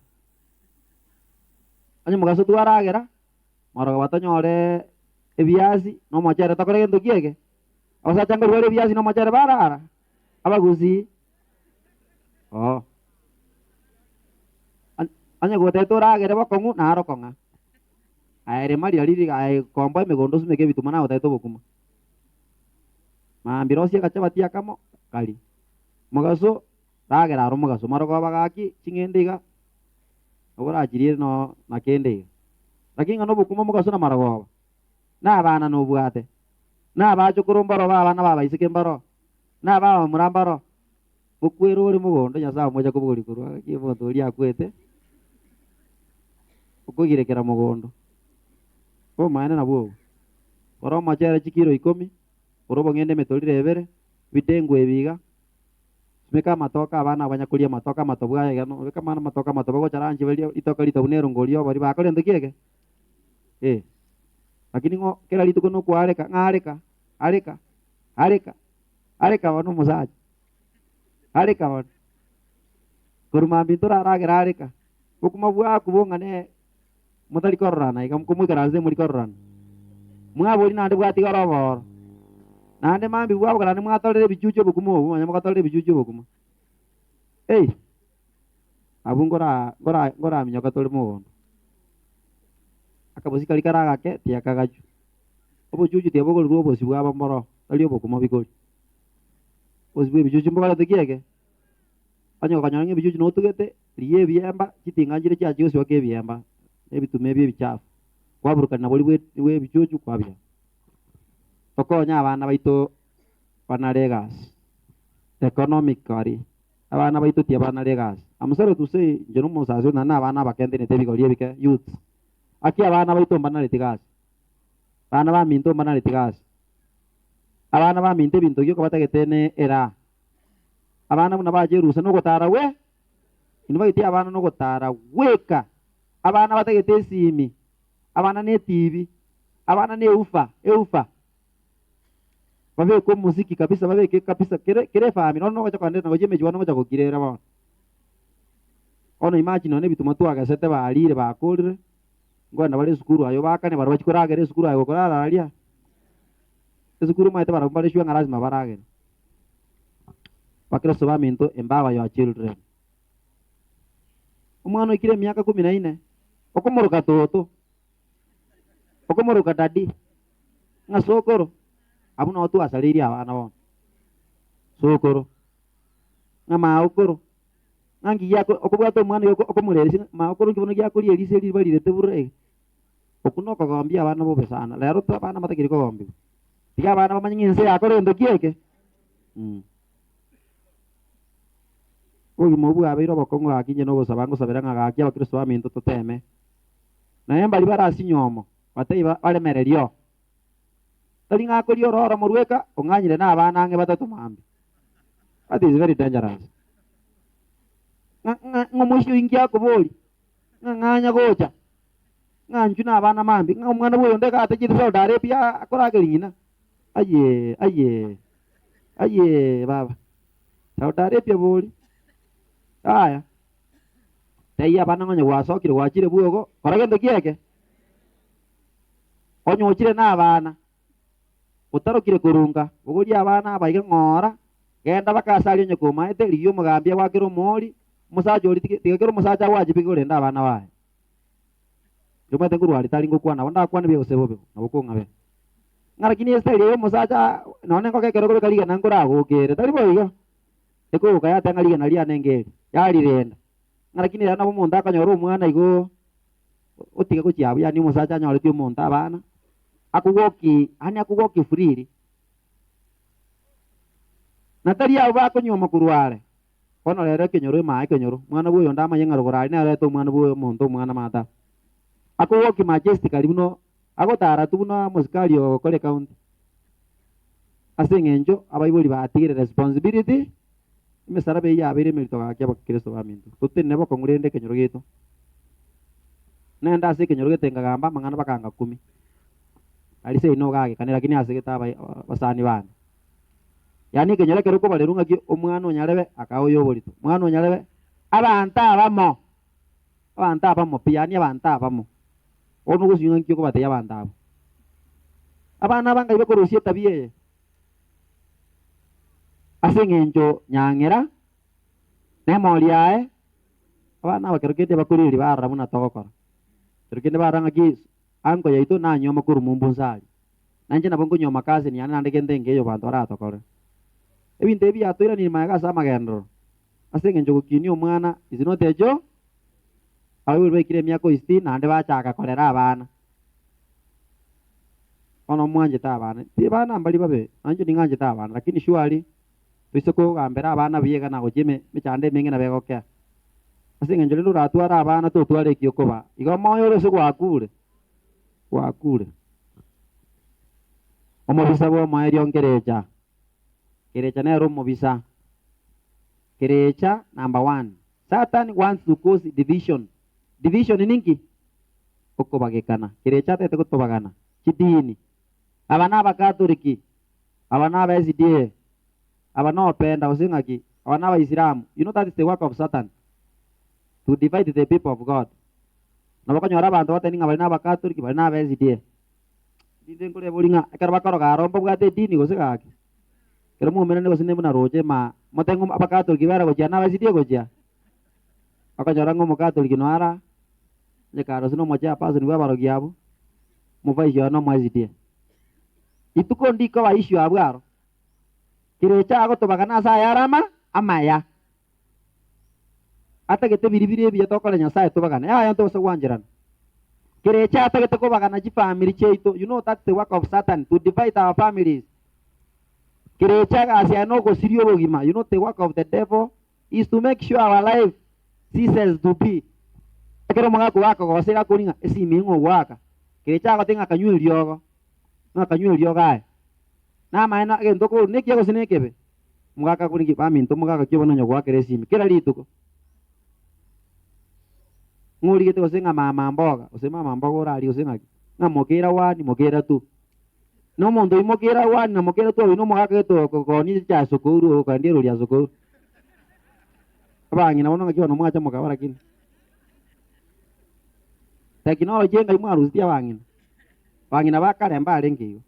Anyo mogaso tu aragera mara baba tanyore ebiazi no machere takore gendo kiege. Asa changa ruare ebiazi no machere barara. Abaguzi. Oh. Anya gote to ragera bokongu na arokonga. Aere mari aliri ai komba megondo smege bitu mana otaito bokuma. Mambirosia kachabatia kamo kali. Magaso ragera aro magaso maroko bagaki chingendiga ogora ajirire no makende lakini ngano bukuma magaso na marago na abana no bwate na abacho kurumbaro bana baba isike mbaro na baba murambaro bukwero uri mugondo nyasa moja kubuguri kurwa kibo tori akwete ukugirekera mugondo ko maana na bwo oro machere chikiro 10 orobo ngende metorire ebere bitengo ebiga meka matoka abana abanyakulia matoka matobwa ya no meka mana matoka matobwa charanje bali itoka lito bunero ngolio bali bakole ndokiege lakini ngo kera lito kono kuareka ngareka areka wano musaji areka wano kuruma bintura aragera areka bukuma bwa kubongane mutali korrana ikam kumukaraze muri korrana mwaboli nande bwati garoboro nande mambi bwabo kana mwatolere bijujo bukumo ubu manya mwatolere bijujo bukumo abungora minyoka tole mugondo akabosi kali karaga ke tia kagaju obo juju tia bogol ruo bosi bwaba moro tali obukumo bigoli bosi bwe bijujo mbogala tekiege anyo kanyanga bijujo no tugete liye biemba kitingangire kya cyose wake biemba ebitume bye bichafu kwaburuka na boli we bijujo kwabya okonya abana baito banaregas economically abana baito tia banaregas amusore tuse njeno musazo na abana bakende ne tebigolie bike youth aki abana baito banaretigas abana ba minto banaretigas abana ba minte binto yo kabategetene era abana muna bajerusa no gotara we inba iti abana no gotara weka abana bategete simi abana ne TV abana ne eufa babe ko muziki kabisa babe ke kabisa kere fami no ngoja kwande no jeme jwana ngoja kokirera ba ono imagine one bitu matu agasete balire bakurire ngwana bale sukuru ayo bakane baro bachikora agere sukuru ayo korara alia sukuru maite baro bale shwa ngarazima baragere bakira soba minto embawa yo children umwana ikire miaka 14 okomoruka toto okomoruka dadi ngasokoro abuna watu asaliri abana bona sokoro ngama okoro nangi yako okubwato mwana yoko okomurerisi ma okoro kibono gyako lierisi eri balire tebure okunoka gambia abana bo besana lero to abana matakiri ko gambi tiga abana bamanyinse yakore ndo kieke ogi mobu abiro bokongo akinye no gosabango saberanga gakia bakristo baminto toteme na yamba libara sinyomo bataiba balemererio tali ngakori ororo morweka onganyire na abana ange batatu mambi that is very dangerous ngomusho ingia kuboli nganya gocha nganju na abana mambi ngomwana boyo ndeka atakiri so dare pia akora gelingina aye baba saudare pia boli aya taiya bana ngonya wasokire wachire buogo koragendo kieke onyo ochire na abana utarukire kurunga uguri abana abaige ngora genda bakasali onye kumaite liyo mugambia gwakiro mori musaja uri tigekero musaja waje bigore nda abana bae rumate nguru ali talingo kwana wanda kwana byo sebobe nabukunga be ngarakini esteli yo musaja none ngo kekero kuri kaliga nangura agukire tali boiga eko kaya tangaliga nalia nengeri yali renda ngarakini yana bo munda kanyoro mwana igo otiga ko chiabu yani musaja nyore tyo monta abana akugoki free natari abo bakonyoma kurware ono rero kenyoro mae kenyoro mwana boyo ndama yengaro kurari na reto mwana boyo monto mwana mata akugoki majestically buno agotara tubuno musikali okole county asengenjo abayiboli batigire responsibility imesara be yabire milito gake abakristo baminto tutene bako ngurende kenyoro gitu nenda ase kenyoro getenga gamba mangana bakanga 10 alise ino gage kana lakini asigeta basani bana yani kenyere keruko balerunga ki omwana onyarebe akaoyo bolito mwana onyarebe abanta abamo piyani abanta abamo ono gusinga nkiko bate abanta abo abana banga ibe korosie tabie asengenjo nyangera nemoriae abana bakerukete bakuriri barra muna togokora kerukete baranga ki anko yaito na nyoma kuru mumbunzali nanje nabongo nyoma kazi ni anande kendenge yo bantu aratokore ebinte ebi atoira ni mayaga sama gendro asengenjo gukini omwana izinotejo awe bekire myako 60 nande bachaka kolera abana ono mwanje tabana ti bana mbali babe anje ninganje tabana lakini shwali bisoko gambera abana biyega na gojime michande menge na begoke asengenjo lero ratwara abana to tware kiyokoba igo moyo rese gwakure omobisa bo maerio ngerecha kerecha nero mobisa kerecha number 1 Satan wants to cause division ningi okobagekana kerecha tete kutobagana kidini abana bakatoliki abana ba SDA abana openda usingaki abana ba Islam you know that is the work of Satan to divide the people of God nabakanyora abantu bateninga bali n'abakatoliki bali n'aba SDA dinde kule bolinga akara bakaro garomba bwate dini gosegaki kero mu menene gosine buna roje ma motengo abakatoliki bara goja n'aba SDA goja akanyora ngo mukatoliki no ara nyekaro sino moja paso ni baba rogiabo muvaijo no mwazidie ituko ndiko baishu abwaro kirecha agotobagana sa yarama amaya atagete biribiri ebi yatokole nyasaye tobagana ya nto so wanjirana kirecha atagete kobagana ji family cheito you know that's the work of Satan to divide our families kirecha asia no go sirio bogima you know the work of the devil is to make sure our life ceases to be akero mga kuwako gosera kuninga esi mingo waka kirecha gotenga kanywe riogo na kanywe riogo ai na maena ke ndoko nekye go sinekebe mugaka kuningi baminto mugaka kibona nyogwa keresimi kera lituko nguri gete osenga mama mboga osema mama mboga orali osenga na mokera wani mokera tu no mondo imokera wani na mokera tu no mugaka to ko ni cha sokuru ko ndiro lya sokuru abangi na bono ngakiwa no mwacha mukabara kini technology ngai mwarusia wangina bakaremba alengiyo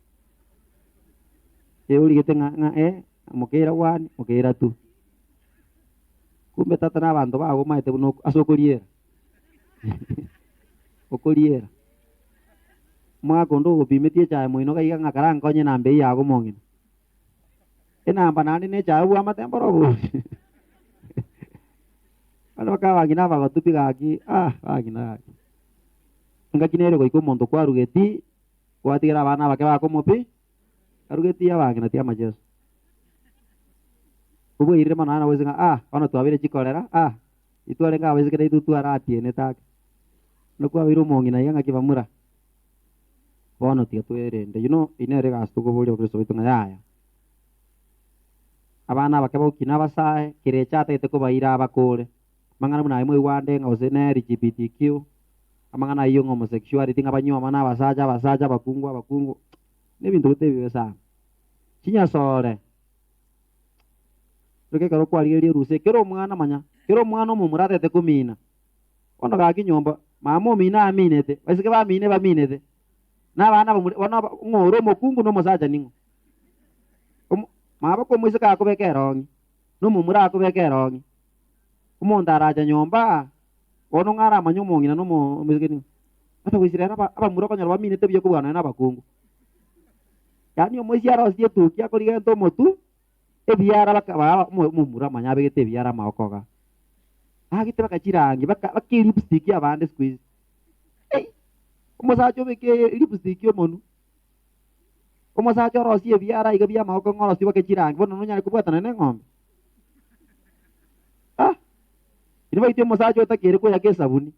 uri gete nga mukera wani mukera tu kumbe tata na bantu bago maite buno asokoriera okoriera mwa kondo gopimetie cha moino gaiga ngakara nkonye na mbei yago mongina enamba nani ne cha bua matemboro bu ano ka wangina bago tupiga aki wangina ngakinere go ikomondo kwa rugeti kwatigira abana bake bakomopi arugeti abangina tia majesu ubu irire manana wezinga ono twabire chikorera itware nga wezikira itutwara atiene take nokwa wiru mongina yanga kibamura bono tia twerende you know inere gasto go boli Kristo bitunga yaya abana bake bokina basae kirecha tete ko baira bakore mangana muna imwe wande nga osene LGBTQ amangana iyo homosexuality ngabanyo amana basaja bakungu nebintu tebiwe sana chinya sore reke karo kwarigerie ruse kero mwana mumurate te kumina ono gaki nyomba mamo mina aminete basike ba mine baminete na bana bona ngoro mokungu no mosaja ningo maba ko mwise ka kubekerongi no mumura kubekerongi umonda raja nyomba ono ngara manyomongina no mizikini ata wisirera aba muro kanyarwa baminete byo kubana na bakungu yani omwisi arosie tukia koriga to motu ebiara bakaba mumura manyabe gete biara maokoga agite bakachirangi bakiri lipstick abande squeeze umusacho beke lipstick yomonu umusacho rosie biara iga bia maoko ngoro si bakachirangi bono nunya kubwatana ne ngombe ini baite umusacho takere ko yake sabuni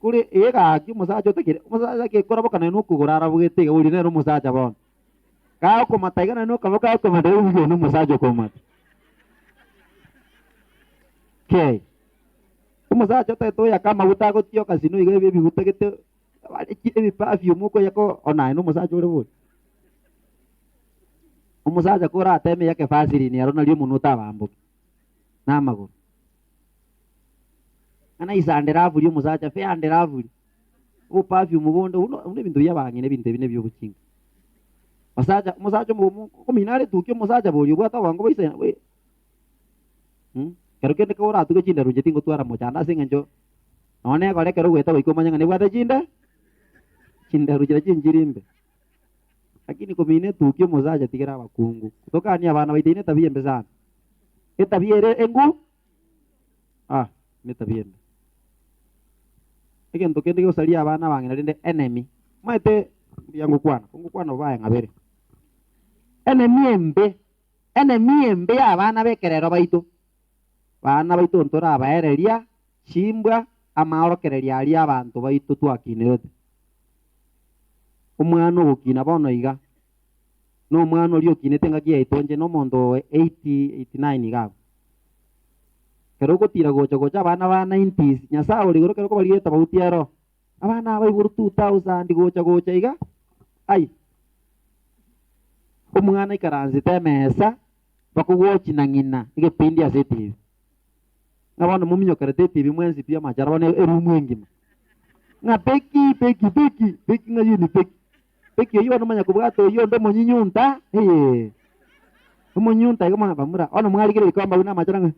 kuri ega ki umusacho takere umusacho ke korabo kana no kugurara bugete uri ne umusacho bono kao ko mataiga na no kaboka ko madeu no umusacho ko mat okay umusacho te to ya kama utako tio kasino ige bibi utegete bale ebi perfume ko yako ona ino musacha ule buli umusacha kora ateme yake fasiri ni arona lyo munuta bambuke namaguru ana isandera buli umusacha fe andera buli o perfume bondo uno bintu byabangine bintu bine byo bukinga musacha mu kominale tukyo musacha buli bwata wango baise we kero kende ko ora tuke chinda ruje tingo tuara mo chanda singenjo none kore kero weta wiko manyanga ne bwata chinda ruje chinjirimbe lakini komine tukyo musacha tikira bakungu kutoka ni abana baitine tabia mbezana tabia ere engu ni tabia ege kende ko salia abana bangina rinde enemy maite yangu kwana baya ngabere enemy embe abana bekerero baito bana baito ntora abaereria chimbwa amaorokereria ali abantu baito twakinerote umwana ogukina bono iga no mwana oli okinete ngaki aitonje no mondo 89 iga kero gotira gocha abana ba 90s nyasa oli goro kero ko balieta bautiero abana baiburu 2000 gocha iga ai umwana ikaranzite mesa bakugochi na ngina igepindi aseti ngabana muminyo karete TV mwenzi pia machara bane erumwengima nga peki ngayini peki yo no manya kubwato yo ndo monyinyunta monyunta igoma bamura ono mwali kire kwamba una machara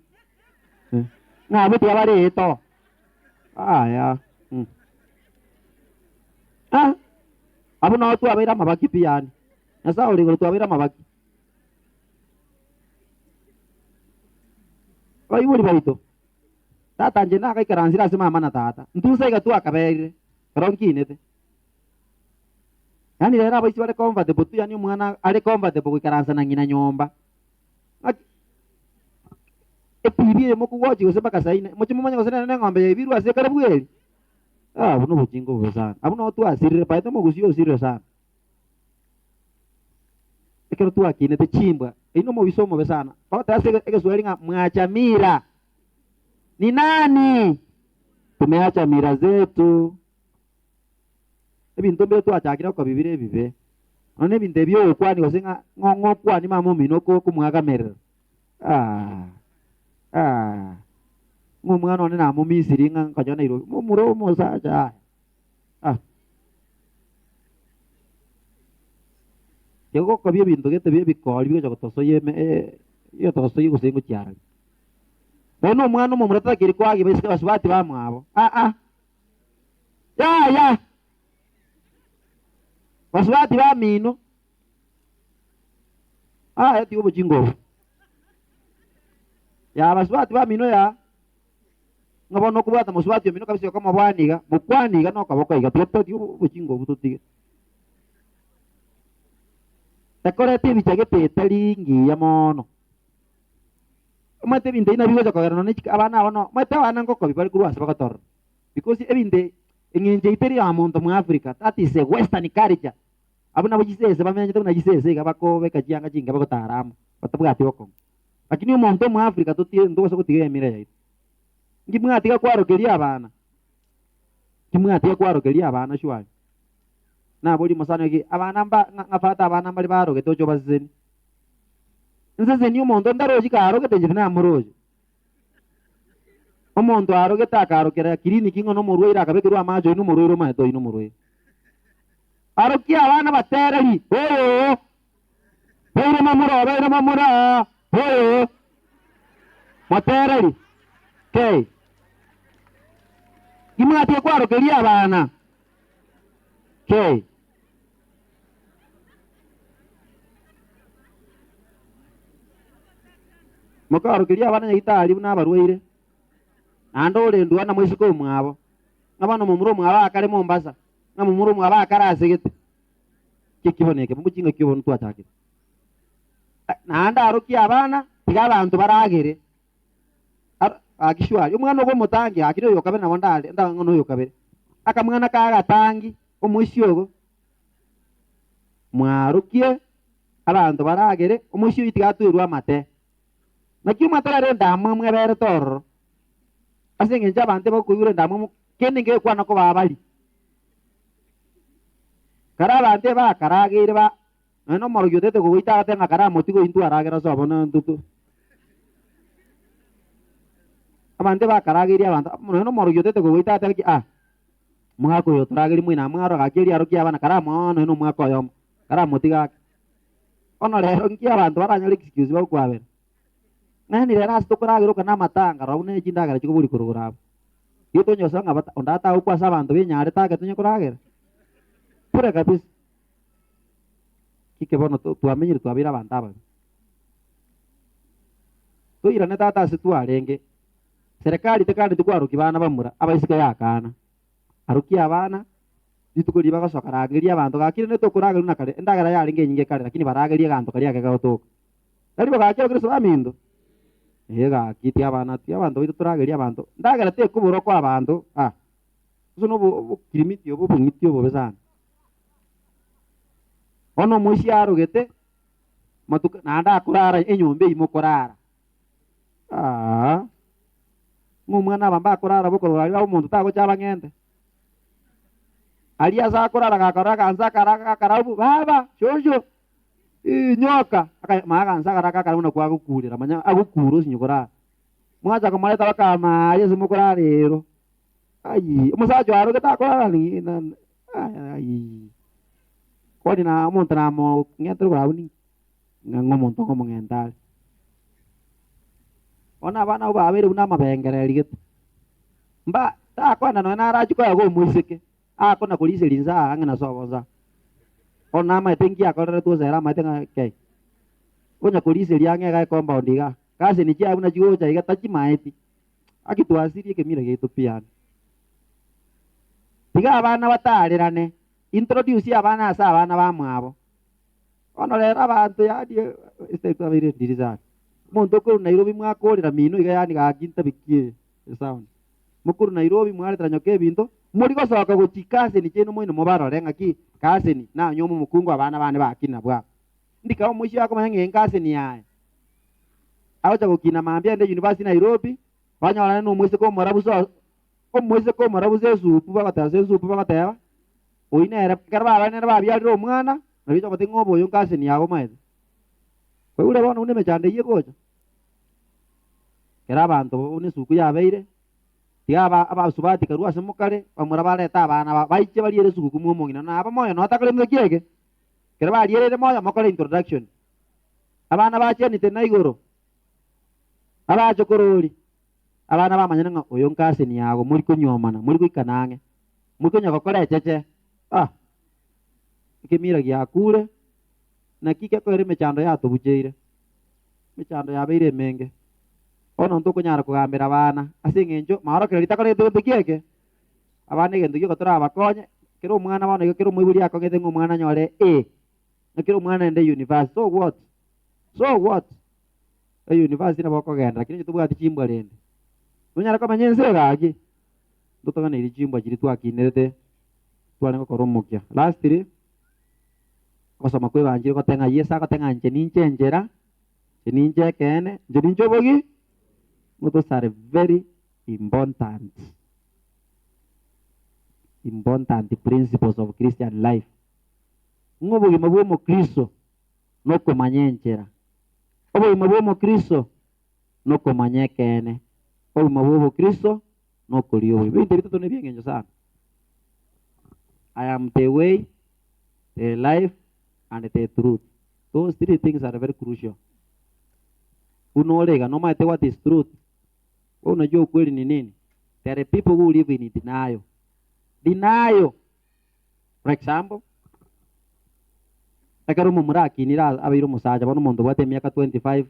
nga buti abare to ya abo no tu abira mabaki piani nasa oli go tu abira mabaki kai muri baito tata njena kai karanzira sema mana tata ntusa iga tu akabere ronkinete yani lera baisi bare comfortable tu yani mwana ale comfortable kuikaranza na ngina nyomba epibie mokugochi gusema kasaine mochimo manya gusena na ngombe ibiru ase karabu eli buno buchingo bwesana abuno tu asirire paito mogusio sirire sana ekero tu akinete chimbwa ino mo bisomo besana pata ase egeswali nga mwachamira ni nani tumeacha mira zetu ebintu mbere twachakira kwa bibire bibe none binde byo kwani gosenga ngongo kwani mamo minoko kumwagamerera ngomwana one na mumisiri nga kajana iro mumuro mosacha yego ko bintu gete bikoli byo gotoso yeme yo toso yigo sengo cyara bono mwana mumurata kiri kwagi bese basubati bamwabo ya basubati bamino eti ubo jingo ya basubati bamino ya ngabono kubata musubati mino kabisa kama bwaniga mukwaniga no kaboko iga toto ubo jingo bututige takorete bichagete talingi ya mono mate binde ina bigoja kagara none abana abono mate abana ngoko bibali kuruasa bakator because ebinde engenje iteri amonto mu Africa that is a western culture abuna bujisese bamenye tuna jisese gabako beka janga jinga bako taramu batabwati bako lakini umonto mu Africa tutie ndo so kutige emire yaito ngimwati ga kwarokeria abana kimwati ga kwarokeria abana shwali na boli masano ki abana ngafata abana bali baro ke tojo bazeni nze ni umuntu ndaroji karo ke tenje na muroji umuntu aro ke takaro kera kiriniki ngono muruira akabekerwa amajo inu muruiro mato inu muruiro aro ki abana batereri Beira mamura matereri ke imwati kwaro keria abana ke mukaro kiria abana nyitari buna barweire ando ole nduana mwisiko mwabo ngabano mumuro mwaba akare Mombasa ngamumuro mwaba akarasegete kikiboneke mumukinga kibonu twatake nanda aruki abana tiga abantu baragere akishwari umwana ogo mutangi akiro yokabe na wandale nda ngono yokabe akamwana kagatangi omusyogo mwarukie abantu baragere omusyo itiga twirwa amate nakyo matarare ndamwe bere torro asenge njabante bakuyure ndamwe kende nge kwana ko babali kara bante ba karagire ba no morogyo tete ko ita ate ngakara motigo intu aragira so abona ntutu abante ba karagire abanta no morogyo tete ko ita ate mga ko yo tragiri mwina mga ro gakiri aro kia bana kara mono no mga ko yo kara motiga ono lero kia bantu baranya excuse ba kwa ben nani lera sto karagiro kana matanga raune jinda gara chiko buri kurugura itu nyoso ngapa onda tahu kuasa bantu nyare ta ketunya kuragir pura kabis kike bono tu amenyir tu abira bantaba tu irane tata situ arenge serikali tekandi tukwaruki bana bamura abaisika yakana aruki abana ditukuri bagasokaragiriya abantu gakire ne tokuragirira nakare endagara yaringe nyinge kare lakini baragiriye ganto kari akagaho toko ari bagakira kristo bamindo ega kiti abana ti abantu bitu turagiriye abantu ndagara te kuburo kwa abantu uzo no kirimiti obo bungiti obo besana ono mushi arugete matuka nanda kurara enyombe imokorara ngumwana bamba kurara bokorora ari umuntu tago cyabangende alia za kurara gakora kanza karaka karabu baba shosho nyoka maga kanza karaka karuna kwa gukurira manya agukuru sinyukora mwaza kumaleta bakama yesu mukora rero ayi umusajo arugeta kurara ni ayi kodi na umuntu namo ngetro kurabuni ngomuntu ngomental ona bana uba abere una mabengere ligete mba ta kwana no na raju kwa go muisike kona kulise linza angena soboza ona ma tengi akora tu zera ma tenga kai onya kulise liange ga compound ga kasi ni chia una jigo cha igata chimaeti akitu asiri ke mira gitu pian tiga abana batarerane introduce abana asa abana bamwabo ono lera abantu ya die este abire diriza muntu ko Nairobi mwakorera mino iga yani ga ginta bikie sound mukuru Nairobi mwale tranyoke binto muri gosoka guchikase ni cheno moino mobaro renga ki kase ni na nyomo mukungu abana bane bakina bwa ndika omushi yako manye ngase ni yae awacha gukina mambia nde university Nairobi banyora no mwese ko marabuso ko mwese ko marabuso supu bakataze supu bakataya oine era karba bane ba byaliro omwana nabicho batingo boyo ngase ni yago maede kwe ule bona une mechande yegocha kera bantu une suku yabeire tiaba abasubati karua semukare bamura bareta abana baiche baliere suku kumomongina na abamoyo no atakale mwekiege kera baliere moyo makole introduction abana bache ni tena igoro abacho korori abana bamanyana nga oyo nkase ni yago muri kunyomana muri kuikanange muri kunyaka kole cheche ikimira gya kule na kike ko mechando ya tubujeire mechando ya beire menge ono ntoko nyara kugambira abana asingenjo mahoro kire litakore tutu kieke abana gendo yo gotora abakonye kiro umwana bana kiro mwiburi yako gete ngumwana nyore na kiro umwana ende university so what a university na bako genda lakini tubwa tichimba lende unyara kama nyense gaki ndotoka na ilichimba jiri tu akinete tuane ko koromokia last three kosoma kwe banjiri ko tenga yesa ko tenga ncheninche njera cheninche kene nchenincho bogi those are very important principles of Christian life ngobo gimabuo mo Kristo no komanyenchera obo gimabuo mo Kristo no komanyekene obo gimabuo mo Kristo no kolio bindi bito ne bien sana I am the way, the life and the truth. Those three things are very crucial. Unolega no matter what is truth. Unajua ukweli ni nini? There are people who live in denial. For example, akaro mumuraki nira abiro musaja bano mondo bate miaka 25,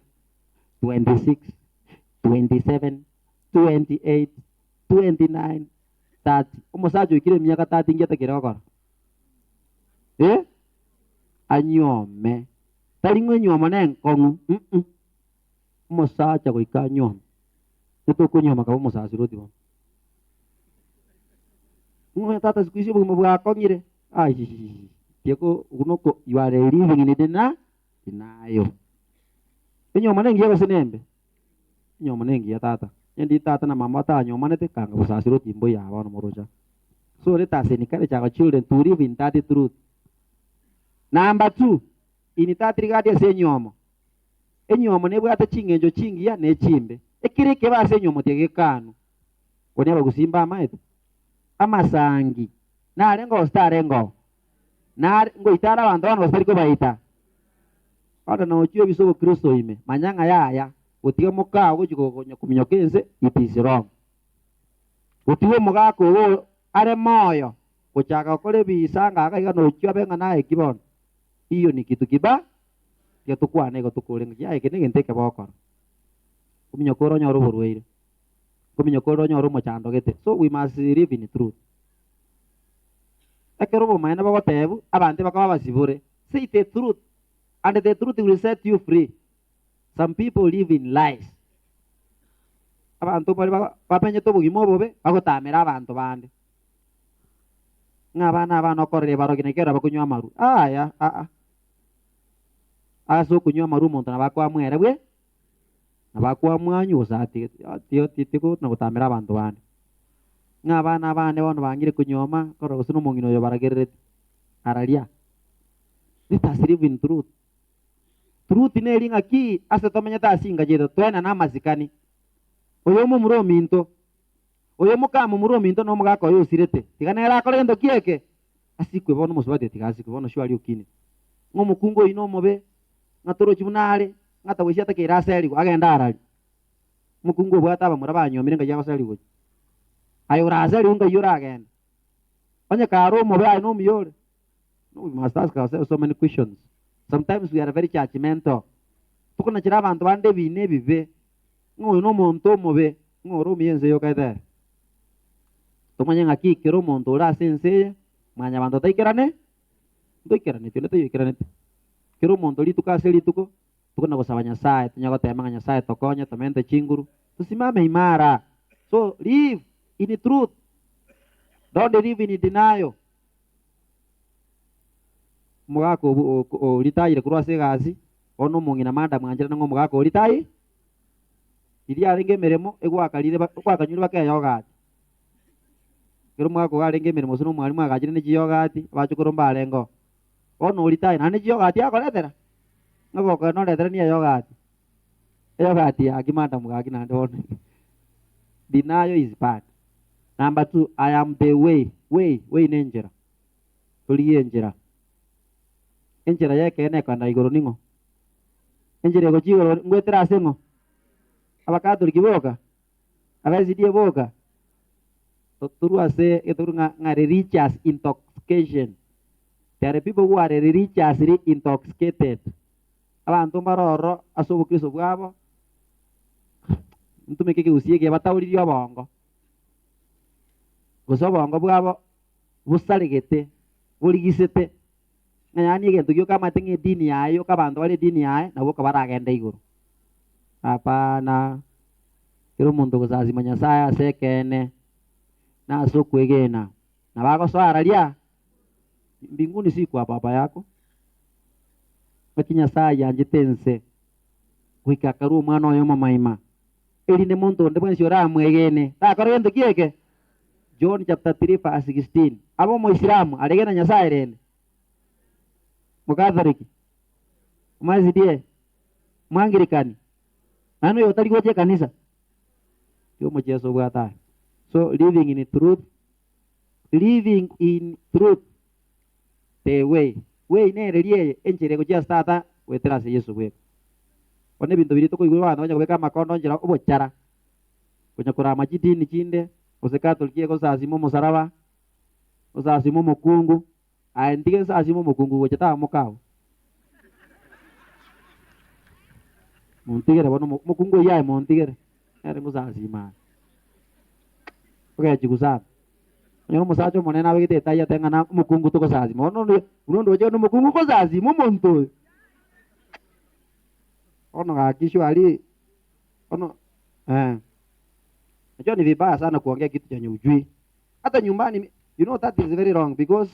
26, 27, 28, 29, 30. Umusaja ukire miaka 30 ngeta kiroko. Anyome. Talingo nyoma na enkongu. Umusaja goika nyoma. Ito kunyoma ka umusaja rodi bo. Ngoya tata sikuisi bo mabwa ngire. Ai. Tiako unoko you are living in denial. Nyoma na ngiya basenembe. Nyoma na ngiya tata. Yendi tata na mama ta nyoma na te kanga umusaja rodi mbo ya bana moroja. So let us encourage our children to live in that truth. Number 2, initatiri kati ase enyomo. Enyomo nebwate chingenjo chingiya nechimbe. Ekireke base enyomo tegekanu. Oni abagusimba amaete. Amasangi. Narengo starengo. Ngo itara abantu bano basariko baita. Ada na ochio bisogo Kristo ime. Manyanga yaya. Utiga muka ugo kuminyokenze it is wrong. Utiga muka ko are moyo. Kuchaka kole bisanga akaiga no ochio benga nae kibon. Hiyo ni kitu kiba. Ya tukua nego tukulenga ya ekene ngenteke bokoro. Kuminyokoro nyoro borweire. Kuminyokoro nyoro mochando gete. So we must live in truth. Ekerobo maina bagotebu abante bakaba basibure. Say the truth and the truth will set you free. Some people live in lies. Abantu bali bapenye to bugimo bobe bagotamera abantu bande. Ngabana abana korre barogine kera bakunywa amaru. Aya aso kunywa amaru muntu nabakwa mwere bwe. Nabakwa mwanyu usati tiko na gotamera abantu bande. Ngabana abane bono bangire kunyoma koro gusuno mungino yo baragerere aralia. Let us live in truth. Truth inelinga ki ase tomenya ta singa jedo twena na mazikani. Oyo mu muro minto. Oyo muka mu muro minto no mugako yo sirete. Tiganera kolendo kieke. Asikwe bono musubate tigasikwe bono shwali ukini. Ngo mukungo ino mobe ngatoro chibunale ngata wishata ke raseli agenda arali. Mukungo bwata ba murabanyomire nga yabasali go. Ayo raseli unga yura again. Onye karo mobe ay no miyore. No, we must ask ourselves so many questions. Sometimes we are very judgmental. Tukuna chira abantu bande bine bibe. Ngo no monto mobe. Ngo ro mienze yo kaida. Tomanya ngaki kero monto ra sense. Manya bantu taikerane. Taikerane tino taikerane. Kero monto li tukaseli tuko. Tukuna kusabanya sae. Tunyago temanga sae tokonya tamente chinguru. Tusimame imara. So live in the truth. Don't live in denial. Mugako litayire kurwase gazi ono mungina manda mwanjira ngo mugako litayi ili arenge meremo egwakalire gwakanyuri bakayo gati kero mugako arenge meremo suno mwalimu agajire ne jiyo gati abachukuro mbalengo ono litayi nane jiyo gati akoletera ngoko no letera ni yo gati agimanda mugaki nande ono denial is bad. Number 2, I am the way nenjera tuliye njera enjera yake ene kanda igoro ningo enjera go chigoro ngwetera asengo abakatoli kiboka abazidie boka toturu ase eturu ngare riches intoxication. There are people who are richly intoxicated. Abantu maroro asubu Kristo bwabo mtume keke usiye batawuliri abongo gusabongo bwabo busalegete buligisete ngani gento gyo kama tenge dini yayo kabantu bali dini yae nabo kabaragenda iguru hapana kero muntu gusazima Nyasaye asekene na asokwegena na bako swaralia mbinguni si kwa baba yako Nyasaye yanjitense kwikakaru mwana oyo mamaima elinde muntu ndebwe shora mwegene ta korendo kieke John chapter 3 verse 16 abo muislamu alegena Nyasaye rene mukatholiki mwazidie mwangirikani nanu yotali goje kanisa yo muchezo bwata. So living in truth the way nerelie enjere goje stata wetera se Yesu bwe one bintu biri to kuigwa bana banya kubeka makondo njira obochara kunya kurama chidini chinde usekatolikie ko sazimo musaraba usazimo mukungu aendike sazimo mukungu gocheta mukao montigere bono mukungu yae montigere ere musazima oke chikusa nyono musacho monena wegite taya tengana mukungu to ko sazimo unondo je no mukungu ko sazimo monto ono akishwali ono najua ni vibaya sana kuongea kitu chenye ujui hata nyumbani. You know that is very wrong because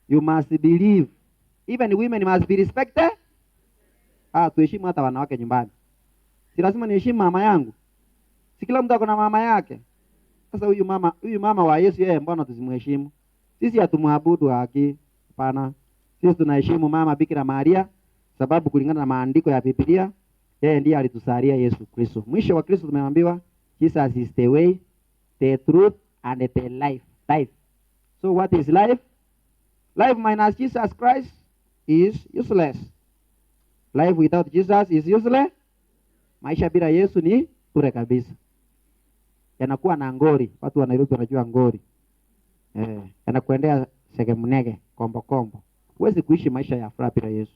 you must believe even women must be respected. Tuheshimu hata wanawake nyumbani. Si lazima niheshimu mama yangu, si kila mtu akona mama yake. Sasa huyu mama wa Yesu yeye mbona tusimheshimu? Sisi hatumwabudu haki, hapana. Sisi tunaheshimu mama Bikira Maria sababu kulingana na maandiko ya Biblia yeye ndiye alitusalia Yesu Kristo. Mwisho wa Kristo tumeambiwa Jesus is the way, the truth and the life. Life. So what is life? Life minus Jesus Christ is useless. Life without Jesus is useless. Maisha bila Yesu ni bure kabisa. Yanakuwa na ngori. Watu wa Nairobi wanajua ngori. Yanakuendea segemnege, kombo kombo. Huwezi kuishi maisha ya furaha bila Yesu.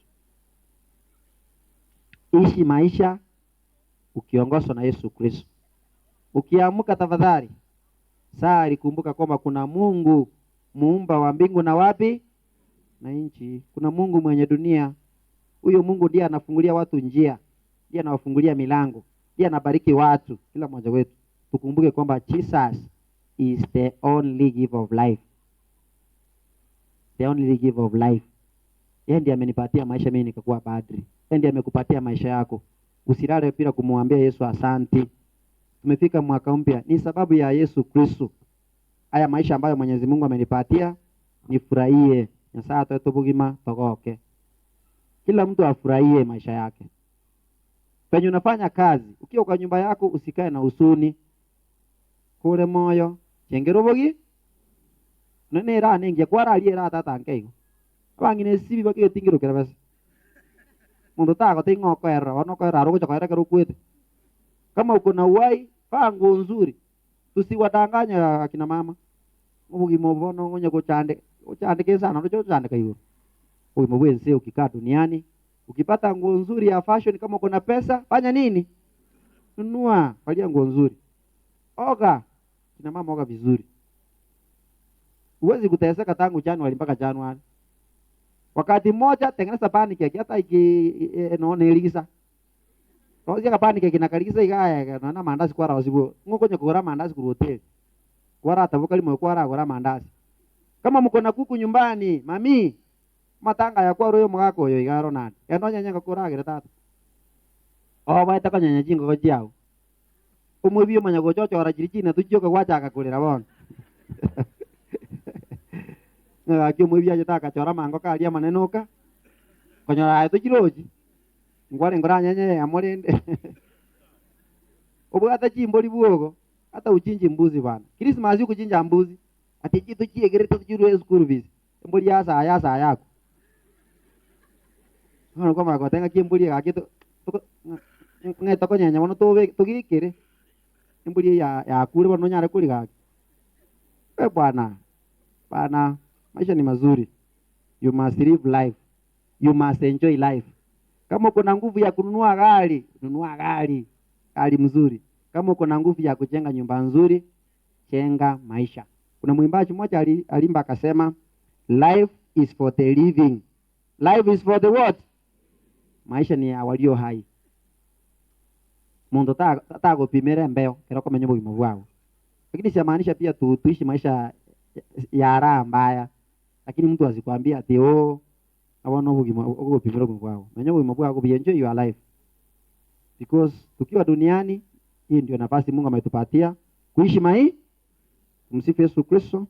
Ishi maisha ukiongozwa na Yesu Kristo. Ukiamka tafadhali, saa alikumbuka kwamba kuna Mungu muumba wa mbingu na wapi na nchi. Kuna Mungu mwenye dunia. Huyo Mungu ndiye anafungulia watu njia, ndiye anawafungulia milango, ndiye anabariki watu. Kila mmoja wetu tukumbuke kwamba Jesus is the only giver of life. The only giver of life. Yeye ndiye amenipatia maisha mimi nikakuwa padri. Yeye ndiye amekupatia maisha yako. Usilale bila kumwambia Yesu asante. Tumefika mwaka mpya ni sababu ya Yesu Kristo. Haya maisha ambayo Mwenyezi Mungu amenipatia nifurahie. Nyasaa toeto bugima togoke. Kila mtu afurahie maisha yake. Penye unafanya kazi, ukiwa kwa nyumba yako usikae na usuni. Kule moyo, chengero bogi. Nene ra ninge kwara aliera tata nkego. Abangine sibi bagi tingiro kerabas. Mundu tako tingo kwera, wano kwera rogo chakwera kero kwete. Kama uko na uhai, vaa nguo nzuri. Tusiwadanganya akina mama. Mugi mobono ngonya kuchandike sana, ndio chandika hiyo. Wewe mwenyewe ukikaa duniani, ukipata nguo nzuri ya fashion kama uko na pesa, fanya nini? Nunua, valia nguo nzuri. Oga, kina mama oga vizuri. Huwezi kuteseka tangu Januari mpaka Januari. Wakati mmoja tengeneza pancake hata naona ilisa. Rozi ka pancake inakalisa igaya na mandazi kwa razibu. Ngoko nyakora mandazi ku hotel. Kwa atavuka limo kwa mandazi. Kama mko na kuku nyumbani, mami matanga ya kwa royo mwako yo igaro nani. Enonya nyanga kuragire tata. Baita kanyanya jingo ko jiao. Umubio manya go chocho arajirichina tujoka kwacha akakulira bona. Ngaki umubio ajataka chora mango kalia manenoka. Konyora ayo tujiroji. Ngware ngoranya nyenye amorende. Obugata chimboli buogo hata uchinji mbuzi bana. Christmas yuko kuchinja mbuzi. Ati kitu chiegere tujiru school fees. Mboli yasa yako. Ngono kama gotenga chimboli ga kitu. Ngeta ko nyanya wono tobe tugikire. Mboli ya kule bono nyare kuli ga. Bwana. Bana, maisha ni mazuri. You must live life. You must enjoy life. Kama uko na nguvu ya kununua gari, nunua gari. Gari mzuri. Kama uko na nguvu ya kujenga nyumba nzuri, jenga maisha. Kuna mwimbaji mmoja alimba akasema, life is for the living. Life is for the what? Maisha ni ya walio hai. Mungu tago pimere mbeo, kero kama nyumba imevwao. Lakini siamaanisha pia tuishi maisha ya raha mbaya. Lakini mtu asikwambia ati awana ugo pimero kwao. Menyo imevwao ku enjoy your life. Because tukiwa duniani hii ndio nafasi Mungu ametupatia kuishi Tumsifu Yesu Kristo.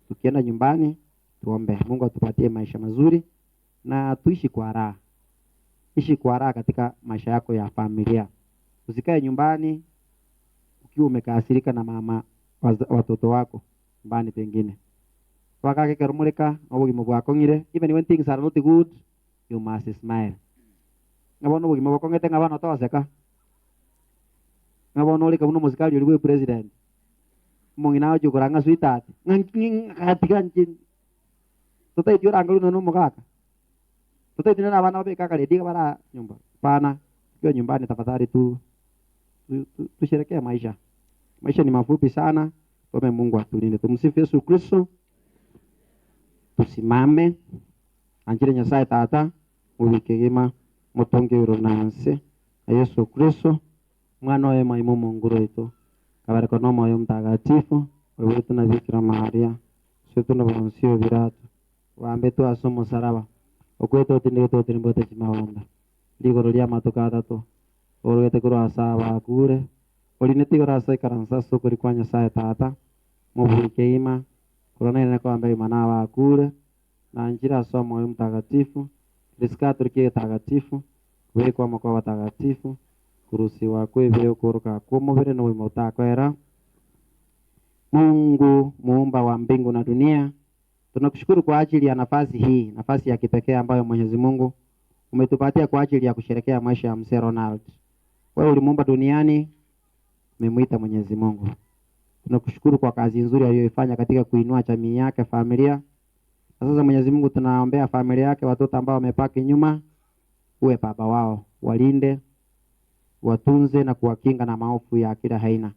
Tukienda nyumbani tuombe Mungu atupatie maisha mazuri na tuishi kwa raha. Ishi kwa raha katika maisha yako ya familia. Usikae nyumbani ukiwa umekasirika na mama watoto wako nyumbani pengine. Wakake kerumulika obugimo bwako ngire, even when things are not good, you must smile. Ngabona obugimo bwako ngete ngabana towaseka. Ngabona oli kamuno musikali oli president. Mongina ojo kuranga sweetheart. Ngatikanjin. Totai dio rangalu nono mukaka. Totai dio na bana obe kaka ledi kabara nyumba. Pana, kwa nyumbani tafadhali tusherekea maisha. Maisha ni mafupi sana. Tuombe Mungu atulinde. Tumsifu Yesu Kristo. Tusimame. Anjire Nyasaye tata ubikegema mutonge uronanse Yesu Kristo mwana wa maimu Mungu wetu kabariko no moyo mtakatifu wewe tuna Bikira Maria sisi na bonsio biratu wambe tu asomo saraba okweto tinde to timbote chimaonda ligoro lya matoka tatu orwete kuro asaba kure olineti kuro asai karansa sokori kwa Nyasaye tata mubikeima korona ina kwa ambe mana wa kure na njira somo ya mtakatifu riskato rike takatifu wekwa mako watakatifu kurusiwa kweve ukuruka kumubire na wima utakwera. Mungu muumba wa mbingu na dunia, tunakushukuru kwa ajili ya nafasi hii, nafasi ya kipekee ambayo Mwenyezi Mungu umetupatia kwa ajili ya kusherekea maisha ya mzee Ronald. Wewe ulimuumba duniani, umemuita Mwenyezi Mungu. Tunakushukuru kwa kazi nzuri aliyoifanya katika kuinua jamii yake, familia. Na sasa Mwenyezi Mungu tunaombea familia yake, watoto ambao wamepaki nyuma, uwe baba wao, walinde, watunze na kuwakinga na maovu ya kila aina.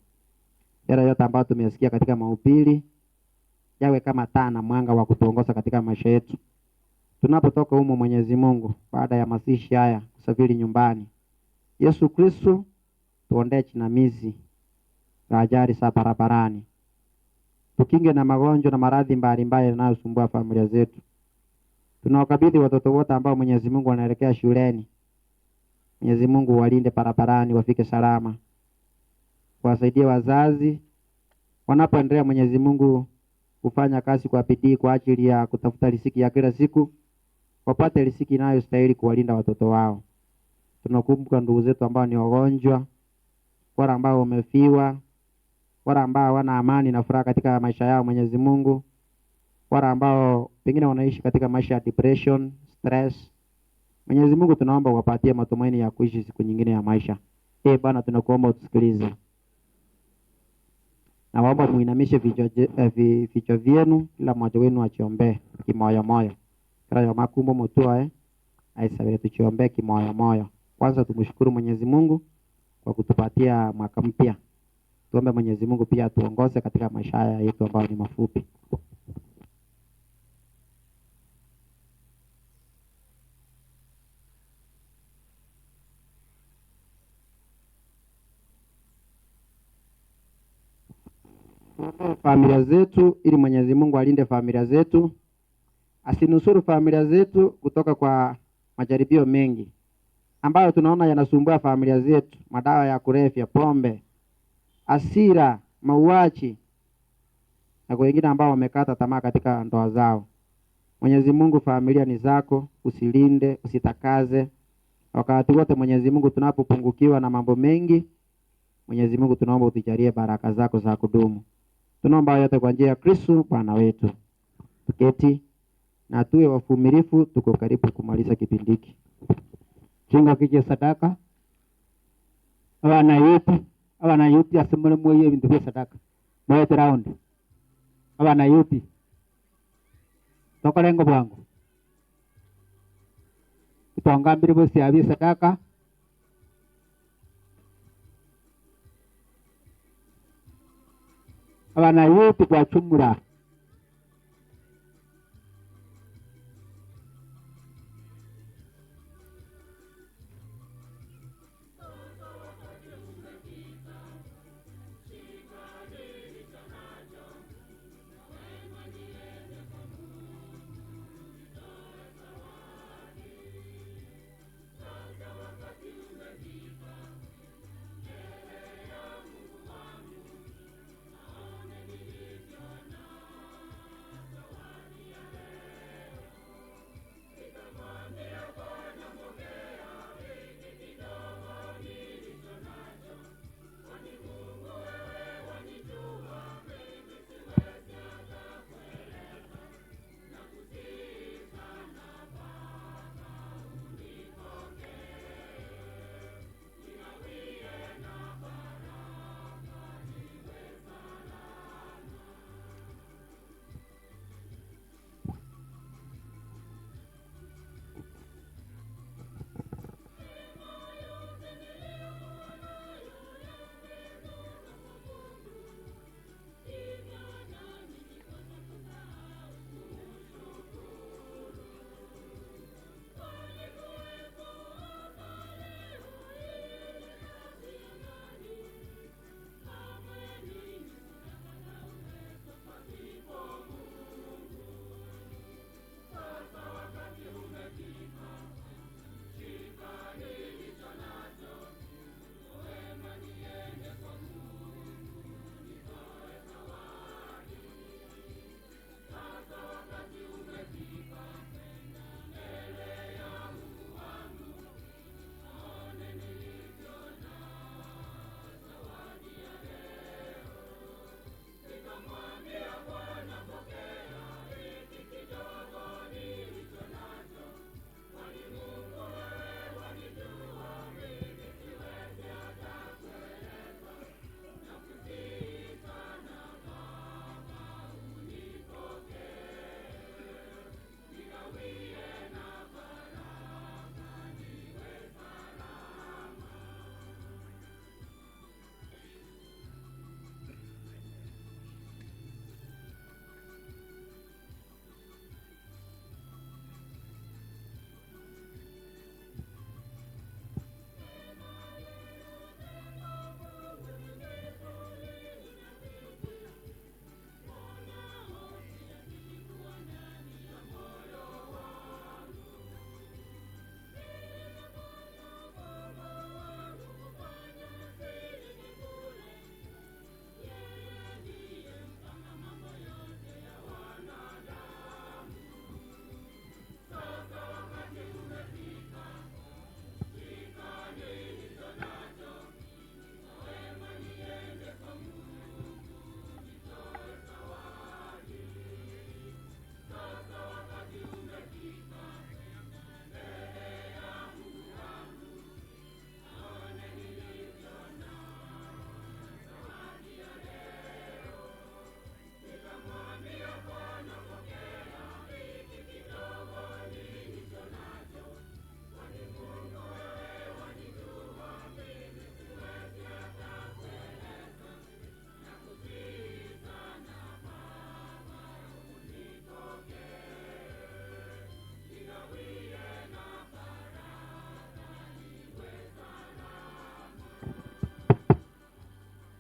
Yale yote ambayo tumeyasikia katika mahubiri yawe kama taa na mwanga wa kutuongoza katika maisha yetu. Tunapotoka humo Mwenyezi Mungu, baada ya mazishi haya kusafiri nyumbani, Yesu Kristo tuondee jinamizi la ajali za barabarani. Tukinge na magonjwa na maradhi mbalimbali yanayosumbua familia zetu. Tunawakabidhi watoto wote ambao Mwenyezi Mungu wanaelekea shuleni. Mwenyezi Mungu walinde barabarani, wafike salama. Wasaidie wazazi wanapoendelea Mwenyezi Mungu kufanya kazi kwa bidii kwa ajili ya kutafuta riziki ya kila siku, wapate riziki inayostahili kuwalinda watoto wao. Tunakumbuka ndugu zetu ambao ni wagonjwa, wale ambao wamefiwa, wale ambao hawana amani na furaha katika maisha yao Mwenyezi Mungu, wale ambao pengine wanaishi katika maisha ya depression, stress. Mwenyezi Mungu tunaomba wapatie matumaini ya kuishi siku nyingine ya maisha. Bwana tunakuomba utusikilize. Na waomba muinamishe vichwa vyenu, kila mmoja wenu achiombee kimoyo moyo. Kila ya makumbo mtoa aisabiri tuchiombee kimoyo moyo. Kwanza tumshukuru Mwenyezi Mungu kwa kutupatia mwaka mpya. Tuombe Mwenyezi Mungu pia atuongoze katika maisha haya yetu ambayo ni mafupi. Familia zetu ili Mwenyezi Mungu alinde familia zetu, asinusuru familia zetu kutoka kwa majaribio mengi ambayo tunaona yanasumbua familia zetu: madawa ya kulevya, pombe, hasira, mauaji na wengine ambao wamekata tamaa katika ndoa zao. Mwenyezi Mungu, familia ni zako, usilinde, usitakaze. Wakati wote Mwenyezi Mungu tunapopungukiwa na mambo mengi, Mwenyezi Mungu tunaomba utujalie baraka zako za kudumu. Tunaomba yote kwa njia ya Kristo Bwana wetu. Tuketi na tuwe wavumilivu, tuko karibu kumaliza kipindi hiki. Chinga kije sadaka. Abana yuti asemole moyo bintu bya sadaka. Moyo round. Abana yuti. Tokolengo bwangu. Itongambire bose abi sadaka. Abana yuti kwa chumura.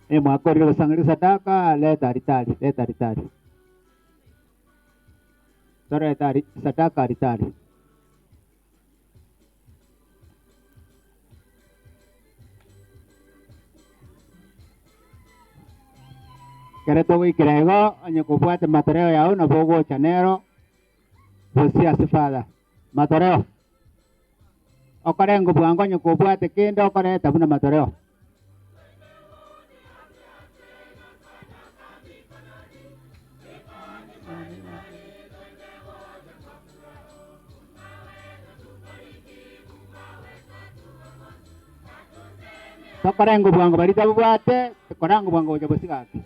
Mwakorire gusang'iri sadaka leta ritari. Toreta sadaka ritari. Kere tugwikira igo onye kubwate matoreo yao na bogocha nero bosia sifada matoreo okarengo bwango onye kubwate kinde okoreta buna matoreo tokorengo bwango barita bubwate korango bwango boja bosigaki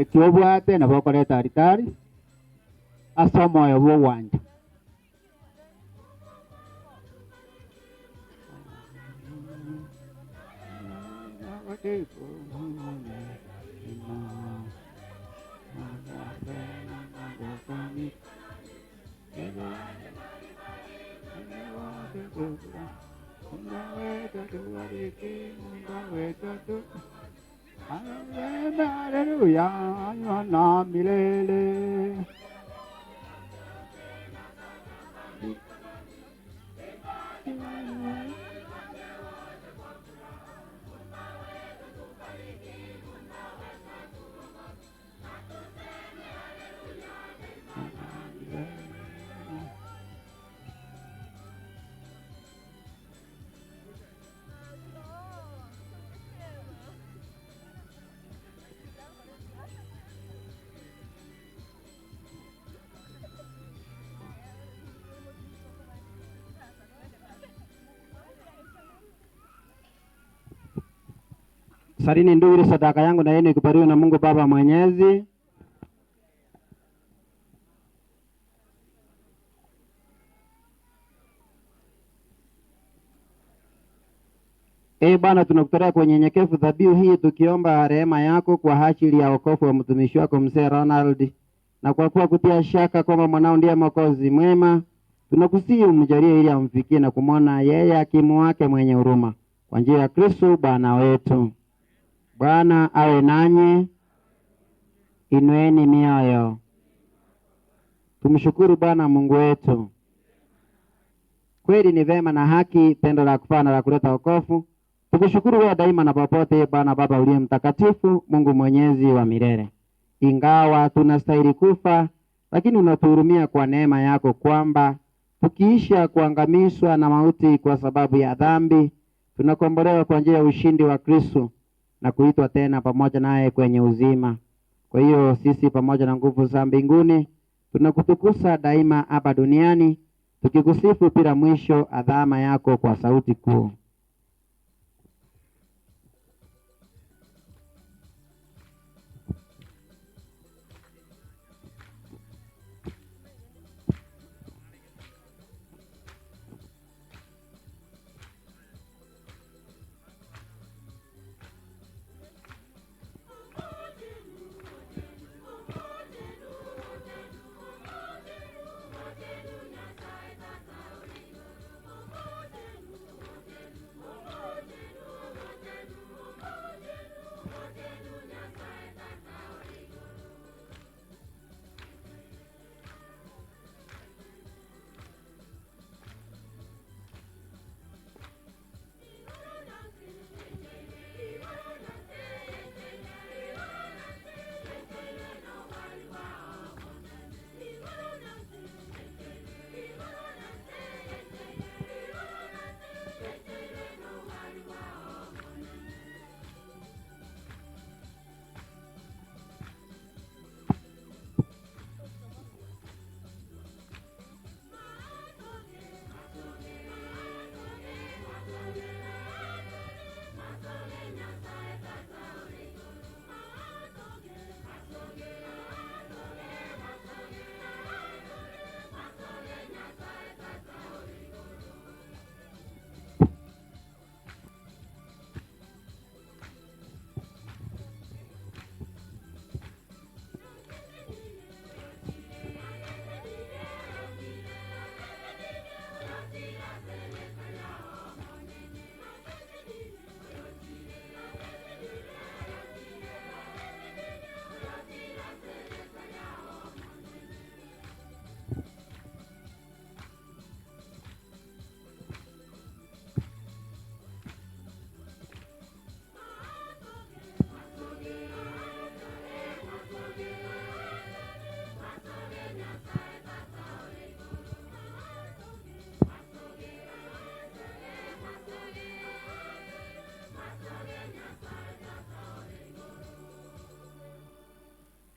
etiobwate nabo okoreta aritari ase omoyo bwa ogwanja Haleluya, na milele. Sarini ndugu sadaka yangu na yenu ikubariwe na Mungu Baba Mwenyezi. Bwana, tunakutolea kwa unyenyekevu dhabihu hii tukiomba rehema yako kwa ajili ya wokovu wa mtumishi wako mzee Ronald, na kwa kuwa kutia shaka kwamba mwanao ndiye mwokozi mwema, tunakusihi umjalie ili amfikie na kumwona yeye hakimu wake mwenye huruma, kwa njia ya Kristo Bwana wetu. Bwana awe nanyi, inueni mioyo. Tumshukuru Bwana Mungu wetu. Kweli ni vema na haki tendo la kufana na la kuleta wokovu. Tukushukuru wewe daima na popote, Bwana Baba uliye mtakatifu, Mungu mwenyezi wa milele. Ingawa tunastahili kufa, lakini unatuhurumia kwa neema yako, kwamba tukiisha kuangamizwa na mauti kwa sababu ya dhambi, tunakombolewa kwa njia ya ushindi wa Kristo na kuitwa tena pamoja naye kwenye uzima. Kwa hiyo sisi pamoja na nguvu za mbinguni tunakutukuza daima hapa duniani, tukikusifu bila mwisho adhama yako kwa sauti kuu.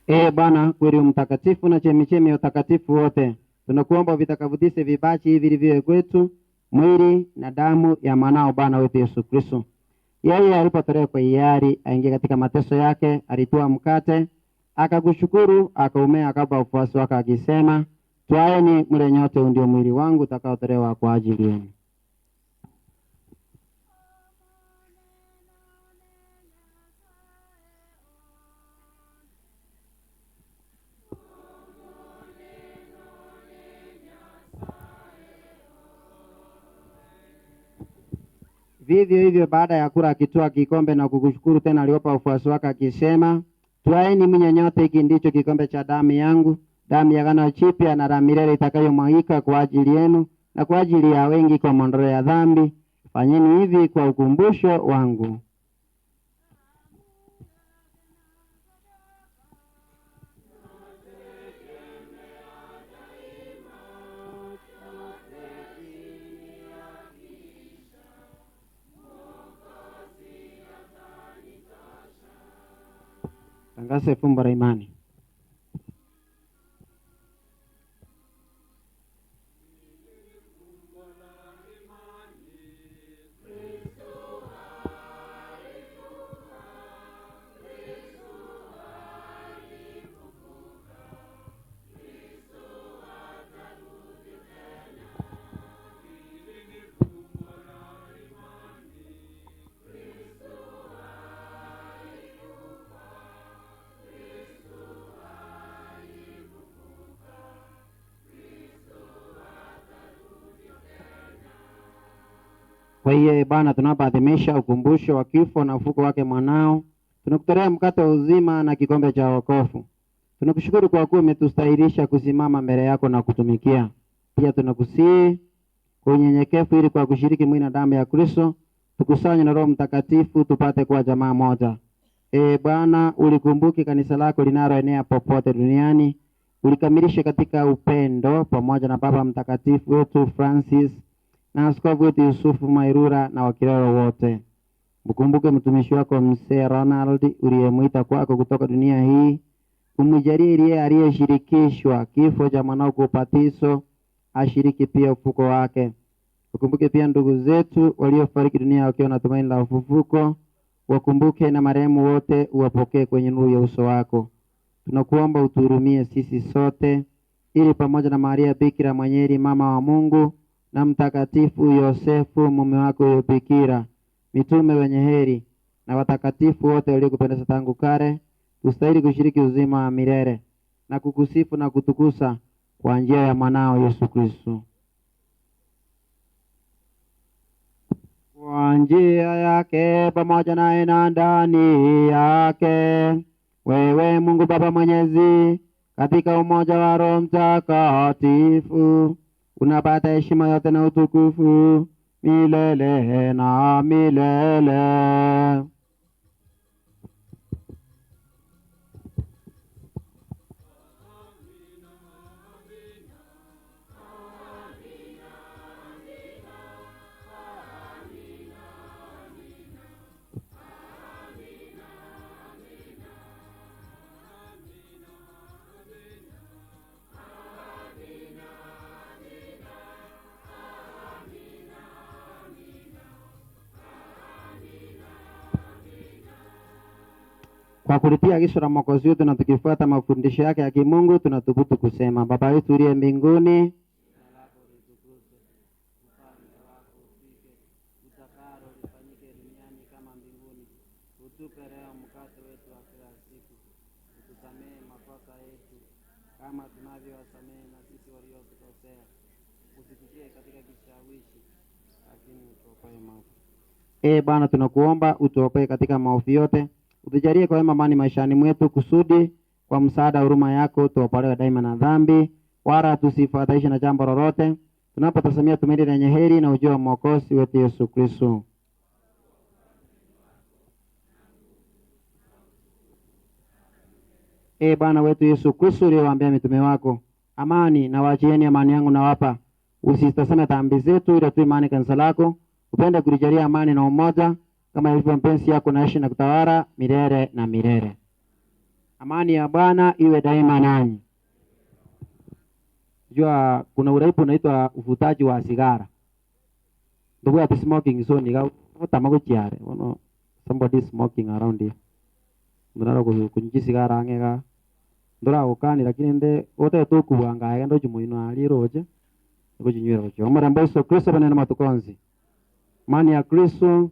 Bwana, kweli mtakatifu na chemichemi ya utakatifu wote, tunakuomba vitakavudishe vipaji hivi vilivyo kwetu, mwili na damu ya mwanao Bwana wetu Yesu Kristo. Yeye alipotolewa kwa hiari aingie katika mateso yake, alitoa mkate, akakushukuru, akaumea, akapa wafuasi wake akisema, twaeni mle nyote, ndio mwili wangu utakaotolewa kwa ajili yenu. Vivyo hivyo baada ya kula akitoa kikombe na kukushukuru tena, aliwapa wafuasi wake akisema, twaeni mnywe nyote, hiki ndicho kikombe cha damu yangu, damu ya agano jipya na la milele itakayomwagika kwa ajili yenu na kwa ajili ya wengi kwa maondoleo ya dhambi. Fanyeni hivi kwa ukumbusho wangu. Tangaza fumbo la imani. Kwa hiyo Bwana, tunapoadhimisha ukumbusho wa kifo na ufufuko wake mwanao, tunakutolea mkate wa uzima na kikombe cha wokovu. Tunakushukuru kwa kuwa umetustahilisha kusimama mbele yako na kutumikia. Pia tunakusihi kwa unyenyekevu, ili kwa kushiriki mwili na damu ya Kristo tukusanye na Roho Mtakatifu tupate kuwa jamaa moja. Bwana, ulikumbuke kanisa lako linaloenea popote duniani, ulikamilishe katika upendo pamoja na Baba Mtakatifu wetu Francis na askofu wetu Yusufu Mairura na wakileo wote. Mkumbuke mtumishi wako Mzee Ronald uliyemwita kwako kutoka dunia hii, umjalie yeye aliyeshirikishwa kifo cha mwanao kwa ubatizo ashiriki pia ufufuko wake. Ukumbuke pia ndugu zetu waliofariki dunia wakiwa na tumaini la ufufuko, wakumbuke na marehemu wote, uwapokee kwenye nuru ya uso wako. Tunakuomba utuhurumie sisi sote, ili pamoja na Maria Bikira mwenyeri mama wa Mungu na mtakatifu Yosefu mume wako Yobikira, mitume wenye heri na watakatifu wote waliokupendeza tangu kale, ustahili kushiriki uzima wa milele na kukusifu na kutukusa kwa njia ya mwanao Yesu Kristo. Kwa njia yake pamoja naye na ndani yake, wewe Mungu Baba Mwenyezi, katika umoja wa Roho Mtakatifu, unapata heshima yote na utukufu milele na milele. Kwa kulitia agizo la Mwokozi wetu na tukifuata mafundisho yake ya kimungu, tunathubutu kusema: Baba yetu uliye mbinguni, utakalo lifanyike duniani kama mbinguni. Utupe leo mkate wetu wa kila siku. Utusamehe makosa yetu kama tunavyowasamehe na sisi waliotukosea. Usitutie katika kishawishi, lakini utuokoe maovu. Bwana, tunakuomba utuokoe katika maovu yote. Utujalie kwa wema amani maishani mwetu, kusudi kwa msaada huruma yako tuopolewe daima na dhambi, wala tusifadhaishwe na jambo lolote, tunapotazamia tumaini lenye heri na ujio wa Mwokozi wetu Yesu Kristo. Bwana wetu Yesu Kristo, uliyewaambia mitume wako, amani na waachieni, amani yangu nawapa, usitazame dhambi zetu, ila tu imani kanisa lako, upende kulijalia amani na umoja, kama ilivyo mpenzi yako naishi na kutawala milele na milele. Amani ya Bwana iwe daima nanyi. Jua kuna uraibu unaitwa uvutaji wa sigara. Ndugu ati smoking zone ga utamago chiare. Ono somebody smoking around here. Ndara kunji sigara angega. Ndora ukani lakini nde ote to kuanga ga ndo jumuino ali roje. Ngo jinywera roje. Omara mbeso Kristo banena matukonzi. Amani ya Kristo.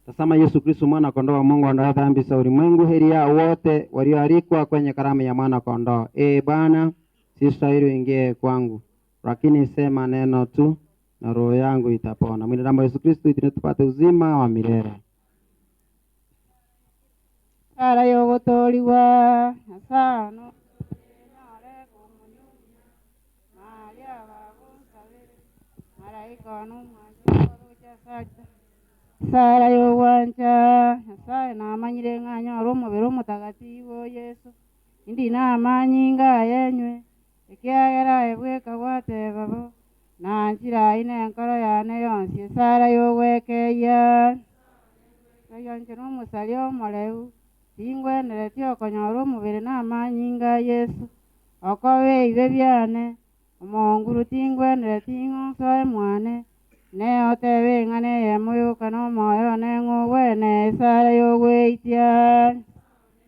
Tazama Yesu Kristo mwana kondoo wa Mungu aondoa dhambi za ulimwengu. Heri yao wote walioalikwa kwenye karamu ya mwana kondoo. Bwana, sistahili uingie kwangu, lakini sema neno tu na roho yangu itapona. Mwili damu Yesu Kristo ili tupate uzima wa milele. Sara yogotoliwa asano Sara yogwanja Nyasaye namanyire ng'anyora omubiri omutagatifu Yesu indi namanyi ngayenywe ekiagera ebweka gwatebabo nanchira ine enkoro yane yonsi. Sara yogwekeia oyonje n'omusali omuleu tingwenere tiokonyora omubiri namanyi nga Yesu okobe ibe byane omonguru tingwenere ting'onsoe mwane neotebe ng'ane yemuyuka n'omwoyo neng'ogwene. Sara yogweitia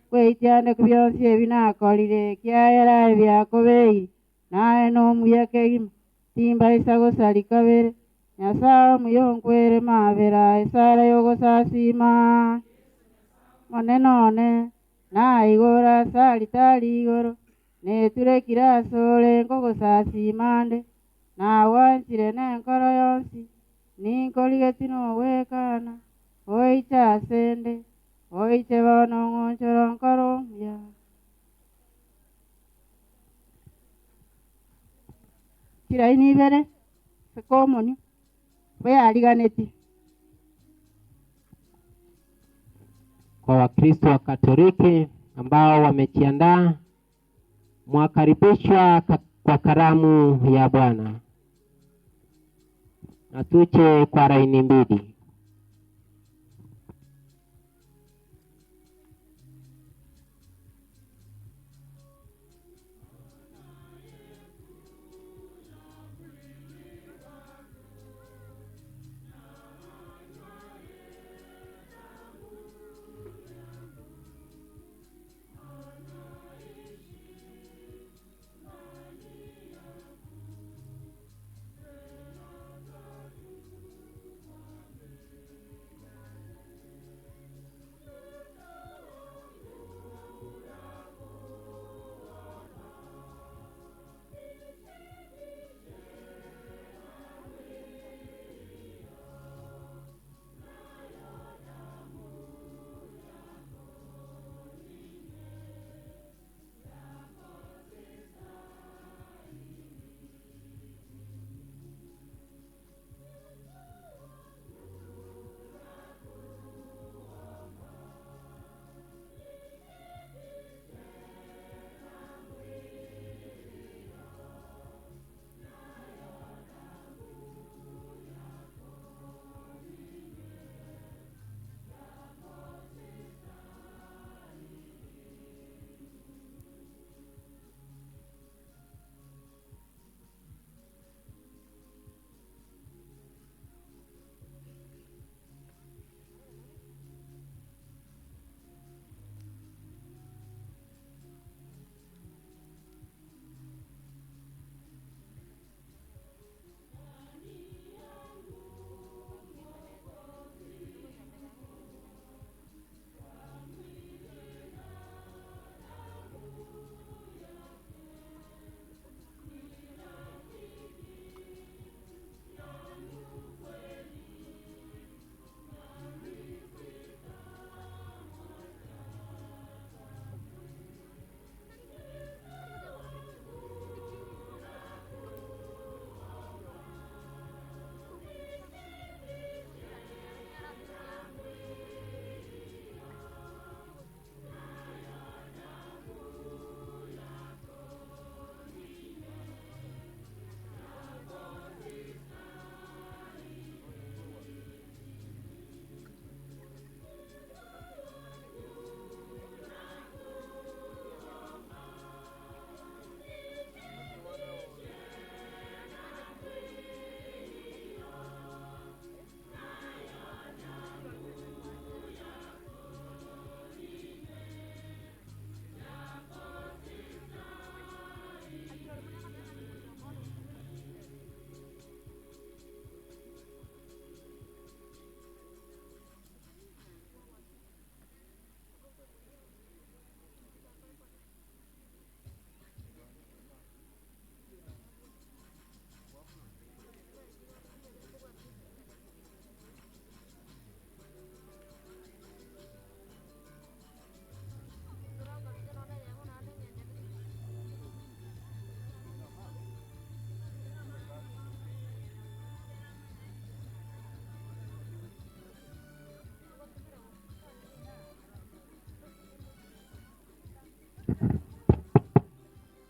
gweitia kubyonsi ebi nakolire ekiagera ebyakobeire naye n'omuya kegima timbaisa gosali kabere Nyasaye omuyonkwere mabera. Sara yogosasima one none naigora sali tali igoro neturekira asole nkogosasimande nawanchire n'enkoro yonsi ninkoligeti nowekana oicha asende oiche bono ng'onchoro nkoro muya. Kiraini ibere sekomoni bwealiganeti. Kwa Wakristo wa Katoliki ambao wamejiandaa, mwakaribishwa kwa karamu ya Bwana. Na tuche kwa laini mbili.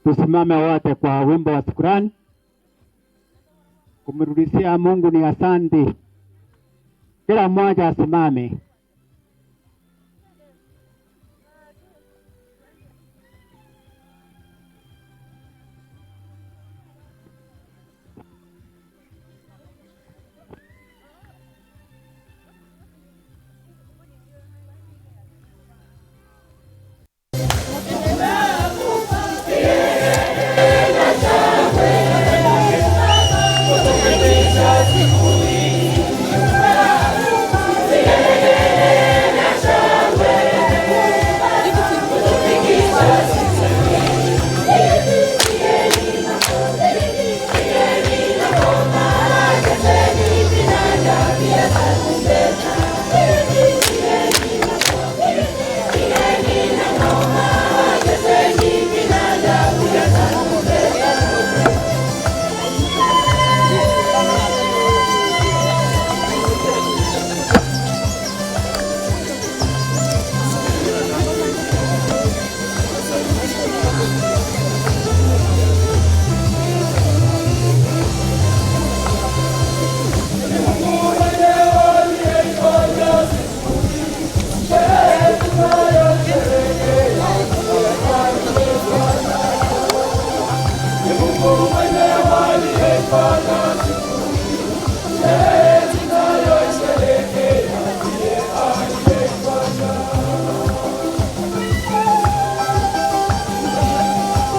Tusimame wote kwa wimbo wa shukrani. Kumrudishia Mungu ni asante. Kila mmoja asimame.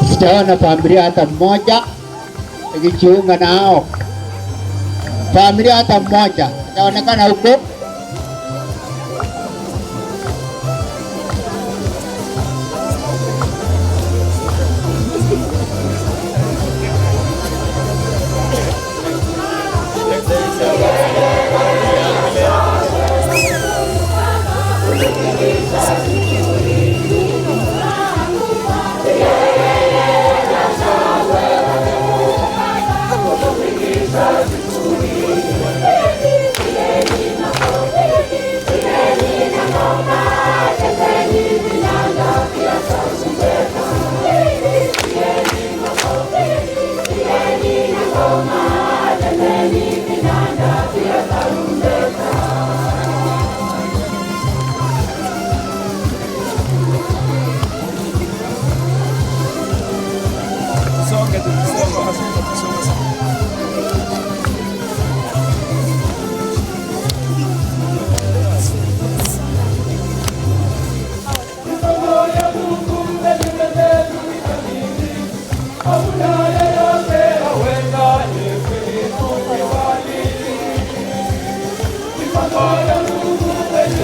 Sijaona familia hata mmoja ikijiunga nao. Familia hata mmoja inaonekana huko.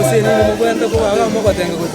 Usini mo kwento ko aga mo ko tenga ko.